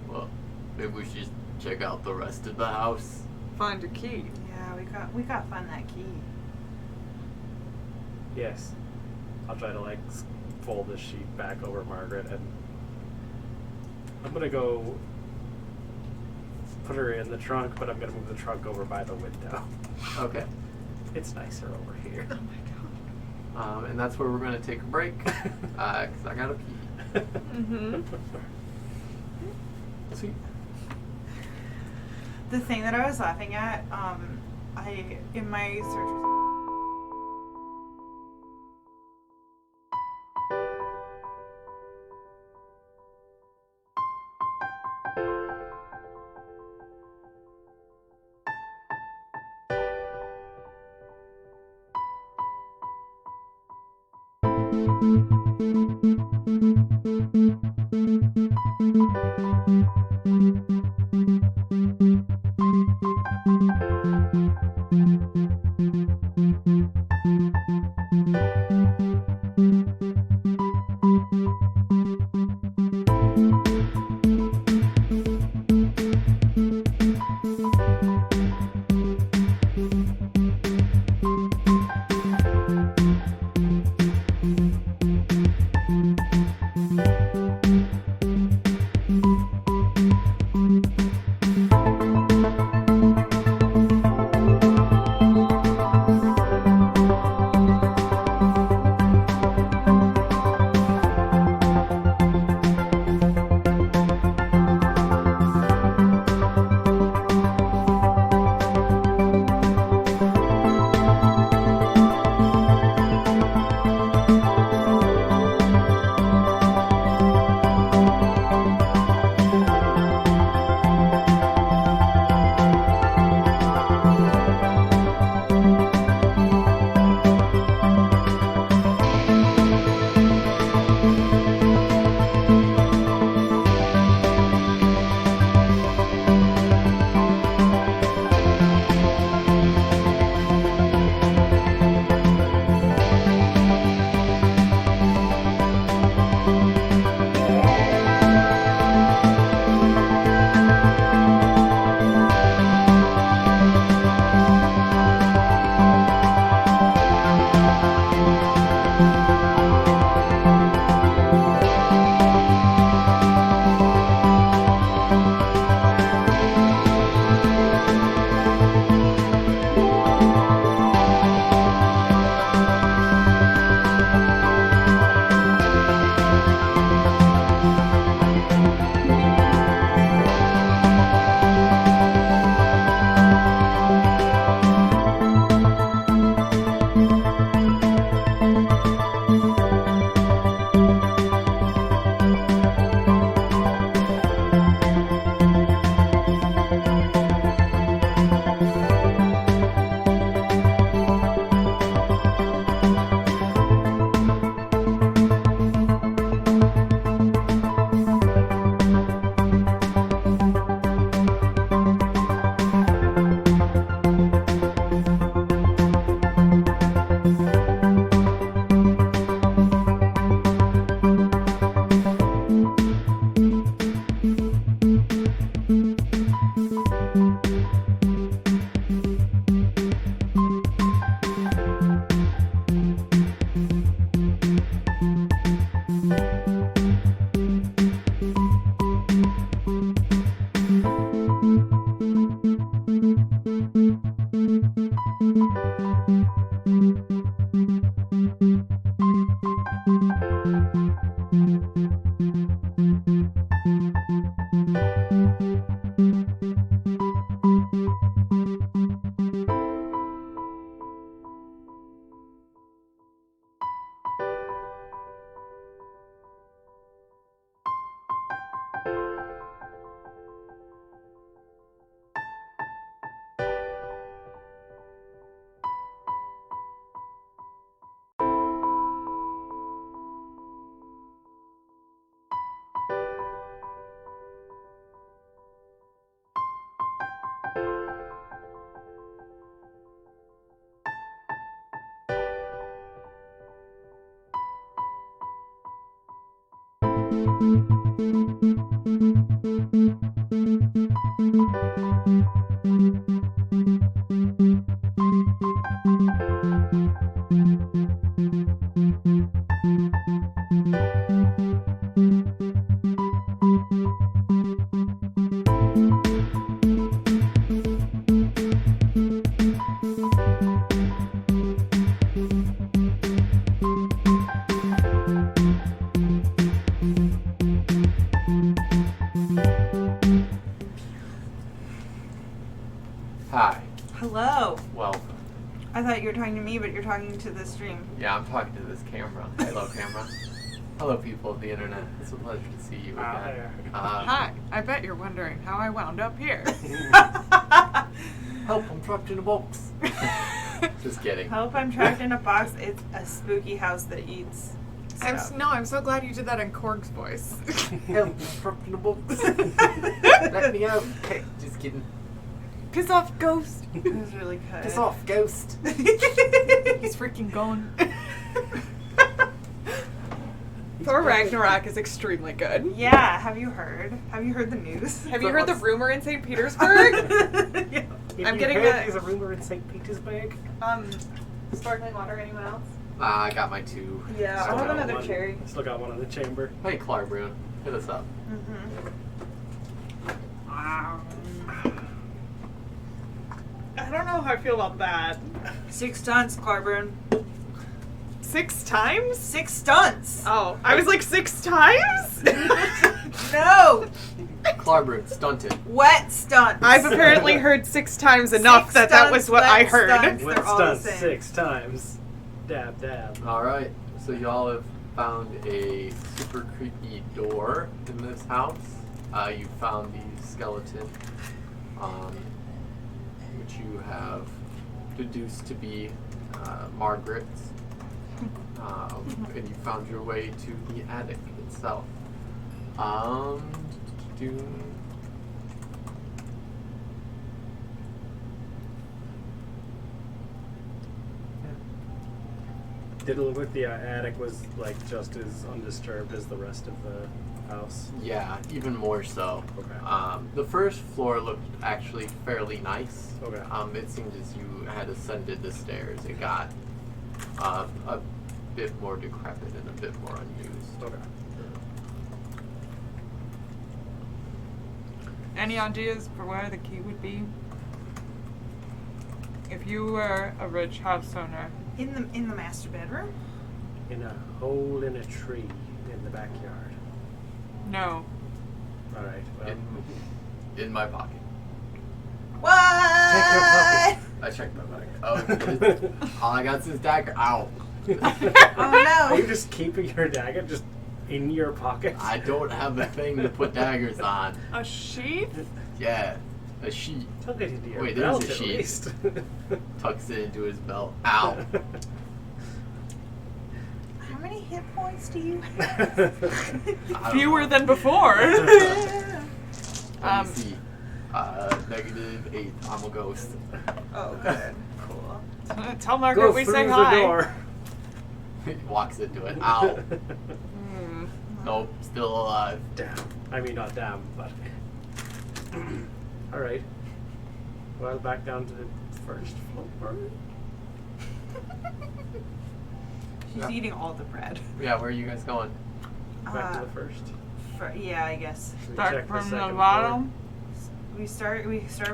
Well, maybe we should check out the rest of the house. Find a key. Yeah, we got to find that key. Yes. I'll try to like fold this sheet back over Margaret and I'm gonna go put her in the trunk, but I'm gonna move the trunk over by the window. Okay. It's nicer over here. Oh my god. And that's where we're going to take a break. Because I got to pee. Mm-hmm. Sweet. The thing that I was laughing at, in my search. Hi. Hello. Welcome. I thought you were talking to me, but you're talking to the stream. Yeah, I'm talking to this camera. Hello, camera. Hello, people of the internet. It's a pleasure to see you again. Hi. Hi. I bet you're wondering how I wound up here. Help, I'm trapped in a box. Just kidding. Hope I'm trapped in a box. It's a spooky house that eats stuff. I'm so glad you did that in Korg's voice. Help, I'm trapped in a box. Let me out. Okay, just kidding. Piss off, ghost. It was really good. Piss off, ghost. He's freaking gone. Thor Ragnarok is extremely good. Yeah, have you heard? Have you heard the news? Have you heard the rumor in St. Petersburg? Yeah. I'm getting There's a rumor in St. Petersburg. Sparkling water, anyone else? I got my 2. Yeah, Still I'll have got another one. cherry. Still got one in the chamber. Hey, Clark Brune, hit us up. I don't know how I feel about that. 6 stunts, Clarburn. 6 times? 6 stunts! Oh, I was like 6 times? No! Clark Brune, stunted. Wet stunts. I've apparently heard 6 times enough 6 that that was stunts, what I wet heard. stunts. Wet They're all the stunts same. 6 times. Dab, dab. Alright, so y'all have found a super creepy door in this house. You found the skeleton, which you have deduced to be Margaret's. And you found your way to the attic itself. Did it look like the attic was like just as undisturbed as the rest of the house? Yeah, even more so. Okay. The first floor looked actually fairly nice. Okay. It seemed as you had ascended the stairs, it got a bit more decrepit and a bit more unused. Okay. Any ideas for where the key would be? If you were a rich house owner, In the master bedroom? In a hole in a tree in the backyard. no. Alright, well. In my pocket. What? Check your pocket. I checked my pocket. Oh, all I got is this dagger. Ow. Oh Are you no. just keeping your dagger just in your pocket? I don't have a thing to put daggers on. A sheath? Yeah, a sheet. Tuck it into your Wait, belt there's a at sheet. least. Tucks it into his belt. Ow. How many hit points do you have? I don't Fewer know. than before. Let me see. -8. I'm a ghost. Oh, good. Cool. Tell Margaret Go we through say the hi. door. He walks into it. Ow. Hmm. Nope, still alive. Damn. I mean, not damn, but. Alright. Well, back down to the first floor. She's Yeah. eating all the bread. Yeah, where are you guys going? Back to the first. Yeah, I guess. Should we Start check from the second bottom. we start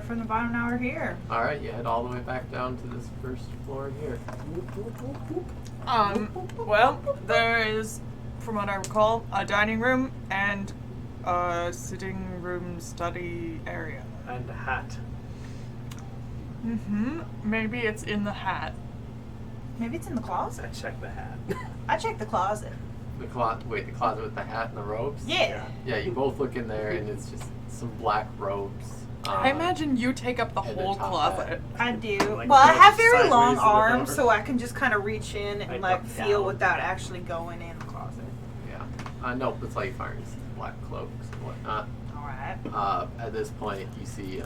from the bottom. Now we're here. All right, you head all the way back down to this first floor here. Well, there is, from what I recall, a dining room and a sitting room study area. And a hat. Maybe it's in the hat. Maybe it's in the closet. I checked the hat. I checked the closet. The closet with the hat and the robes? Yeah. Yeah, you both look in there and it's just some black robes. I imagine you take up the and whole the top closet. I do. Like Well, I push have very sideways long in the arms, door. so I can just kind of reach in and I like duck feel down. without actually going in the closet. Yeah. Nope, that's all you find is black cloaks and whatnot. All right. At this point, you see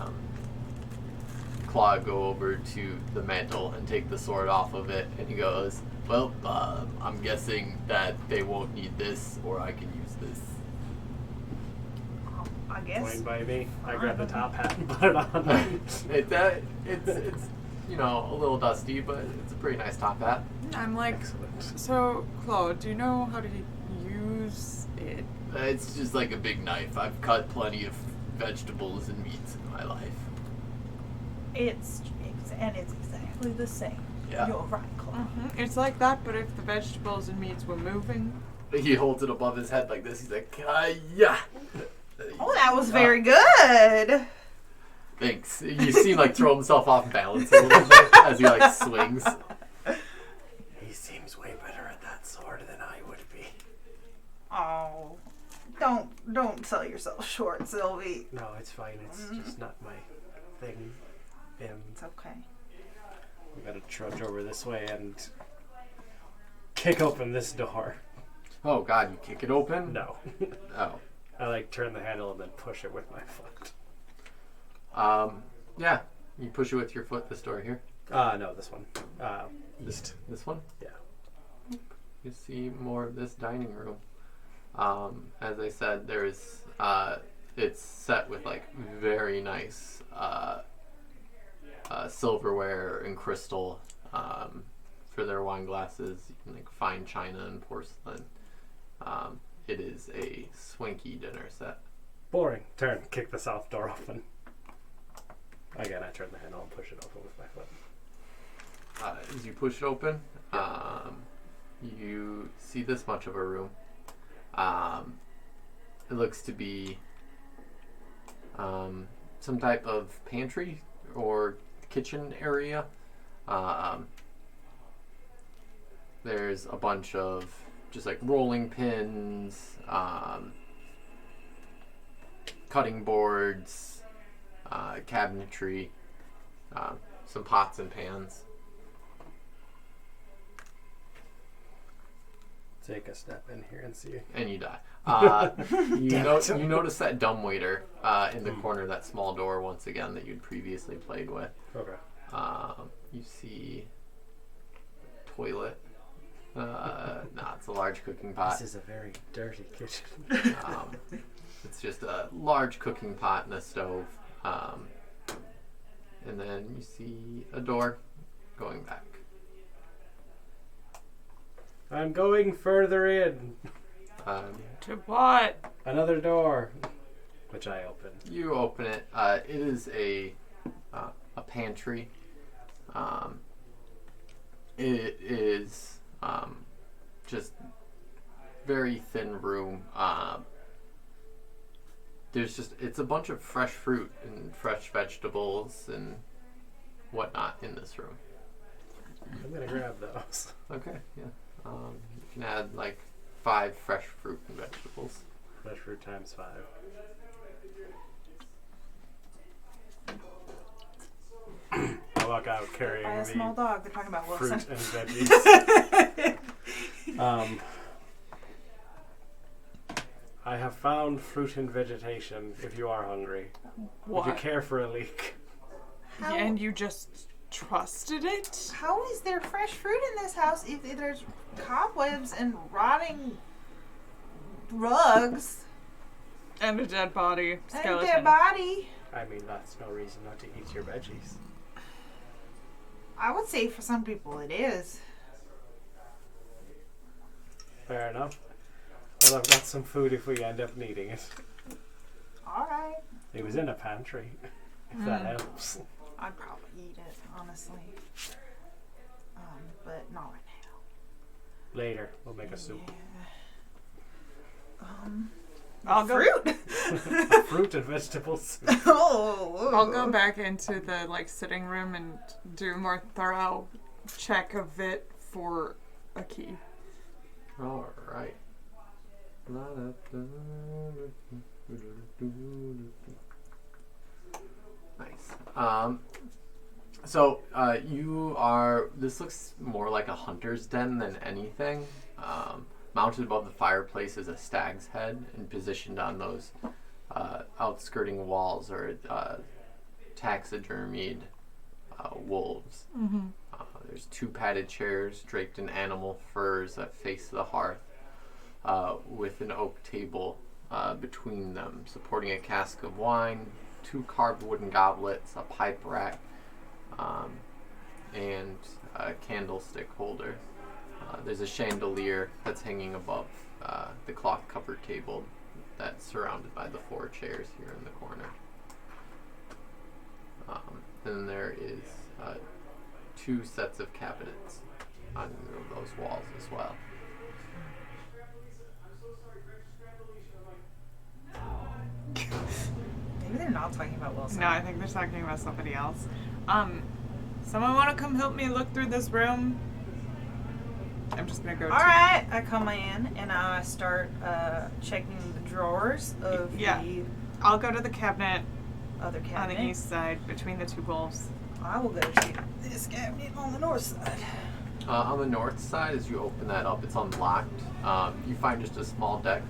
Claude go over to the mantle and take the sword off of it, and he goes, well, I'm guessing that they won't need this, or I can use this. I guess. Fine by me. I grab the top hat and put it on. It's you know, a little dusty, but it's a pretty nice top hat. I'm like, Excellent. so, Claude, do you know how to use it? It's just like a big knife. I've cut plenty of vegetables and meats in my life. It's exactly the same. Yeah. You're right, Claude. It's like that, but if the vegetables and meats were moving. He holds it above his head like this. He's like, yeah. Oh, that was very good. Thanks. You see him like throw himself off balance a little bit as he like swings. He seems way better at that sword than I would be. Oh, don't sell yourself short, Sylvie. No, it's fine. It's just not my thing. It's okay. We gotta trudge over this way and kick open this door. Oh God, you kick it open? No. Oh. I like turn the handle and then push it with my foot. Yeah. You push it with your foot. This door here. No, this one. East. This one. Yeah. You see more of this dining room. As I said, there's it's set with like very nice silverware and crystal for their wine glasses, like fine china and porcelain. It is a swanky dinner set. Boring. Turn. Kick the south door open. Again, I turn the handle and push it open with my foot. As you push it open, you see this much of a room. It looks to be some type of pantry or kitchen area. There's a bunch of just like rolling pins, cutting boards, cabinetry, some pots and pans. Take a step in here and see. And you die. You notice that dumbwaiter in the corner, that small door once again that you'd previously played with. Okay. You see toilet. It's a large cooking pot. This is a very dirty kitchen. It's just a large cooking pot and a stove. And then you see a door going back. I'm going further in. To what? Another door, which I open. You open it. It is a pantry. It is just very thin room. It's a bunch of fresh fruit and fresh vegetables and whatnot in this room. I'm gonna grab those. Okay, yeah. You can add like 5 fresh fruit and vegetables. Fresh fruit times 5. I walk out carrying By a small the dog. They're talking about fruit Wilson. and veggies. I have found fruit and vegetation. If you are hungry, would you What? care for a leek? How, And you just trusted it? how is there fresh fruit in this house if there's cobwebs and rotting rugs And a dead body. and Skeleton. their body? I mean, that's no reason not to eat your veggies. I would say for some people it is. Fair enough. Well, I've got some food if we end up needing it. All right. It was in a pantry, if that helps. I'd probably eat it, honestly. But not right now. Later, we'll make a soup. Yeah. I'll go. Fruit. Fruit and vegetables. Oh. I'll go back into the sitting room and do a more thorough check of it for a key. All right. Nice. So you are. This looks more like a hunter's den than anything. Mounted above the fireplace is a stag's head, and positioned on those outskirting walls are taxidermied wolves. Mm-hmm. There's 2 padded chairs draped in animal furs that face the hearth, with an oak table between them, supporting a cask of wine, 2 carved wooden goblets, a pipe rack, and a candlestick holder. There's a chandelier that's hanging above the cloth-covered table that's surrounded by the 4 chairs here in the corner. Then there is 2 sets of cabinets on those walls as well. Maybe they're not talking about Wilson. No, I think they're talking about somebody else. Someone want to come help me look through this room? I'm just gonna go. Alright, I come in and I start checking the drawers of the I'll go to the cabinet other on cabinet. the east side between the 2 wolves. I will go to this cabinet on the north side. On the north side, as you open that up, it's unlocked. You find just a small deck,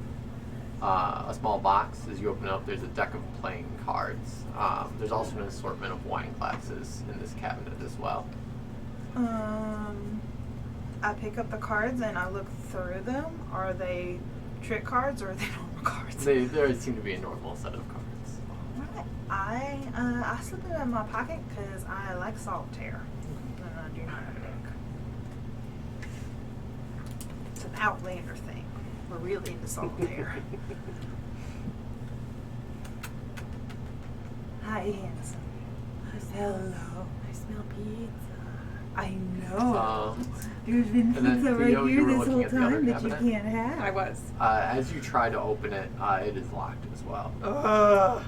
a small box. As you open it up, there's a deck of playing cards. There's also an assortment of wine glasses in this cabinet as well. I pick up the cards and I look through them. Are they trick cards or are they normal cards? They seem to be a normal set of cards. Alright, I slip them in my pocket because I like solitaire. And I do not have a deck. It's an Outlander thing. We're really into solitaire. Hi, handsome. Hello. I smell pizza. I know. There's been and then, pizza Theo, right you here were this looking whole at the other time that you cabinet? can't have. I was. As you try to open it, it is locked as well. Ugh.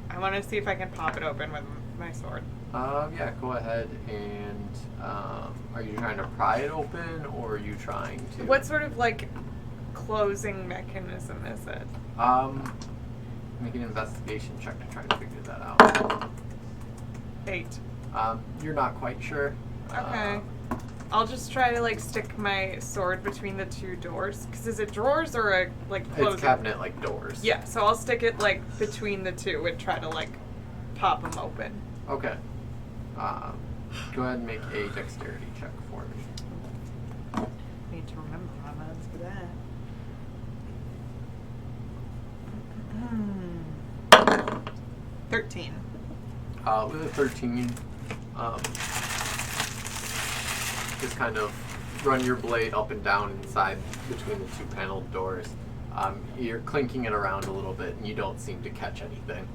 I want to see if I can pop it open with my sword. Yeah, go ahead and are you trying to pry it open or are you trying to... What sort of closing mechanism is it? Make an investigation check to try to figure that out. 8. You're not quite sure. Okay. I'll just try to stick my sword between the 2 doors. Cause is it drawers or a closing? It's cabinet like doors. Yeah, so I'll stick it between the 2 and try to pop them open. Okay. Go ahead and make a dexterity check for me. Need to remember my mods for that. 13. With a 13, just kind of run your blade up and down inside between the 2 paneled doors. You're clinking it around a little bit and you don't seem to catch anything.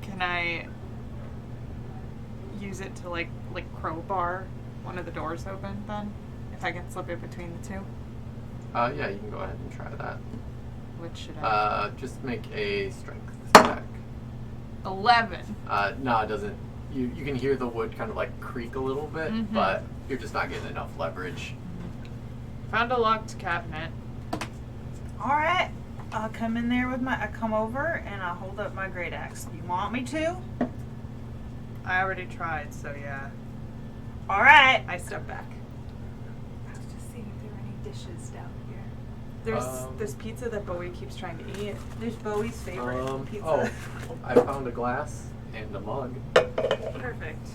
Can I use it to crowbar one of the doors open then? If I can slip it between the 2? Yeah, you can go ahead and try that. What should I? Just make a strength check. 11. No, it doesn't. You can hear the wood kind of creak a little bit, but you're just not getting enough leverage. Found a locked cabinet. Alright. I'll come in there with I come over and I'll hold up my great axe. You want me to? I already tried, so yeah. Alright. I step back. I was just seeing if there were any dishes down here. There's this pizza that Bowie keeps trying to eat. There's Bowie's favorite pizza. Oh, I found a glass and a mug. Perfect.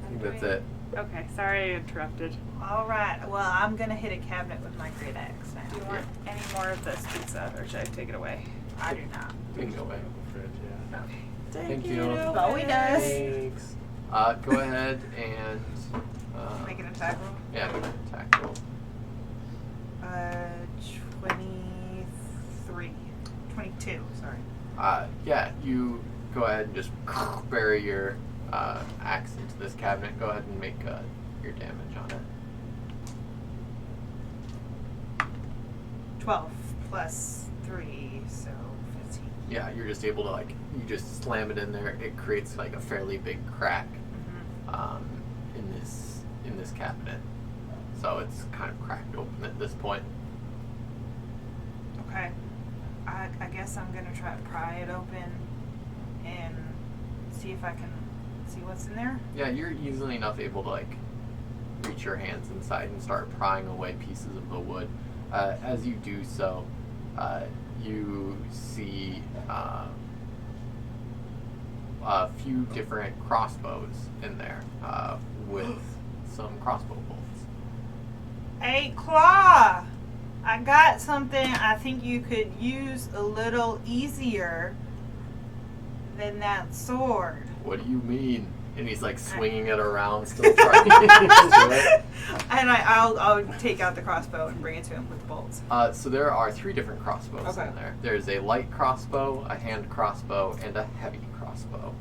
I think that's it. Okay, sorry I interrupted. Alright. Well, I'm going to hit a cabinet with my great axe now. Do you want any more of this pizza, or should I take it away? I do not. You can go away. Fridge, yeah. Okay. Thank you. Bowie does. Thanks. Go ahead and Make an attack roll. yeah, make an attack roll. 23. 22, sorry. Yeah, you go ahead and just bury your axe into this cabinet. Go ahead and make your damage on it. 12 plus 3, so 15. Yeah, you're just able to you just slam it in there. It creates like a fairly big crack in this cabinet. So it's kind of cracked open at this point. Okay. I guess I'm gonna try to pry it open and see if I can see what's in there. Yeah, you're easily enough able to reach your hands inside and start prying away pieces of the wood. As you do so, you see a few different crossbows in there with some crossbow bolts. Hey, Claw! I got something I think you could use a little easier than that sword. What do you mean? And he's swinging it around, still trying to get to it. And I'll take out the crossbow and bring it to him with the bolts. So there are 3 different crossbows Okay. in there. There's a light crossbow, a hand crossbow, and a heavy crossbow.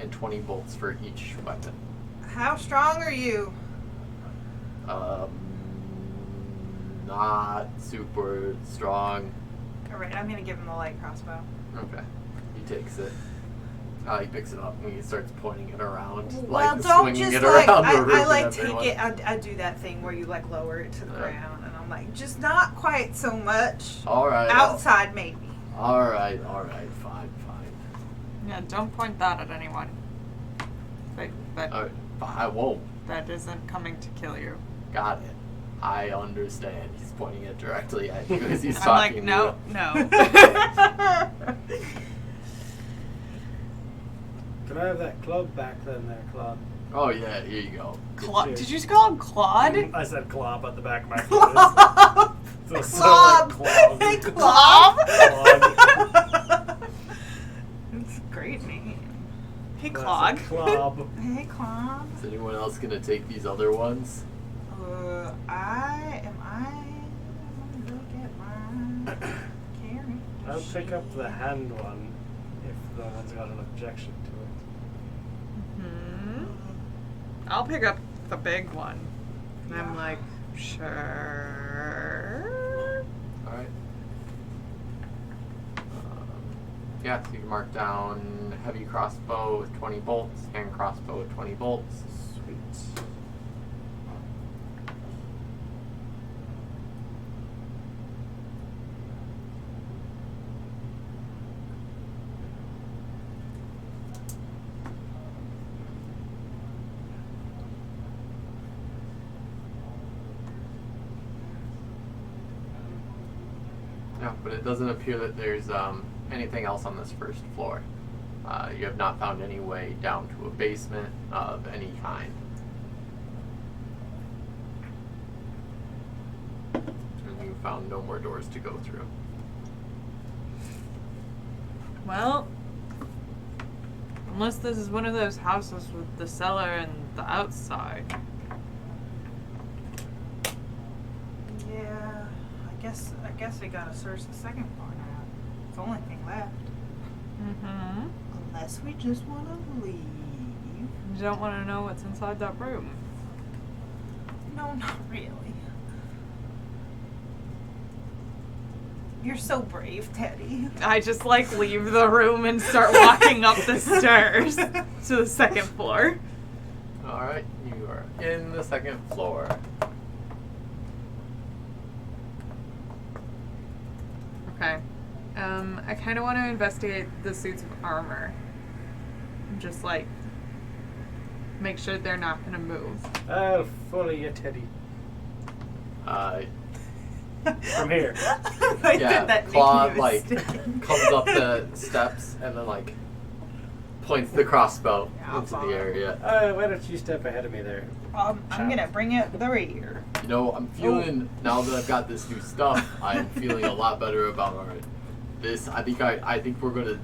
And 20 bolts for each weapon. How strong are you? Not super strong. Alright, I'm gonna give him the light crossbow. Okay. He takes it. He picks it up and he starts pointing it around. Well, don't swinging just it around the I room and take everyone. it. I do that thing where you lower it to the ground, and I'm like, just not quite so much. Alright. Outside, maybe. Alright, fine. Yeah, don't point that at anyone. I won't. That isn't coming to kill you. Got it. I understand. He's pointing it directly at you as he's I'm talking like, to no. Can I have that club back then there, Claude? you. Oh yeah, here you go. Did you just call him Claude? I said club at the back of my face. Clob! So Clob! clog. Hey, Clob! Clog. It's a great name. Hey, That's a Clog. Club. Hey, Clob. Is anyone else gonna take these other ones? I let me look at my carry. I'll pick up the hand one if no one's got an objection to it. I'll pick up the big one. And I'm like, sure. Alright. Yeah, so you can mark down heavy crossbow with 20 bolts, hand crossbow with 20 bolts. Sweet. Yeah, but it doesn't appear that there's anything else on this first floor. You have not found any way down to a basement of any kind. And you found no more doors to go through. Well, unless this is one of those houses with the cellar and the outside. Yeah, I guess we gotta search the second floor now. It's the only thing left. Mm-hmm. Unless we just wanna leave. You don't want to know what's inside that room. No, not really. You're so brave, Teddy. I just leave the room and start walking up the stairs to the second floor. Alright, you are in the second floor. Okay. I kind of want to investigate the suits of armor. Just make sure they're not going to move. I'll follow you, Teddy. From here. I Yeah, did that Claude making a mistake. comes up the steps and then points the crossbow Yeah, I'll into follow. the area. Why don't you step ahead of me there? I'm gonna bring it the rear. You know, I'm feeling now that I've got this new stuff, I'm feeling a lot better about this. I think we're gonna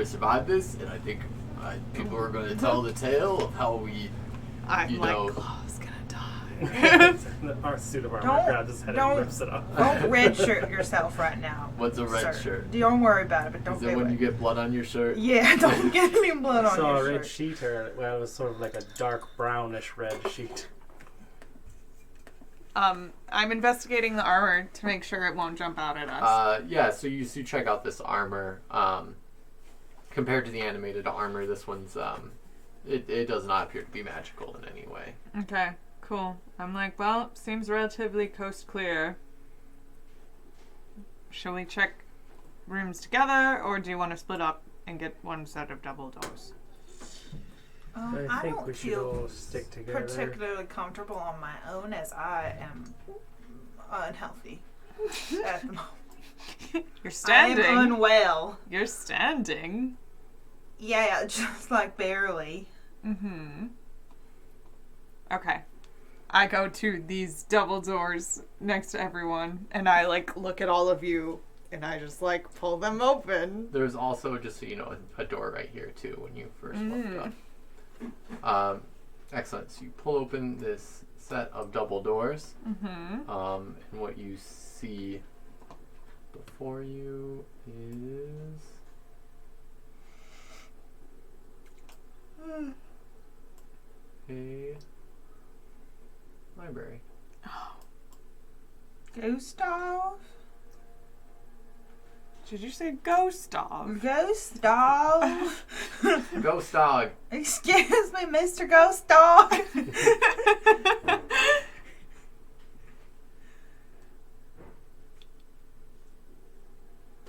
survive this, and I think people are gonna tell the tale of how we I'm you know, Claw's gonna die. Our suit of armor Don't- grabs his head don't- and rips it off. Don't redshirt yourself right now. What's a red sir. shirt? Don't worry about it, but don't Is do it when it. you get blood on your shirt? Yeah, don't get any blood I on saw your a red shirt. sheet, or well, it was sort of like a dark brownish red sheet. I'm investigating the armor to make sure it won't jump out at us. Yeah, so you check out this armor. Compared to the animated armor, this one's it does not appear to be magical in any way. Okay, cool. I'm like, well, seems relatively coast clear. Shall we check rooms together, or do you want to split up and get one set of double doors? I think don't we should feel all stick together. particularly comfortable on my own, as I am unhealthy at the moment. You're standing. I am unwell. You're standing. Yeah, just like barely. Mm-hmm. Okay. I go to these double doors next to everyone, and I, like, look at all of you, and I just, like, pull them open. There's also, just so you know, a door right here too when you first walked up. Excellent. So you pull open this set of double doors, Mm-hmm. and what you see before you is a library. Gustav? Did you say ghost dog? Gustav? Ghost dog. Excuse me, Mr. Ghost Dog.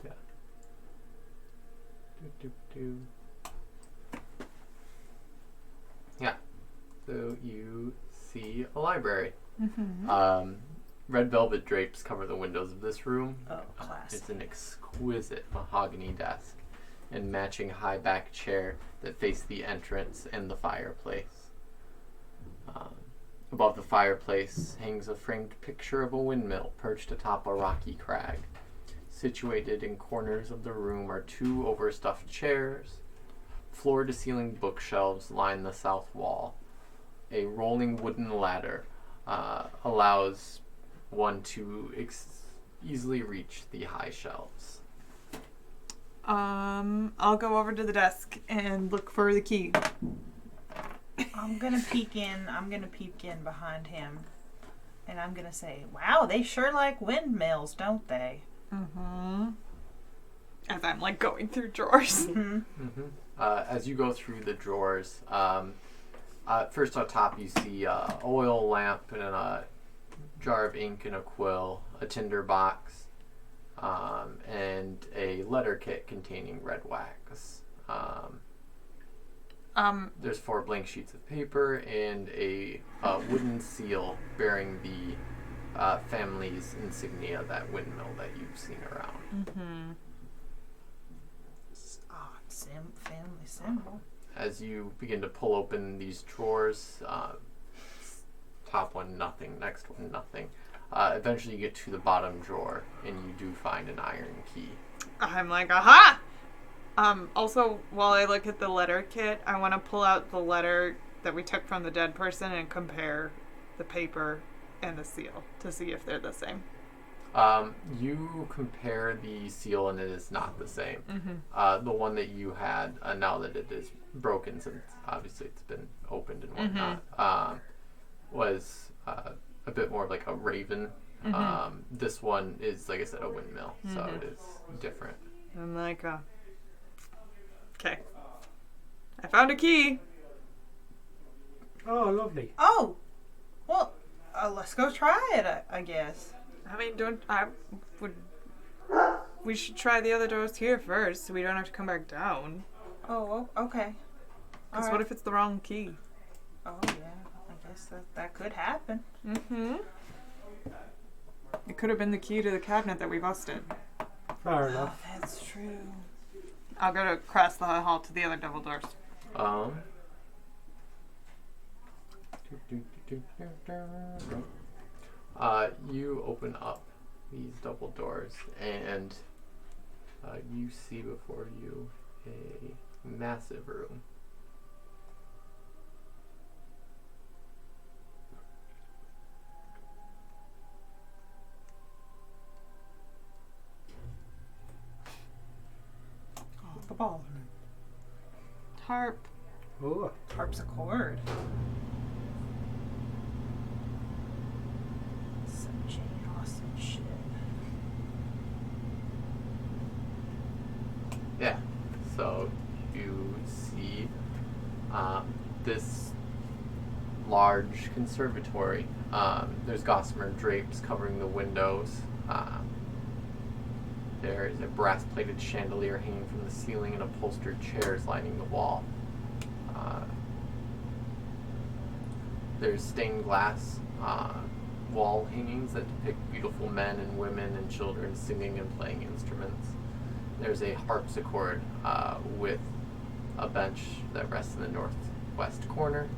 Yeah. Do. Yeah. So you see a library. Mm-hmm. Red velvet drapes cover the windows of this room. Oh, classic. It's an exquisite mahogany desk and matching high back chair that face the entrance and the fireplace. Above the fireplace hangs a framed picture of a windmill perched atop a rocky crag. Situated in corners of the room are two overstuffed chairs. Floor-to-ceiling bookshelves line the south wall. A rolling wooden ladder allows one to easily reach the high shelves. I'll go over to the desk and look for the key. I'm gonna peek in behind him, and I'm gonna say, "Wow, they sure like windmills, don't they?" Mm-hmm. As I'm, like, going through drawers. As you go through the drawers, first on top you see an oil lamp and a jar of ink and a quill, a tinder box, and a letter kit containing red wax. There's 4 blank sheets of paper and a wooden seal bearing the family's insignia, that windmill that you've seen around. Mm-hmm. Family symbol. As you begin to pull open these drawers, top one nothing, next one nothing. Eventually you get to the bottom drawer and you do find an iron key. I'm like, aha! Also, while I look at the letter kit, I want to pull out the letter that we took from the dead person and compare the paper and the seal to see if they're the same. You compare the seal and it is not the same. Mm-hmm. The one that you had, now that it is broken, since obviously it's been opened and whatnot, was a bit more like a raven. This one is, like I said, a windmill, so it is different. I'm like, okay. I found a key. Oh, lovely. Oh, well, let's go try it. I guess. I mean, we should try the other doors here first so we don't have to come back down. Oh, okay. Because what if it's the wrong key? Oh yeah, I guess that could happen. Mm-hmm. It could have been the key to the cabinet that we busted. Fair enough. Oh, that's true. I'll go across the hall to the other double doors. You open up these double doors and you see before you a massive room. ball. Harp. Ooh. Harpsichord. Some Jane Austen shit. Yeah. So you see this large conservatory. There's gossamer drapes covering the windows. There is a brass-plated chandelier hanging from the ceiling and upholstered chairs lining the wall. There's stained glass wall hangings that depict beautiful men and women and children singing and playing instruments. There's a harpsichord with a bench that rests in the northwest corner.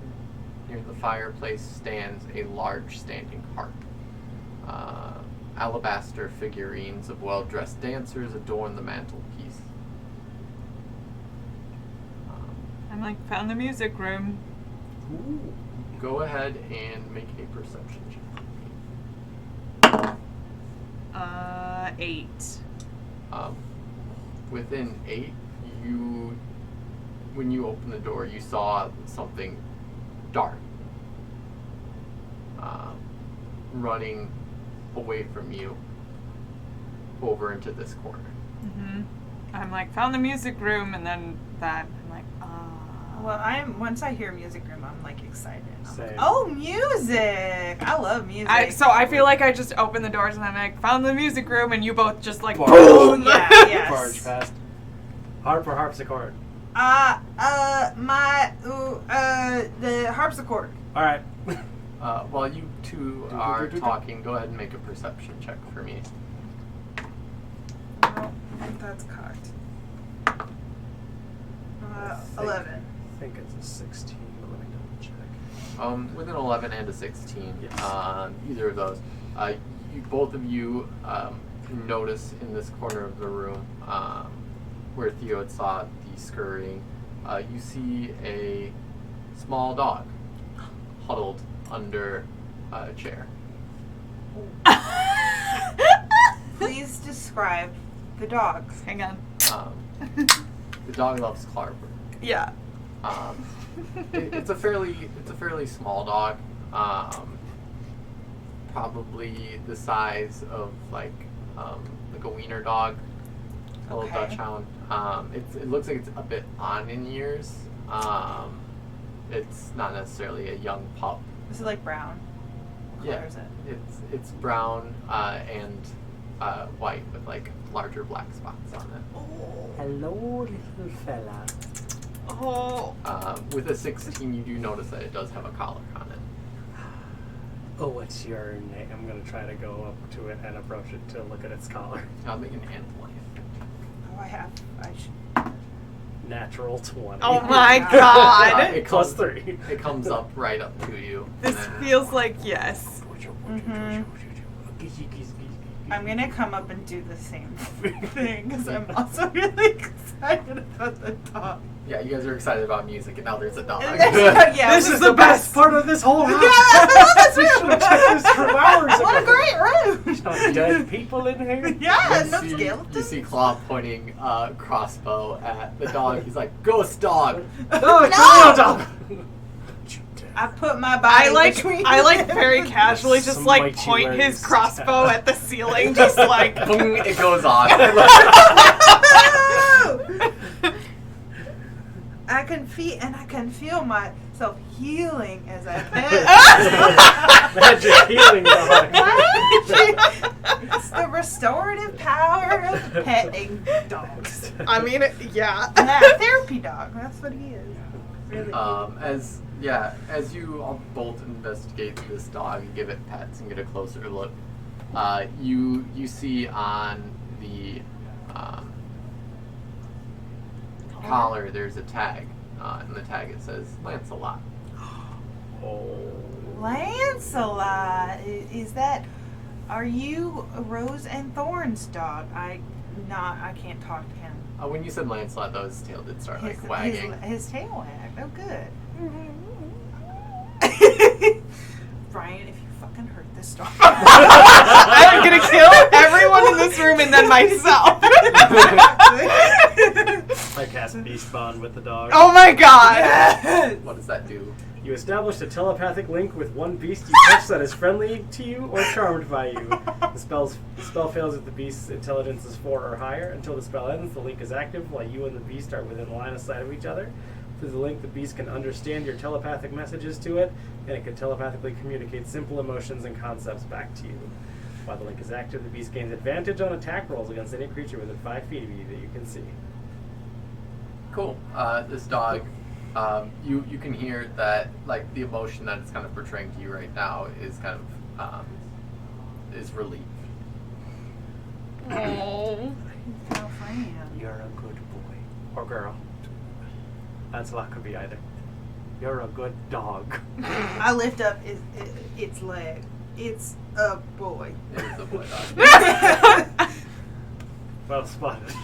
Near the fireplace stands a large standing harp. Alabaster figurines of well-dressed dancers adorn the mantelpiece. I'm like, found the music room. Ooh. Go ahead and make a perception check. 8. Within 8, when you opened the door, you saw something dark running away from you over into this corner. Mm-hmm. I'm like, found the music room, and then that. I'm like, Well, once I hear music room, I'm like excited. I'm like, Same. oh, music! I love music. So I feel like I just opened the doors and I'm like, found the music room, and you both just like, Barge. boom! Yeah, yes. Barge past. Harp or harpsichord? The harpsichord. All right. While you two are talking, go ahead and make a perception check for me. Well, that's cocked. 11. I think it's a 16, but let me double check. With an 11 and a 16, Yes. Either of those, both of you notice in this corner of the room where Theo had saw the scurrying, you see a small dog huddled under a chair. Please describe the dogs. Hang on. The dog loves Clark. Yeah. It's a fairly small dog. Probably the size of like a wiener dog, a little Okay. Dutch hound. It looks like it's a bit on in years. It's not necessarily a young pup. Is it like brown? What color is it? It's brown and white with like larger black spots on it. Hello, little fella. Oh. With a 16, you do notice that it does have a collar on it. Oh, what's your name? I'm gonna try to go up to it and approach it to look at its collar. I'll make an animal life. Oh, I should. Natural 20. Oh my god. It Plus comes- 3. It comes up right up to you. This and then, feels like yes. I'm gonna come up and do the same thing because I'm also really excited about the dog. yeah, you guys are excited about music, and now there's a dog. Yeah, This is the best part of this whole house. that's We should have checked this 2 hours ago. What a great room! Not dead people in here. Yeah, You no see- skeletons. You see Claw pointing crossbow at the dog. He's like, "Ghost dog." No, it's No! a dog. I put my body between I like them. very casually just like Smite you point where his you crossbow stand. at the ceiling, just like Boom, it goes off. I can feel myself healing as I pet. Magic healing dog. It's the restorative power of petting dogs. I mean, yeah. Yeah, therapy dog. That's what he is. Really. As you all both investigate this dog and give it pets and get a closer look, you see on the collar there's a tag, and the tag it says Lancelot. Oh. Lancelot, is that? Are you Rose and Thorn's dog? I can't talk to him. When you said Lancelot, though, his tail did start like wagging. His tail wagged. Oh, good. Brian, if you fucking hurt this dog, I'm gonna kill everyone in this room and then myself. Okay, cast Beast Bond with the dog. Oh my god! What does that do? You established a telepathic link with one beast you touch that is friendly to you or charmed by you. The spell fails if the beast's intelligence is 4 or higher. Until the spell ends, the link is active while you and the beast are within line of sight of each other. Through the link, the beast can understand your telepathic messages to it, and it can telepathically communicate simple emotions and concepts back to you. While the link is active, the beast gains advantage on attack rolls against any creature within 5 feet of you that you can see. Cool. This dog, you can hear that, like, the emotion that it's kind of portraying to you right now is kind of, is relief. Oh. California. You're a good boy. Or girl. Lancelot could be either. You're a good dog. I lift up its leg. It's a boy. It is a boy dog. Well spotted.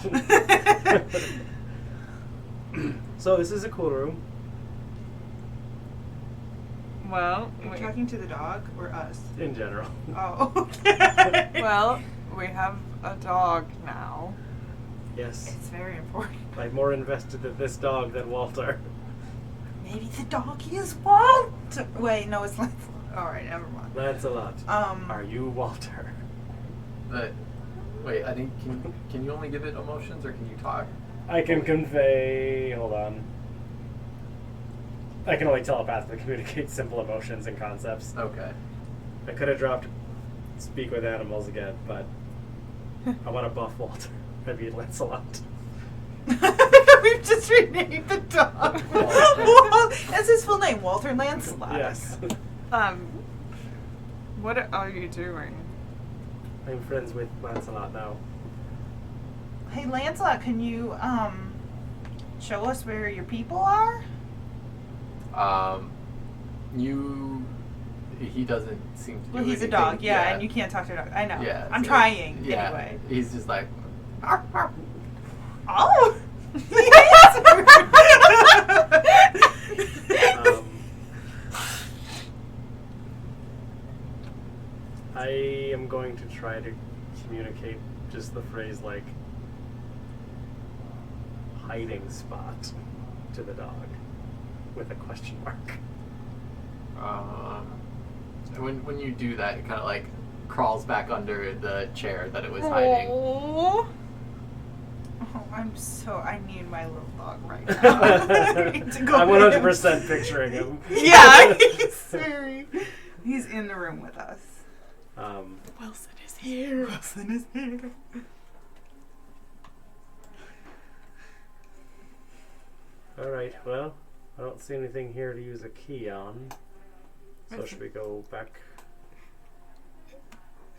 So this is a cool room. Well, Are you talking to the dog or us? In general. Oh, okay. well, we have a dog now. Yes. It's very important. I'm more invested in this dog than Walter. Maybe the dog is Walter. Wait, no, it's Lancelot. Alright, never mind. Lancelot. Are you Walter? But, wait, I think, can you only give it emotions, or can you talk? I can convey... Hold on. I can only telepathically communicate simple emotions and concepts. Okay. I could have dropped speak with animals again, but I want to buff Walter. Maybe Lancelot. We've just renamed the dog. That's his full name, Walter Lancelot. Yes. What are you doing? I'm friends with Lancelot now. Hey, Lancelot, can you show us where your people are? He doesn't seem to do Well, he's a anything. dog, yeah, and you can't talk to a dog. I know. Yeah, I'm so- trying, yeah, anyway. He's just like, Oh! I am going to try to communicate just the phrase like hiding spot to the dog with a question mark. when you do that, it kind of like crawls back under the chair that it was hiding. Oh. Oh, I need my little dog right now. I need to go I'm get him. 100% picturing him. Yeah, he's in the room with us. Wilson is here. Wilson is here. Alright, well, I don't see anything here to use a key on. So should we go back?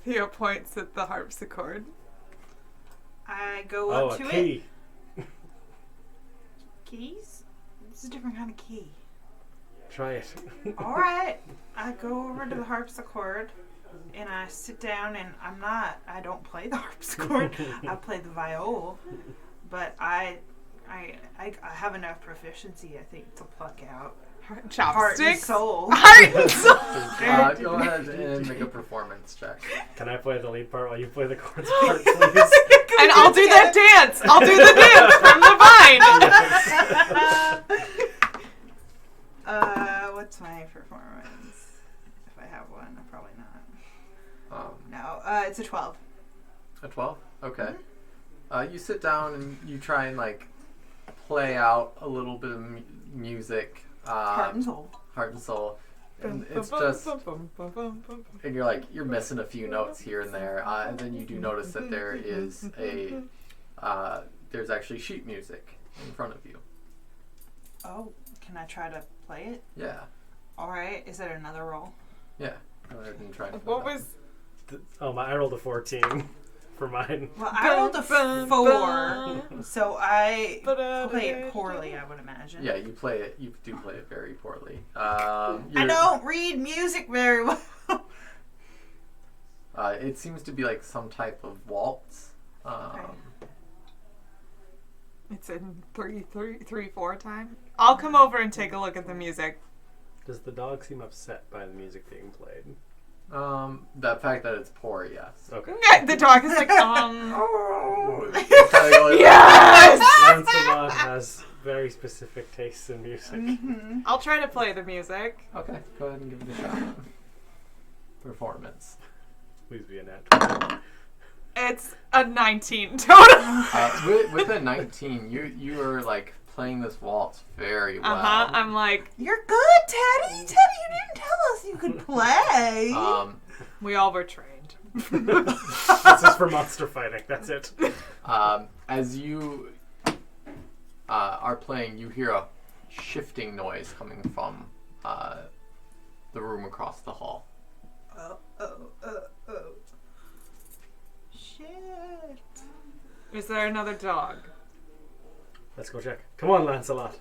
Theo points at the harpsichord. I go Oh, up a to key. it. Keys? It's a different kind of key. Try it. Alright. I go over to the harpsichord and I sit down and I don't play the harpsichord. I play the viol. But I have enough proficiency, I think, to pluck out heart and Chopsticks. soul. Heart and soul. Go ahead and make a performance check. Can I play the lead part while you play the chorus part, please? And I'll do that dance. I'll do the dance from the vine. What's my performance? If I have one, probably not. Um, No, it's a 12. A 12? Okay. You sit down and you try and like play out a little bit of music. Heart and soul. Heart and soul. And it's just, and you're missing a few notes here and there. And then you do notice that there is there's actually sheet music in front of you. Oh, can I try to play it? Yeah. Alright, is it another roll? Yeah. Go ahead and try to What was? I rolled a 14 for mine. Well, I rolled a 4, so I play it poorly, I would imagine. Yeah, you play it. You do play it very poorly. I don't read music very well. It seems to be like some type of waltz. Okay. It's in 3/4 time. I'll come over and take a look at the music. Does the dog seem upset by the music being played? The fact that it's poor, yes. Okay. The dog is like, It's kinda going yes! Lancelot has has very specific tastes in music. Mm-hmm. I'll try to play the music. Okay, go ahead and give it a shot. Performance. Please be a nat 20. It's a 19 total. With a 19, you are like playing this waltz very well. I'm like, You're good, Teddy. Teddy, you didn't tell us you could play. we all were trained. This is for monster fighting. That's it. As you are playing, you hear a shifting noise coming from the room across the hall. Oh. Shit. Is there another dog? Let's go check. Come on, Lancelot.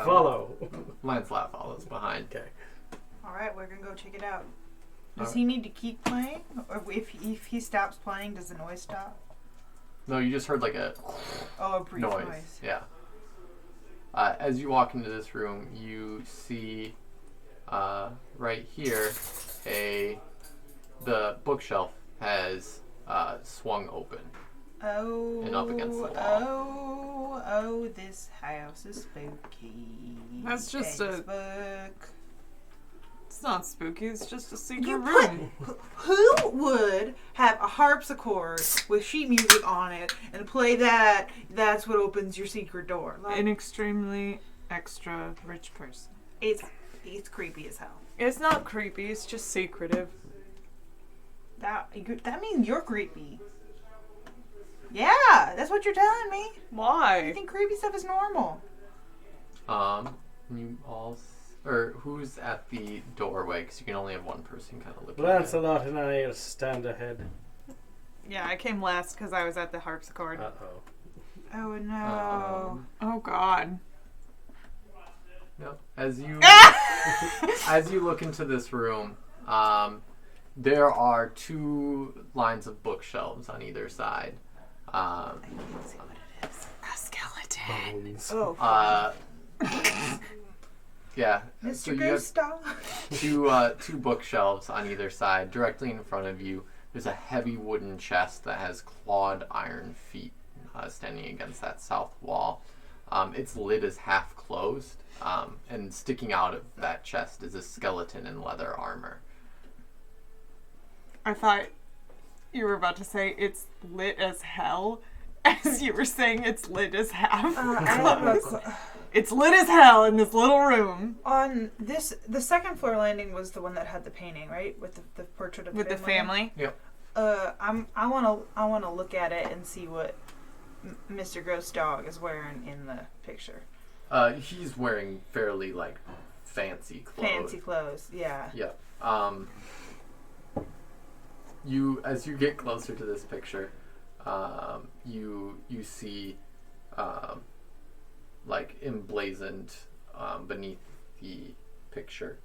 Follow. Lancelot follows behind. Okay. Alright, we're gonna go check it out. Does he need to keep playing? Or if he stops playing, does the noise stop? No, you just heard like a Oh, a brief noise. noise. Yeah. As you walk into this room, you see right here the bookshelf has swung open. Oh. And up against the wall. Oh, this house is spooky. That's just book. It's not spooky, it's just a secret You room. Who would have a harpsichord with sheet music on it and play that? That's what opens your secret door. Like, An extremely extra rich person. it's creepy as hell. It's not creepy, it's just secretive. That means you're creepy. Yeah, that's what you're telling me. I Why? think creepy stuff is normal. You all, or who's at the doorway? Because you can only have one person kind of looking. Lancelot and I stand ahead. Yeah, I came last because I was at the harpsichord. Uh-oh. Oh no. Oh God. Yep. As you look into this room, there are two lines of bookshelves on either side. I can't see what it is. A skeleton. Bones. Oh, Yeah. Mr. So you have Ghost two bookshelves on either side. Directly in front of you, there's a heavy wooden chest that has clawed iron feet standing against that south wall. Its lid is half closed, and sticking out of that chest is a skeleton in leather armor. I thought you were about to say it's lit as hell, as you were saying it's lit as half. It's lit as hell in this little room. On this, the second floor landing was the one that had the painting, right, with the portrait of With the family. Yep. I wanna look at it and see what Mr. Gross Dog is wearing in the picture. He's wearing fairly fancy clothes. Fancy clothes, yeah. Yep. As you get closer to this picture, you see emblazoned beneath the picture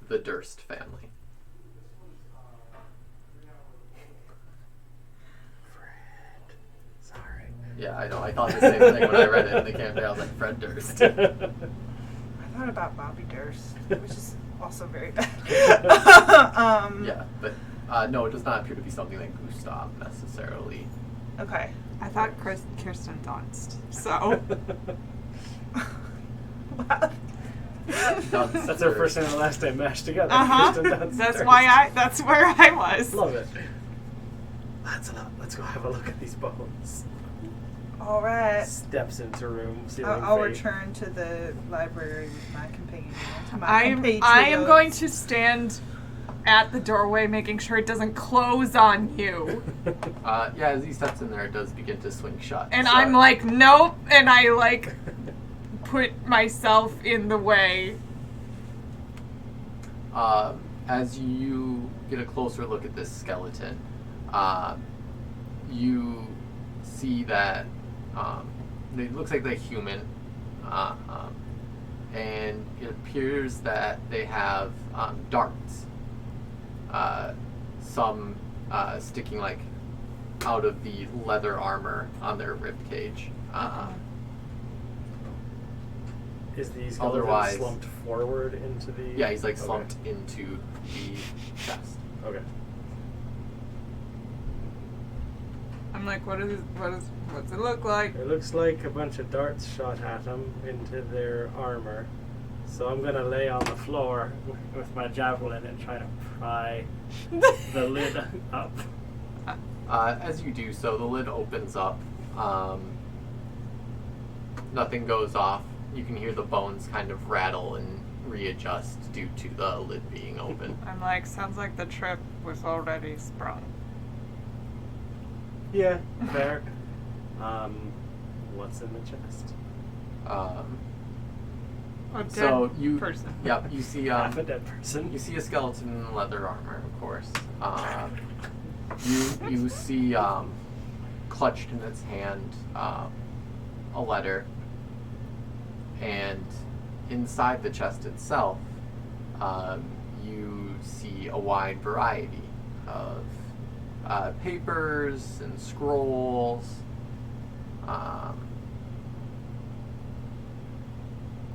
the Durst family. Fred. Sorry. Yeah, I know. I thought the same thing when I read it in the campaign. I was like, Fred Durst. I thought about Bobby Durst, which is also very bad. Yeah, but no, it does not appear to be something like Gustav necessarily. Okay. I thought Kirsten Dunst. So That's our first name and last name mashed together. Kirsten Dunst. That's where I was. Love it. Lancelot, let's go have a look at these bones. All right. Steps into room. I'll return to the library with my companion. I am going to stand at the doorway, making sure it doesn't close on you. Yeah, as he steps in there, it does begin to swing shut. And so- I'm like, nope, and I put myself in the way. As you get a closer look at this skeleton, you see that it looks like they're human, and it appears that they have darts, some sticking out of the leather armor on their rib cage. Is the skeleton Otherwise- slumped forward into the... Yeah, he's slumped into the chest. Okay. I'm like, what's it look like? It looks like a bunch of darts shot at them into their armor. So I'm gonna lay on the floor with my javelin and try to pry the lid up. As you do so, the lid opens up. Nothing goes off. You can hear the bones kind of rattle and readjust due to the lid being open. I'm like, sounds like the trip was already sprung. Yeah, fair. What's in the chest? A dead So you, person. Yep, you see Half a dead person. you see a skeleton in leather armor, of course. You see clutched in its hand a letter, and inside the chest itself, you see a wide variety of papers and scrolls.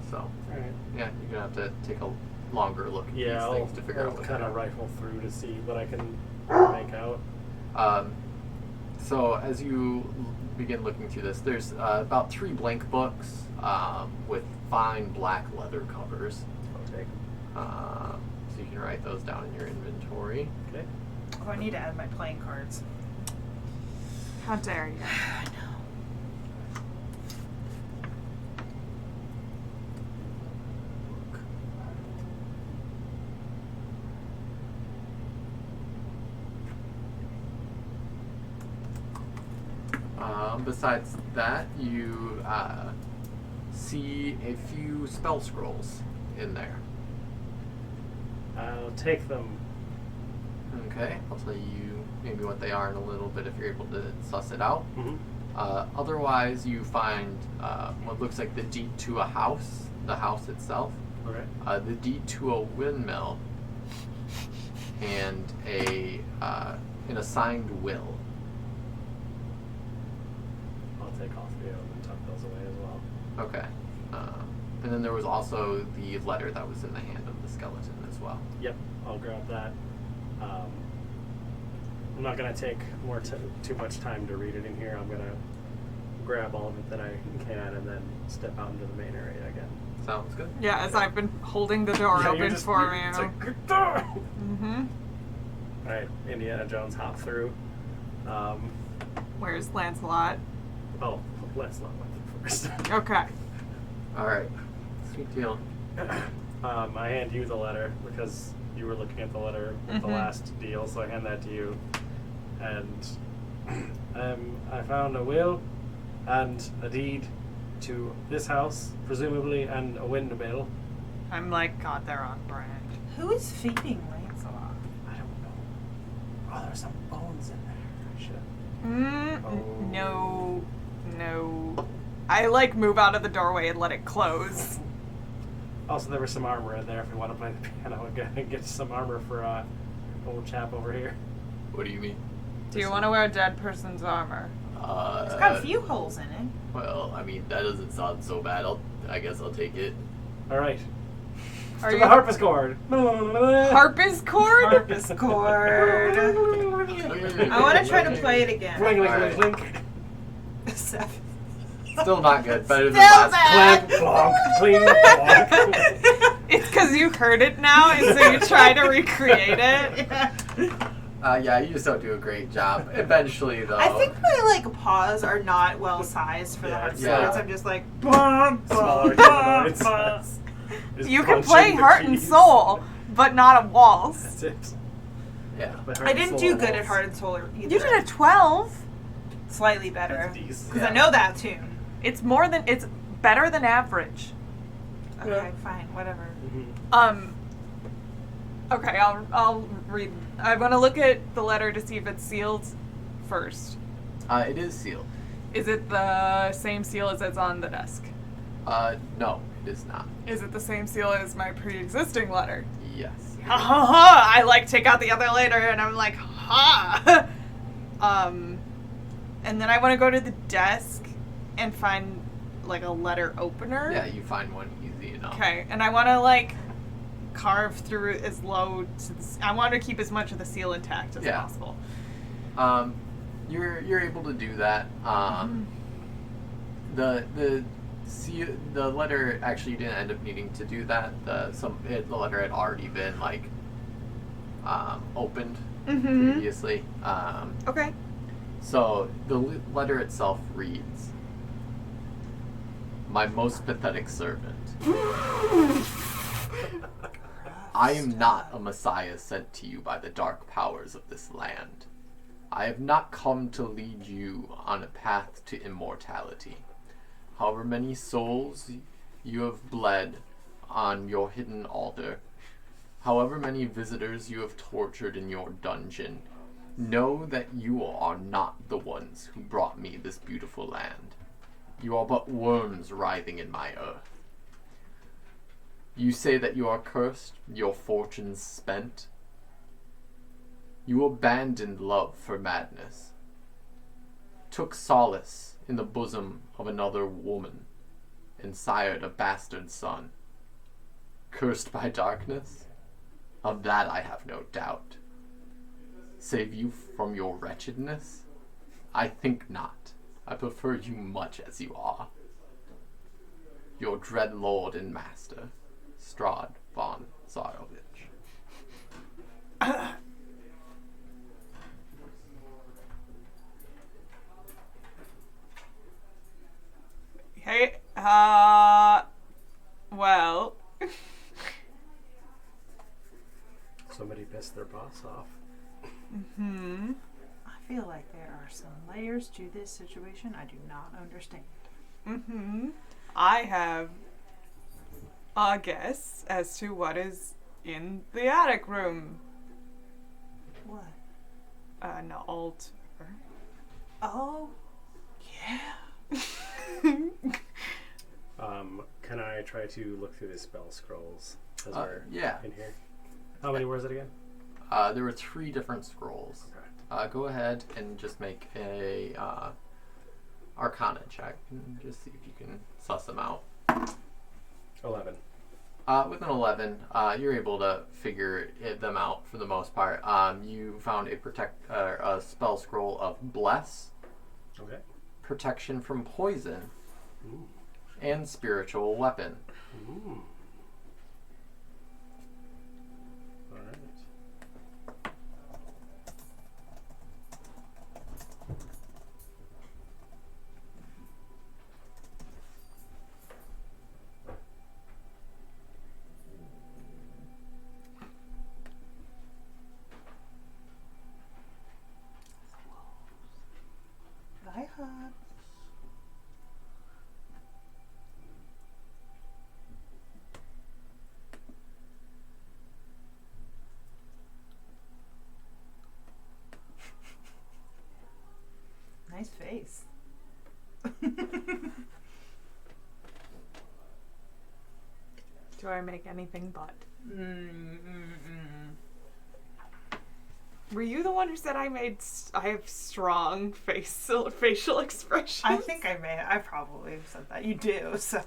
So, Alright. yeah, you're gonna have to take a longer look at Yeah, these things to figure I'll out what kind they of are. rifle through to see what I can make out. So as you begin looking through this, there's about 3 blank books with fine black leather covers. I'll take 'em. So you can write those down in your inventory. Okay. Oh, I need to add my playing cards. How dare you? I know. Besides that, you see a few spell scrolls in there. I'll take them. Okay, I'll tell you maybe what they are in a little bit if you're able to suss it out. Mm-hmm. Otherwise, you find what looks like the deed to a house, the house itself, Okay. the deed to a windmill, and an assigned will. I'll take all 3 of them and tuck those away as well. Okay. And then there was also the letter that was in the hand of the skeleton as well. Yep, I'll grab that. I'm not gonna take too much time to read it in here. I'm gonna grab all of it that I can and then step out into the main area again. Sounds good. Yeah, as I've been holding the door Yeah, open for me. It's like, "Good door!" Mm-hmm. All right, Indiana Jones hop through. Where's Lancelot? Oh, let's not went through first. Okay. All right. Sweet deal. I hand you the letter because you were looking at the letter with the Mhm. last deal, so I hand that to you. And I found a will and a deed to this house, presumably, and a windmill. I'm like, God, they're on brand. Who is feeding Lancelot? I don't know. Oh, there's some bones in there. I should. Mm, no. I like move out of the doorway and let it close. Also, there was some armor in there if you want to play the piano and get some armor for old chap over here. What do you mean? Do you want to wear a dead person's armor? It's got a few holes in it. Well, I mean, that doesn't sound so bad. I guess I'll take it. All right. Are To you the harpsichord. harpsichord? Harpsichord. I want to try to play it again. Clink, clink, Alright. clink, clink. 7. Still not good. Better than Still last bad. Clank, clonk, clean, clonk. It's because you heard it now, and so you try to recreate it. Yeah, you just don't do a great job. Eventually, though. I think my paws are not well sized for the Yeah, harpsichords. yeah. I'm just like Smaller humanoid size. Just You can punching play the Heart and keys. Soul, but not a waltz. That's it. Yeah. But I didn't do good at waltz. Heart and Soul either. You did a 12. Slightly better. That's decent. Because Yeah. I know that tune. It's better than average. Okay, Yeah. fine, whatever. Mhm. Okay, I'll read. I want to look at the letter to see if it's sealed first. It is sealed. Is it the same seal as it's on the desk? No, it is not. Is it the same seal as my pre-existing letter? Yes. Ha ha ha! I take out the other letter and I'm like, ha! And then I want to go to the desk and find a letter opener. Yeah, you find one easy enough. Okay, and I want to carve through it as low. I want to keep as much of the seal intact as Yeah. possible. You're able to do that. The letter actually didn't end up needing to do that. The letter had already been like opened previously. Okay. So the letter itself reads, "My most pathetic servant. I am not a messiah sent to you by the dark powers of this land. I have not come to lead you on a path to immortality. However many souls you have bled on your hidden altar, however many visitors you have tortured in your dungeon, know that you are not the ones who brought me this beautiful land. You are but worms writhing in my earth. You say that you are cursed, your fortunes spent. You abandoned love for madness, took solace in the bosom of another woman, and sired a bastard son. Cursed by darkness? Of that I have no doubt. Save you from your wretchedness? I think not. I prefer you much as you are. Your dread lord and master, Strahd von Zarovich." Hey, well. Somebody pissed their boss off. I feel like there are some layers to this situation I do not understand. I have a guess as to what is in the attic room. What? An altar. Oh, yeah. Can I try to look through the spell scrolls as we're yeah. in here? How many was it again? There were 3 different scrolls. Okay. Go ahead and just make a Arcana check and just see if you can suss them out. 11. With an 11, you're able to figure them out for the most part. You found a spell scroll of Bless, Okay. Protection from Poison, Ooh. and Spiritual Weapon. Ooh. All right. Bye, hug. Nice face. Do I make anything but? Were you the one who said I have strong facial expressions? I think I probably have said that. You do, so.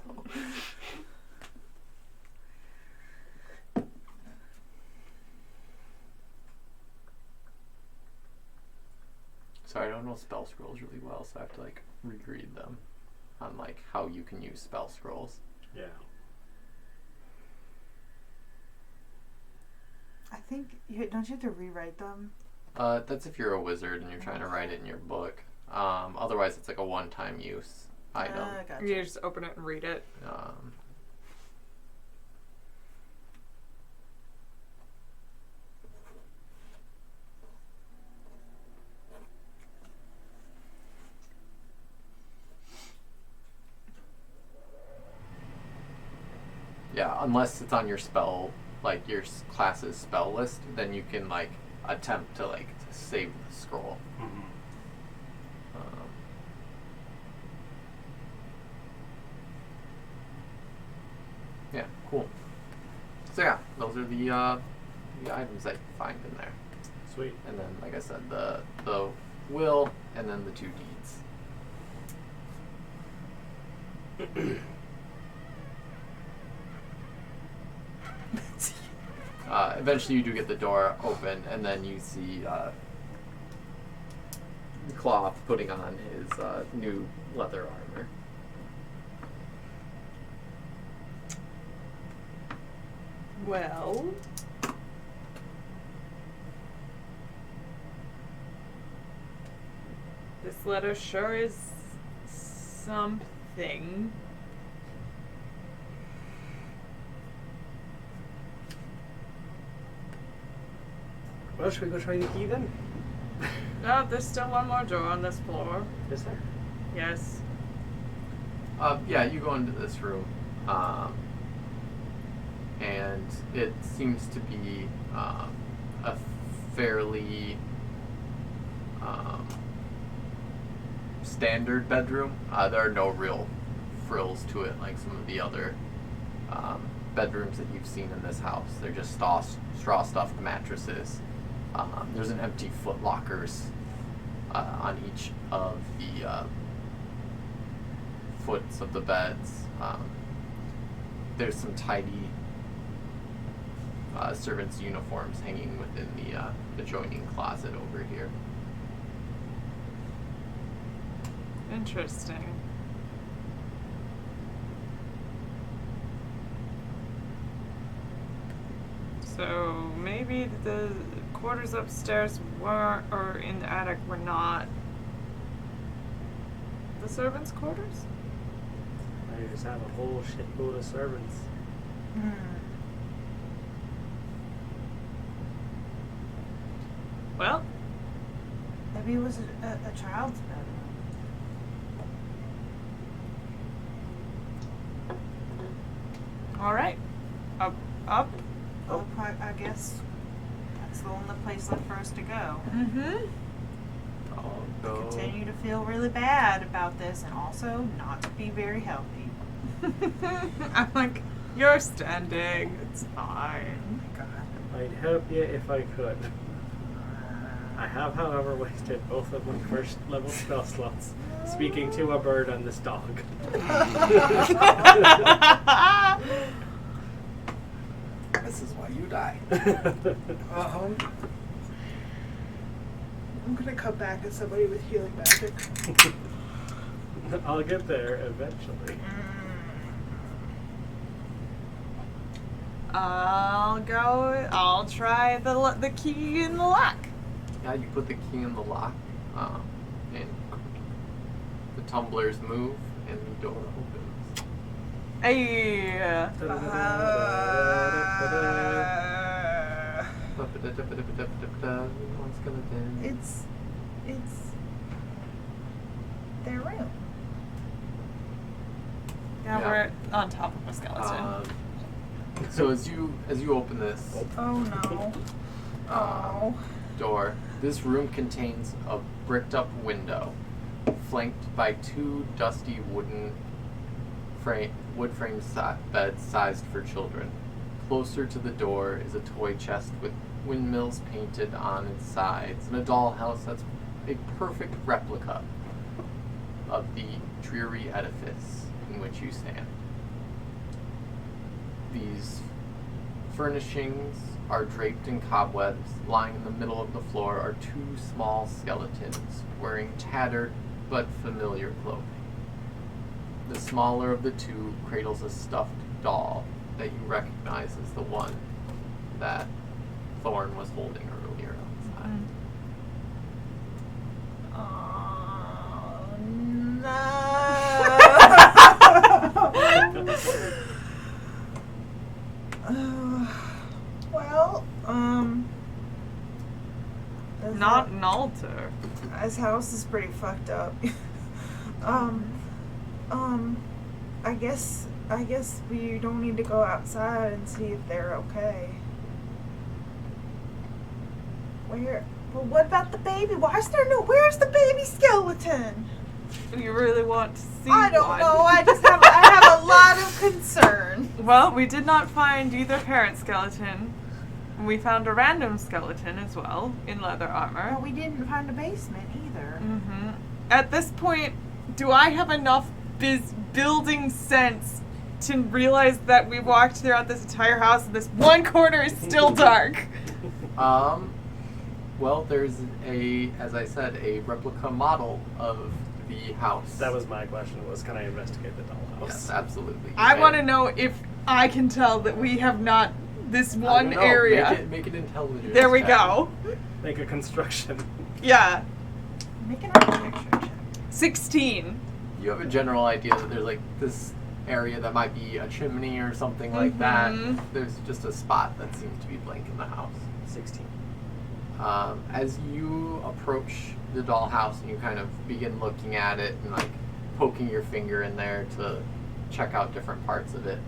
Sorry, I don't know spell scrolls really well, so I have to like reread them on like how you can use spell scrolls. Yeah. I think don't you have to rewrite them? That's if you're a wizard and you're trying to write it in your book. Otherwise, it's like a one-time use item. Gotcha. You just open it and read it. Yeah, unless it's on your spell, like your class's spell list, then you can like attempt to like save the scroll. Mm-hmm. Yeah, cool. So yeah, those are the items that you find in there. Sweet. And then, like I said, the will and then the 2 deeds. Eventually you do get the door open, and then you see Cloth putting on his new leather armor. Well, this letter sure is something. Well, should we go try the key then? No, there's still one more door on this floor. Is there? Yes. Yeah, you go into this room, and it seems to be a fairly standard bedroom. There are no real frills to it like some of the other bedrooms that you've seen in this house. They're just straw-stuffed mattresses. There's an empty foot lockers on each of the foots of the beds. There's some tidy servants' uniforms hanging within the adjoining closet over here. Interesting. So maybe the quarters upstairs were, or in the attic, were not the servants' quarters? I just have a whole shitload of servants. Well, Maybe it was a child's bedroom. all right. Up. Well, I guess that's the only place left for us to go. Mm-hmm. I'll go. Continue to feel really bad about this and also not to be very healthy. I'm like, you're standing. It's fine. God. I'd help you if I could. I have, however, wasted both of my first level spell slots speaking to a bird and this dog. This is why you die. I'm gonna come back as somebody with healing magic. I'll get there eventually. I'll try the key in the lock. Yeah, you put the key in the lock, and the tumblers move, and the door opens. Hey. One skeleton. It's their room. Yeah, Yeah. we're on top of a skeleton. So as you open this Oh no. Oh. door, this room contains a bricked up window, flanked by two dusty wood frame beds sized for children. Closer to the door is a toy chest with windmills painted on its sides, and a dollhouse that's a perfect replica of the dreary edifice in which you stand. These furnishings are draped in cobwebs. Lying in the middle of the floor are two small skeletons wearing tattered but familiar clothing. The smaller of the two cradles a stuffed doll that you recognize as the one that Thorn was holding earlier outside. Oh no. Well, Not an altar. His house is pretty fucked up. I guess we don't need to go outside and see if they're okay. Well, what about the baby? Where's the baby skeleton? You really want to see I don't one? know. I have a lot of concern. Well, we did not find either parent skeleton. We found a random skeleton as well in leather armor. Well, we didn't find a basement either. Mm-hmm. At this point, do I have enough building sense to realize that we walked throughout this entire house and this one corner is still dark? Well, there's as I said, a replica model of the house. That was my question. Was can I investigate the dollhouse? Yes, absolutely. I And- want to know if I can tell that we have not this I one don't know, area. Make it intelligence. There we check. go. Make a construction. Yeah. Make an architecture check. 16. You have a general idea that there's like this area that might be a chimney or something like that. Mhm. There's just a spot that seems to be blank in the house. 16. As you approach the dollhouse and you kind of begin looking at it and like poking your finger in there to check out different parts of it,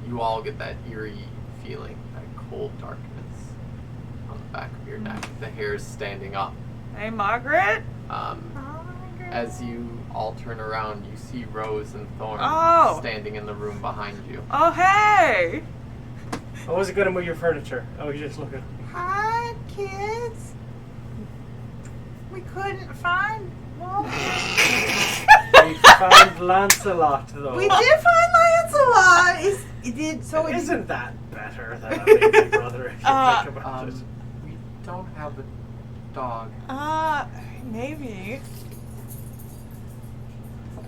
you all get that eerie feeling, that cold darkness on the back of your neck. The hair's standing up. Hey, Margaret. As you all turn around, you see Rose and Thorn Oh. standing in the room behind you. Oh, hey. I wasn't going to move your furniture. I was just looking. Hi, kids. We couldn't find Walter. We found Lancelot, though. We did find Lancelot. It did so. It Isn't that better than a baby brother if you think about it? We don't have a dog. Maybe.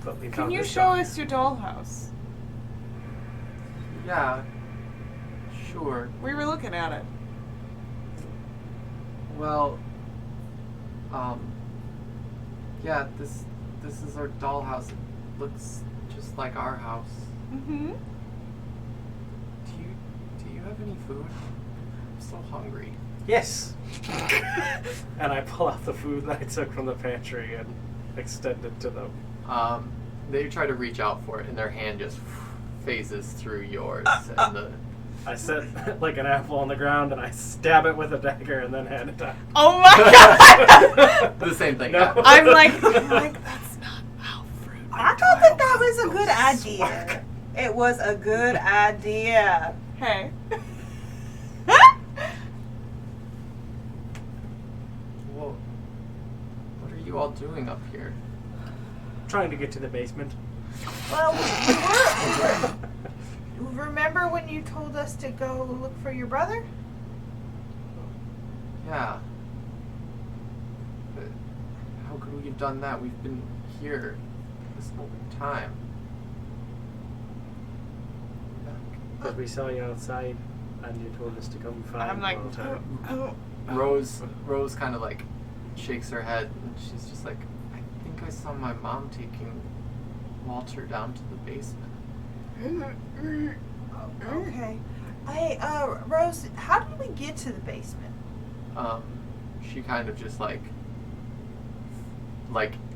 But we Can found you this show dog. us your dollhouse? Yeah, sure. We were looking at it. Well, yeah, this is our dollhouse. It looks just like our house. Mm-hmm. Do you have any food? I'm so hungry. Yes. And I pull out the food that I took from the pantry and extend it to them. They try to reach out for it, and their hand just phases through yours, and the I set like an apple on the ground and I stab it with a dagger and then hand it out. Oh my god! the same thing. No. happens. I'm like, that's not how fruit. I don't think that was a good idea. It was a good idea. Hey. Well, what are you all doing up here? Trying to get to the basement. Well, remember when you told us to go look for your brother? Yeah. But how could we have done that? We've been here this whole time. Because we saw you outside and you told us to come find I'm like, Walter. Rose kind of like shakes her head, and she's just like, I think I saw my mom taking Walter down to the basement. Okay. Hey, Rose, how did we get to the basement? She kind of just like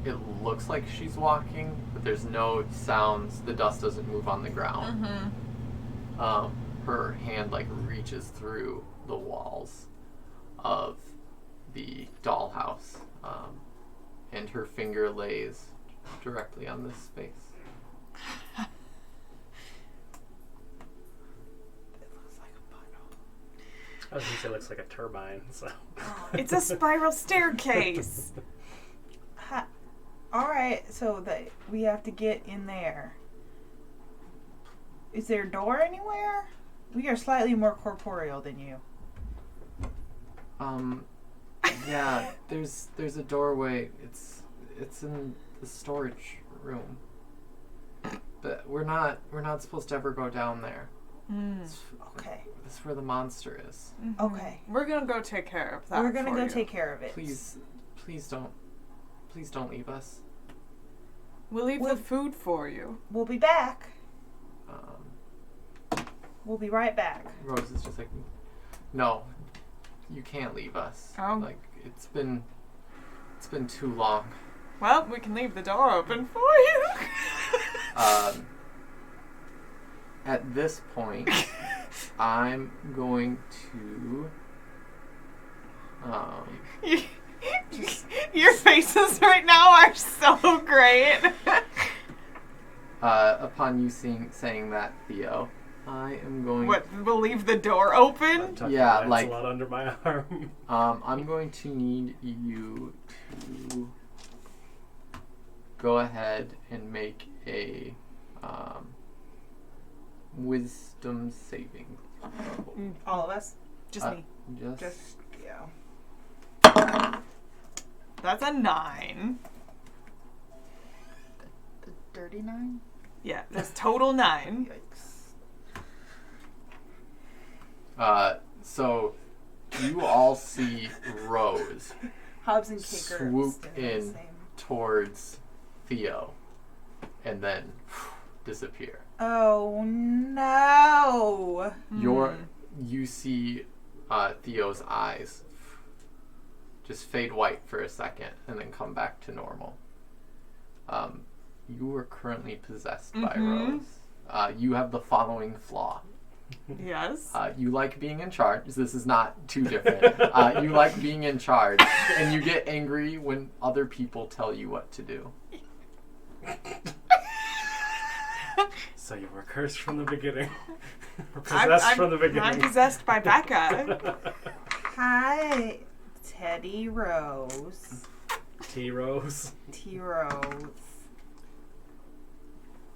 it looks like she's walking, but there's no sounds. The dust doesn't move on the ground. Mm-hmm. Her hand like reaches through the walls of the dollhouse, and her finger lays directly on this space. I was going to say it looks like a turbine, so. It's a spiral staircase. All right, so we have to get in there. Is there a door anywhere? We are slightly more corporeal than you. Yeah, there's a doorway. It's in the storage room. But we're not supposed to ever go down there. Okay. That's where the monster is. Mm-hmm. Okay. We're gonna go take care of that. We're gonna for go you. take care of it. Please don't leave us. We'll leave We'll- the food for you. We'll be back. Um, We'll be right back. Rose is just like, no, you can't leave us. Oh. Like it's been too long. Well, we can leave the door open for you. At this point, I'm going to Your faces right now are so great. upon you saying that, Theo, I am going. What? We'll leave the door I'm open? tucking Yeah, Lancelot like- under my arm. I'm going to need you to go ahead and make a wisdom saving throw. All of us. Just me. Just Yeah. That's a 9. The dirty 9? Yeah, that's total 9. Yikes. So you all see Rose Hobbs and Cake are swoop standing the in same. towards Theo and then disappear. Oh no! You see Theo's eyes just fade white for a second and then come back to normal. You are currently possessed by Rose. You have the following flaw. Yes. You like being in charge. This is not too different. You like being in charge, and you get angry when other people tell you what to do. So you were cursed from the beginning. Or possessed from the beginning. I'm possessed by Becca. Hi, Teddy Rose. T-Rose. T-Rose.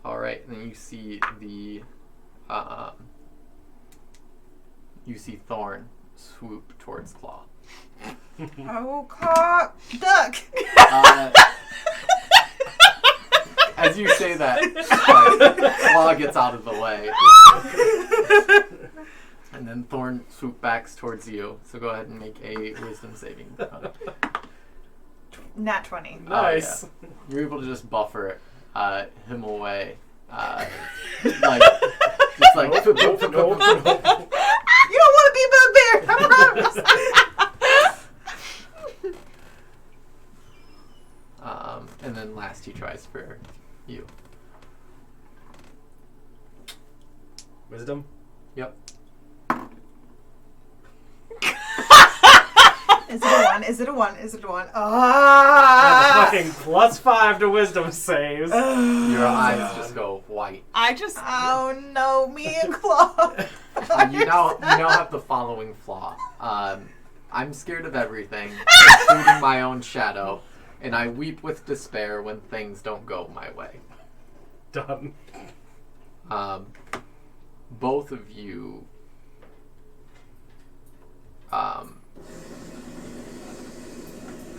All right, and then you see Thorn swoop towards Claw. Oh, duck! As you say that, Claw gets out of the way. And then Thorn swoop backs towards you. So go ahead and make a wisdom saving throw. Nat 20. Nice. Yeah. You're able to just buffer him away. Just like Nope. You don't want to be Bugbear! I promise! and then last he tries for you. Wisdom? Yep. Is it a 1? Is it a 1? Is it a 1? That's Ah! fucking +5 to wisdom saves. Your eyes just go white. Oh no, me and Claw. You now have the following flaw. I'm scared of everything, including my own shadow, and I weep with despair when things don't go my way. Done. Both of you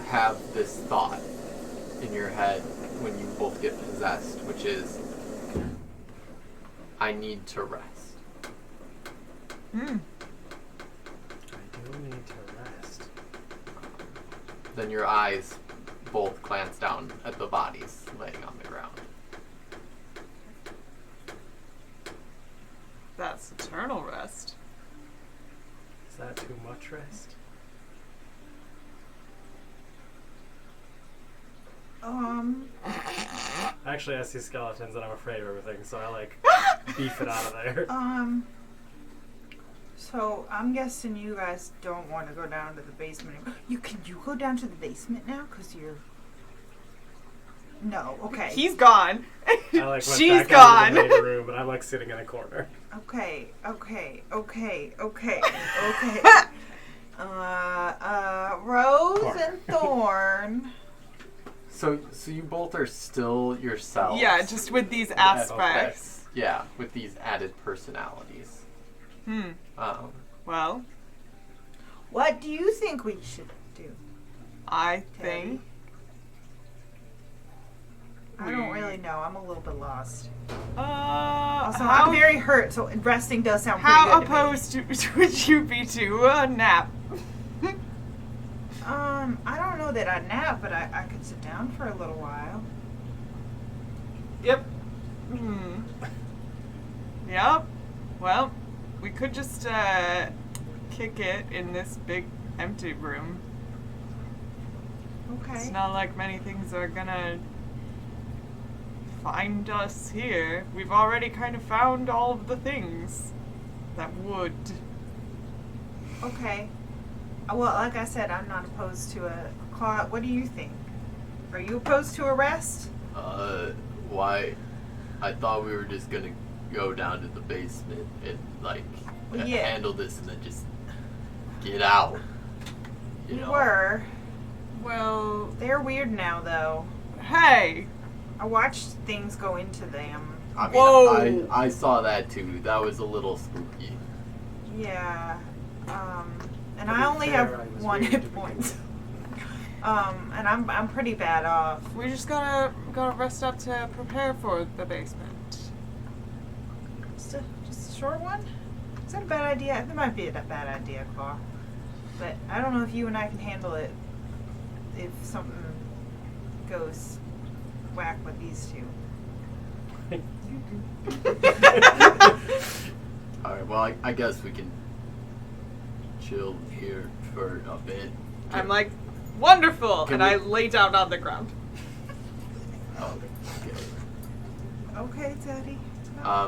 have this thought in your head when you both get possessed, which is, I need to rest. I do need to rest. Then your eyes both glance down at the bodies laying on the ground. That's eternal rest. Is that too much rest? Actually, I see skeletons and I'm afraid of everything, so I like beef it out of there. So I'm guessing you guys don't want to go down to the basement. Can you go down to the basement now? Cause you're. No. Okay. He's gone. I like went She's back out gone. to the main room, and I'm like sitting in a corner. Okay. Rose and Thorn. So you both are still yourselves. Yeah, just with these aspects. Yeah, with these added personalities. Well, What do you think we should do? I think I don't really know. I'm a little bit lost. Also, how I'm very hurt, so resting does sound pretty how good opposed would you be to a nap? to me. I don't know that I'd nap, but I could sit down for a little while. Yep. Yep. Well, we could just kick it in this big empty room. Okay. It's not like many things are gonna find us here. We've already kind of found all of the things that would. Okay. Well, like I said, I'm not opposed to a Claw. What do you think? Are you opposed to arrest? Why? I thought we were just gonna go down to the basement and Yeah. handle this and then just get out. You We know? were. Well, They're weird now, though. hey. I watched things go into them. I mean, Whoa. I saw that too. That was a little spooky. Yeah. And To I be only fair, have I was 1 weird hit to begin point. with. And I'm pretty bad off. We just gotta rest up to prepare for the basement. Just a short one? Is that a bad idea? That might be a bad idea, Claw. But I don't know if you and I can handle it if something goes whack with these two. Alright, well, I guess we can chill here for a bit. I'm like, wonderful! Can And I we- lay down on the ground. Okay. Okay, Daddy.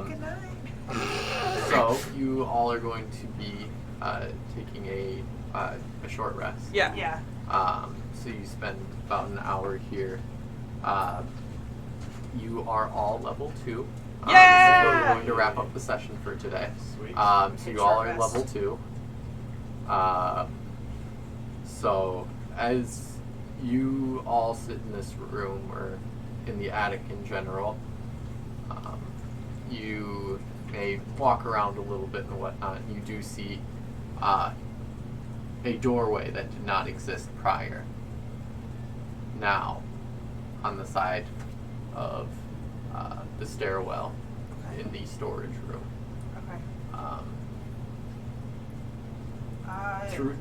Good night. So, you all are going to be taking a short rest. Yeah. Yeah. So you spend about an hour here. You are all level 2. Yeah! So we're going to wrap up the session for today. Sweet. So you all Short are rest. level 2. So as you all sit in this room or in the attic in general, you may walk around a little bit and whatnot. You do see a doorway that did not exist prior. Now, on the side of the stairwell Okay. in the storage room. Okay.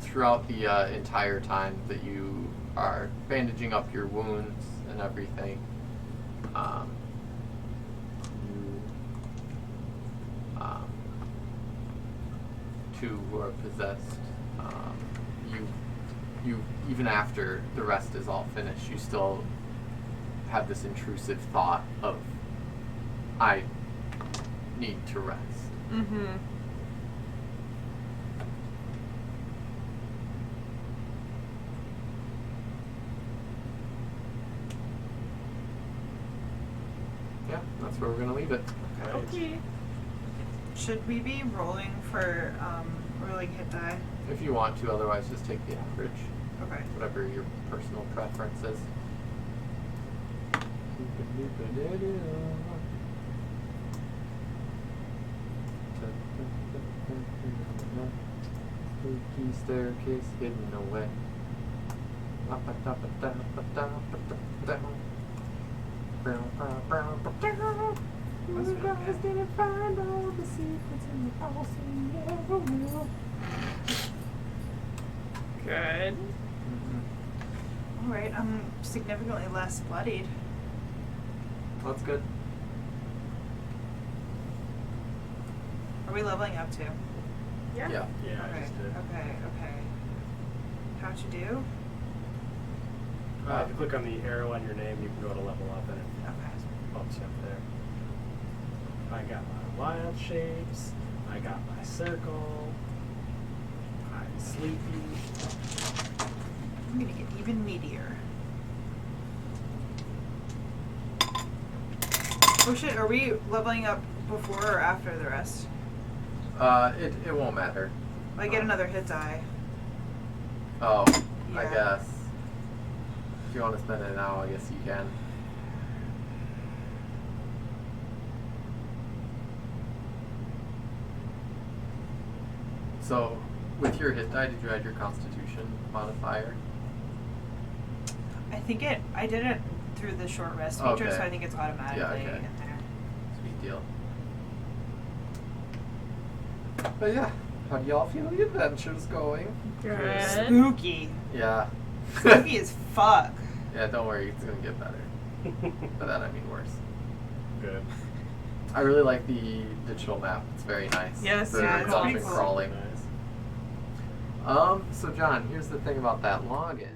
Throughout the entire time that you are bandaging up your wounds and everything, two who are possessed, you even after the rest is all finished, you still have this intrusive thought of, I need to rest. Mm-hmm. Yeah, that's where we're gonna leave it. Right. Okay. Should we be rolling for rolling hit die? If you want to, otherwise just take the average. Okay. Whatever your personal preference is. Spooky staircase hidden away. You That's really guys good. didn't find all the secrets in the house we ever will. Good. All right. I'm significantly less bloodied. That's good. Are we leveling up too? Yeah. Yeah, I Okay. just did. Okay. How'd you do? If you click on the arrow on your name, you can go to level up and it Okay. bumps you up there. I got my wild shapes. I got my circle. I'm sleepy. I'm gonna get even meatier. Oh shit! Are we leveling up before or after the rest? It won't matter. I get another hit die. Oh, I Yeah. guess. If you want to spend it now, I guess you can. So, with your hit die, did you add your Constitution modifier? I think I did it through the short rest feature, Okay. so I think it's automatically okay. in there. Sweet deal. But yeah, how do y'all feel the adventure's going? Good. Spooky. Yeah. Spooky as fuck. Yeah, don't worry, it's gonna get better. By that I mean worse. Good. I really like the digital map. It's very nice. Yes, for yeah, it's dungeon pretty cool. crawling. Nice. So John, here's the thing about that login.